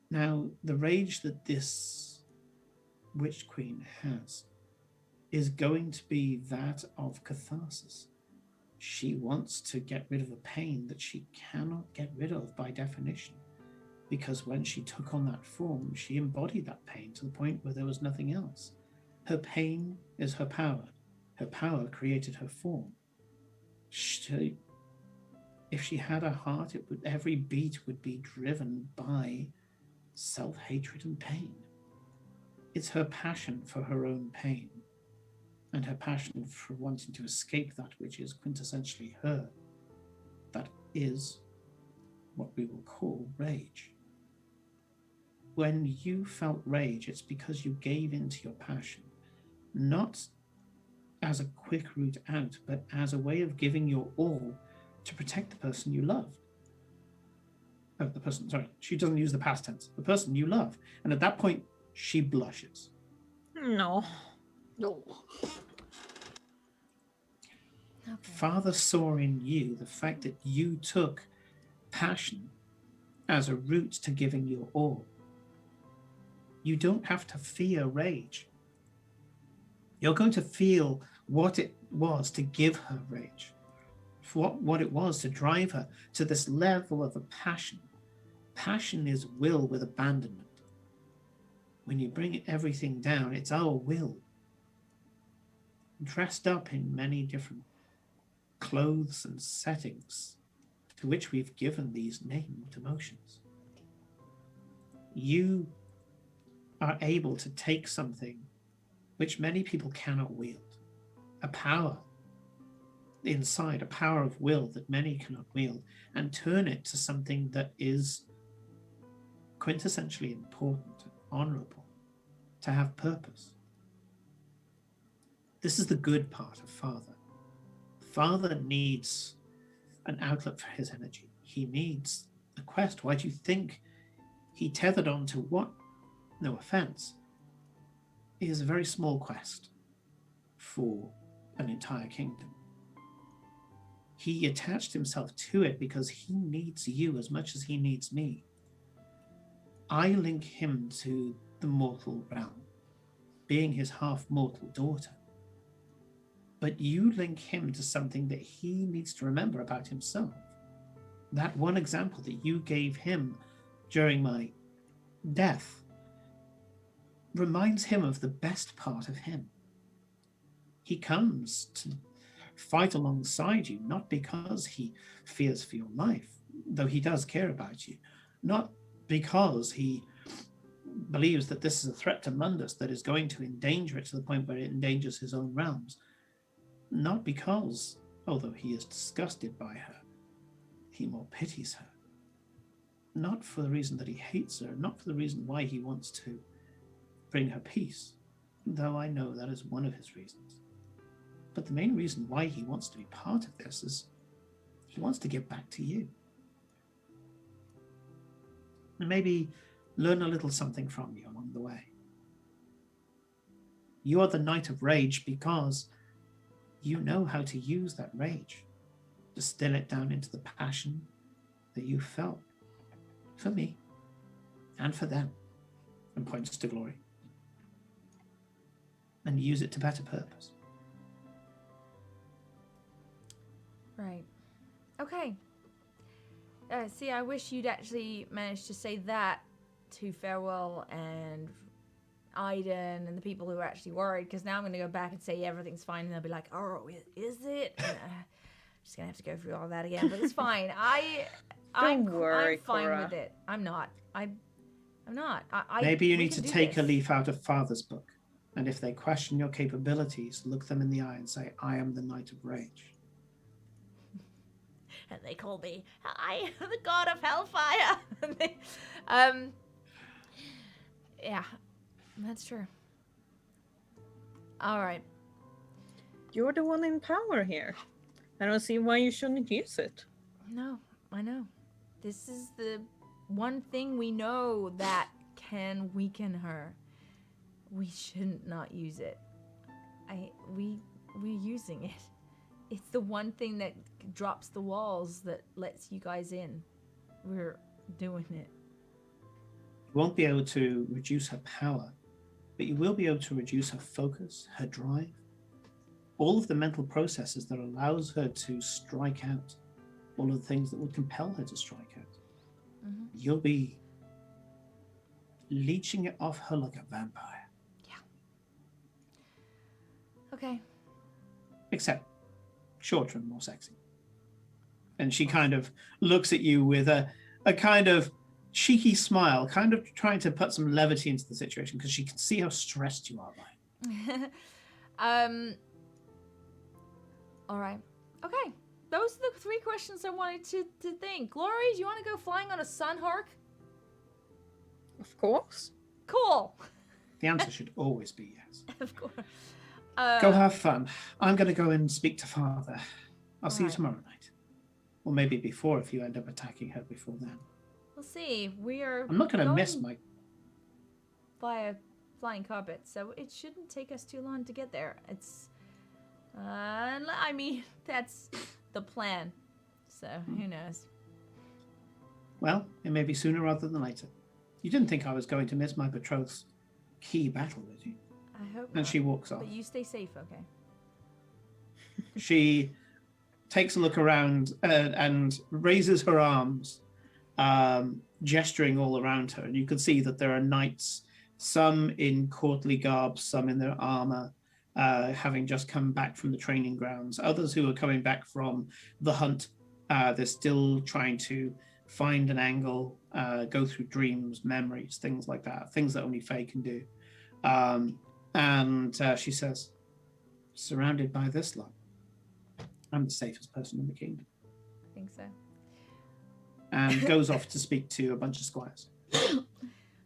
Now, the rage that this Witch Queen has is going to be that of catharsis. She wants to get rid of a pain that she cannot get rid of by definition, because when she took on that form, she embodied that pain to the point where there was nothing else. Her pain is her power. Her power created her form. If she had a heart, every beat would be driven by self-hatred and pain. It's her passion for her own pain, and her passion for wanting to escape that which is quintessentially her. That is what we will call rage. When you felt rage, it's because you gave into your passion, not as a quick route out, but as a way of giving your all to protect the person you loved. She doesn't use the past tense. The person you love. And at that point, she blushes. No. Okay. Father saw in you the fact that you took passion as a route to giving your all. You don't have to fear rage. You're going to feel what it was to give her rage, what it was to drive her to this level of a passion. Passion is will with abandonment. when you bring everything down, it's our will, dressed up in many different clothes and settings to which we've given these named emotions. You are able to take something which many people cannot wield, a power inside, a power of will that many cannot wield, and turn it to something that is quintessentially important and honorable, to have purpose. This is the good part of Father. Father needs an outlet for his energy. He needs a quest. Why do you think he tethered on to what? No offense. It is a very small quest for an entire kingdom. He attached himself to it because he needs you as much as he needs me. I link him to the mortal realm, being his half-mortal daughter. But you link him to something that he needs to remember about himself. That one example that you gave him during my death reminds him of the best part of him. He comes to fight alongside you, not because he fears for your life, though he does care about you, not because he believes that this is a threat to Mundus that is going to endanger it to the point where it endangers his own realms, not because, although he is disgusted by her, he more pities her, not for the reason that he hates her, not for the reason why he wants to bring her peace, though I know that is one of his reasons. But the main reason why he wants to be part of this is he wants to give back to you. And maybe learn a little something from you along the way. You are the Knight of Rage because you know how to use that rage, distill it down into the passion that you felt for me and for them, and points to Glory, and use it to better purpose. Right. Okay. See, I wish you'd actually managed to say that to Farewell and Aiden and the people who are actually worried, because now I'm going to go back and say everything's fine, and they'll be like, "Oh, is it?" And, just gonna have to go through all that again, but it's fine. I'm fine Cora. with it. I'm not. I'm not. Maybe you we need can to do take a this. leaf out of Father's book, and if they question your capabilities, look them in the eye and say, "I am the Knight of Rage." And they call me, I am the god of hellfire. Yeah, that's true. All right. You're the one in power here. I don't see why you shouldn't use it. No, I know. This is the one thing we know that can weaken her. We shouldn't not use it. We're using it. It's the one thing that drops the walls that lets you guys in. We're doing it. You won't be able to reduce her power, but you will be able to reduce her focus, her drive, all of the mental processes that allows her to strike out, all of the things that would compel her to strike out. Mm-hmm. You'll be leeching it off her like a vampire. Yeah. Okay. Except shorter and more sexy. And she kind of looks at you with a kind of cheeky smile, kind of trying to put some levity into the situation because she can see how stressed you are by it. All right. Okay. Those are the 3 questions I wanted to think. Glory, do you want to go flying on a Sunhawk? Of course. Cool. The answer should always be yes. Of course. Go have fun. I'm going to go and speak to Father. I'll see you Alright. tomorrow night. Or maybe before if you end up attacking her before then. We'll see. We are I'm not going to miss my... via flying carpet, so it shouldn't take us too long to get there. It's I mean, that's the plan. So, who knows? Well, it may be sooner rather than later. You didn't think I was going to miss my betrothed's key battle, did you? I hope And not. she walks off. But you stay safe, okay? She takes a look around and raises her arms, gesturing all around her. And you can see that there are knights some in courtly garb, some in their armor, having just come back from the training grounds. Others who are coming back from the hunt. They're still trying to find an angle, go through dreams, memories, things like that, things that only Faye can do. And she says, surrounded by this lot, I'm the safest person in the kingdom. I think so. And goes off to speak to a bunch of squires.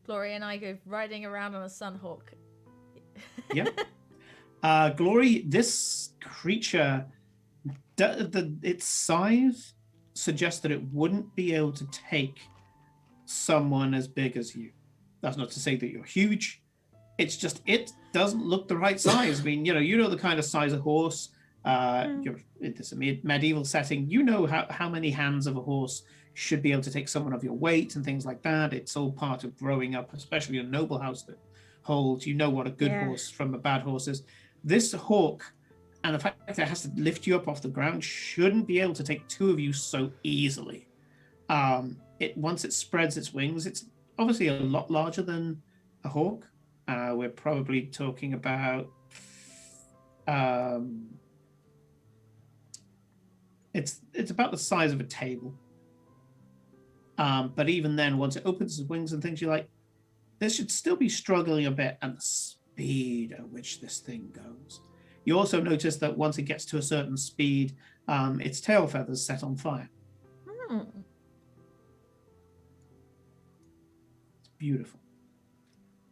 Glory and I go riding around on a sunhawk. Yeah. Glory, this creature, its size suggests that it wouldn't be able to take someone as big as you. That's not to say that you're huge. It's just, it doesn't look the right size. I mean, you know the kind of size of horse. You're in this medieval setting. You know how many hands of a horse should be able to take someone of your weight and things like that. It's all part of growing up, especially in a noble house that holds. You know what a good horse from a bad horse is. This hawk, and the fact that it has to lift you up off the ground, shouldn't be able to take two of you so easily. Once it spreads its wings, it's obviously a lot larger than a hawk. We're probably talking about it's about the size of a table. But even then, once it opens its wings and things, you're like, this should still be struggling a bit, and the speed at which this thing goes. You also notice that once it gets to a certain speed, its tail feathers set on fire. It's beautiful.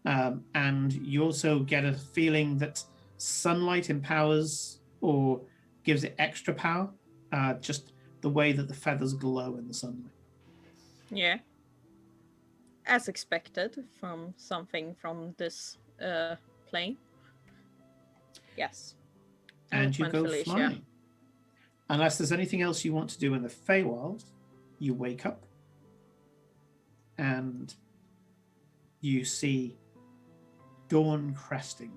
And you also get a feeling that sunlight empowers or gives it extra power, just the way that the feathers glow in the sunlight. Yeah. As expected from something from this plane. Yes. And you go flying. Unless there's anything else you want to do in the Feywild, you wake up and you see dawn cresting,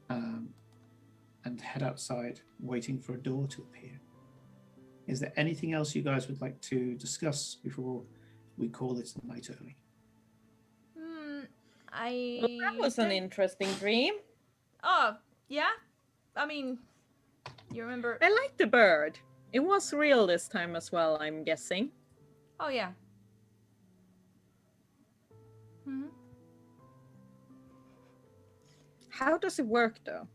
and head outside waiting for a door to appear. Is there anything else you guys would like to discuss before we call it a night early? Well, that was an interesting dream. Oh, yeah? I mean, you remember... I like the bird. It was real this time as well, I'm guessing. Oh, yeah. Mm-hmm. How does it work, though?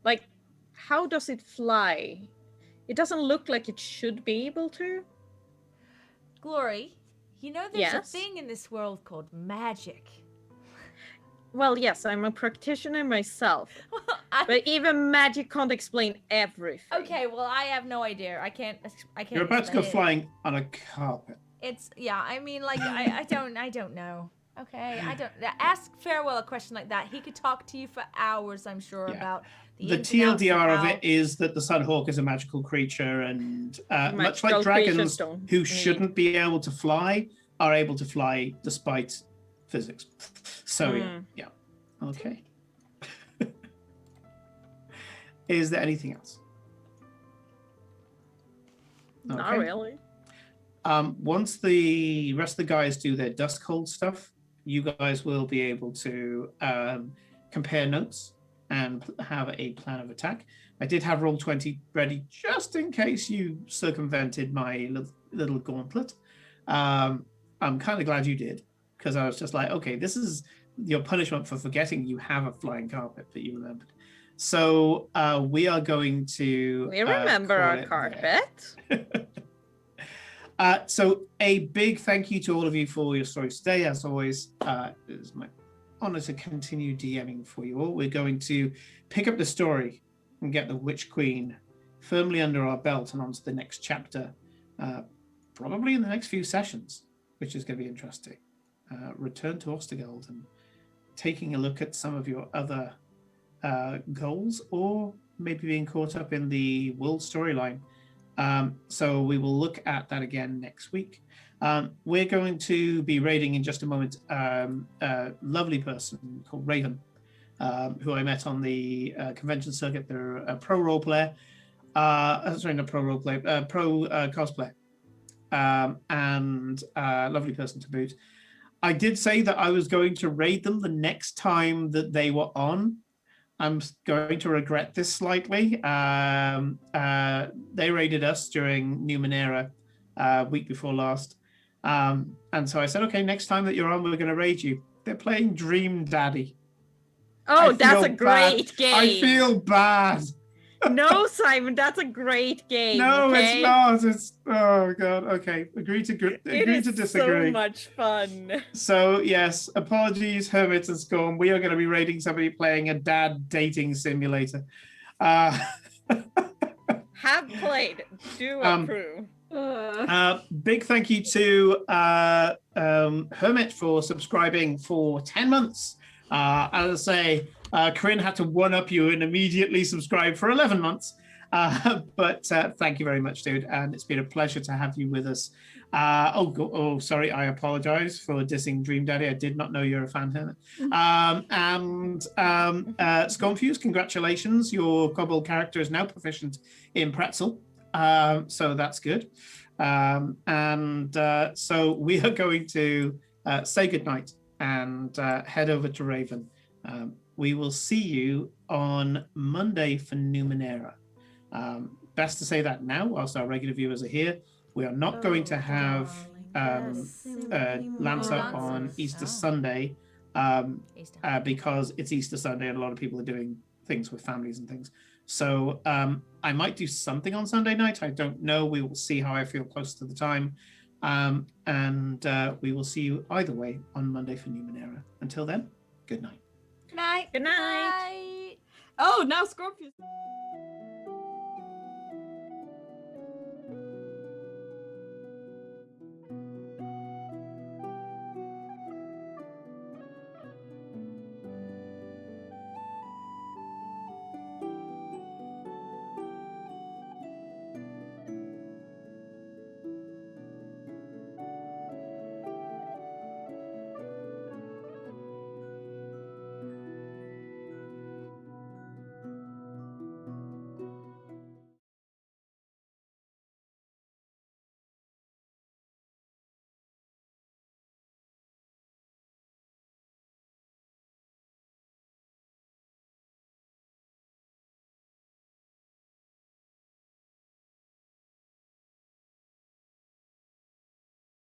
Like, how does it fly? It doesn't look like it should be able to. Glory, you know there's a thing in this world called magic. Well, yes, I'm a practitioner myself. But even magic can't explain everything. Okay, well, I have no idea. I can't. You're about to go flying on a carpet. I mean, like, I don't know. Okay, I don't. Ask Farewell a question like that. He could talk to you for hours, I'm sure, about the TLDR of it is that the Sunhawk is a magical creature, and much like dragons who shouldn't be able to fly are able to fly despite physics. So yeah. Okay. Is there anything else? Okay. Not really. Once the rest of the guys do their dust cold stuff, you guys will be able to compare notes and have a plan of attack. I did have Roll20 ready just in case you circumvented my little gauntlet. I'm kind of glad you did, because I was just like, okay, this is your punishment for forgetting you have a flying carpet that you remembered. So we are going to... We remember our carpet. So a big thank you to all of you for your stories today. As always, it is my honor to continue DMing for you all. We're going to pick up the story and get the Witch Queen firmly under our belt and onto the next chapter, probably in the next few sessions, which is going to be interesting. Return to Ostergold and taking a look at some of your other goals, or maybe being caught up in the world storyline. So we will look at that again next week. We're going to be raiding in just a moment a lovely person called Raven, who I met on the convention circuit. They're a pro role player. Sorry, not pro role player, pro cosplayer, and lovely person to boot. I did say that I was going to raid them the next time that they were on. I'm going to regret this slightly. They raided us during Numenera week before last. And so I said, okay, next time that you're on, we're going to raid you. They're playing Dream Daddy. Oh, that's a great game. I feel bad. No, Simon, that's a great game. No, okay? it's not. It's oh god. Okay, agree to disagree. So much fun. So yes, apologies, Hermit and Scorn. We are going to be rating somebody playing a dad dating simulator. Have played. Do approve. Big thank you to Hermit for subscribing for 10 months. As I say, Corinne had to one-up you and immediately subscribe for 11 months. But thank you very much, dude. And it's been a pleasure to have you with us. Sorry, I apologize for dissing Dream Daddy. I did not know you're a fan, Hermit. Scornfuse, congratulations. Your Kobold character is now proficient in Pretzel. So that's good. So we are going to say goodnight and head over to Raven. We will see you on Monday for Numenera. Best to say that now, whilst our regular viewers are here. We are not going to have Lancer on Easter Sunday because it's Easter Sunday and a lot of people are doing things with families and things. So I might do something on Sunday night. I don't know. We will see how I feel close to the time. And we will see you either way on Monday for Numenera. Until then, good night. Good night. Good night. Bye. Oh, now Scorpius.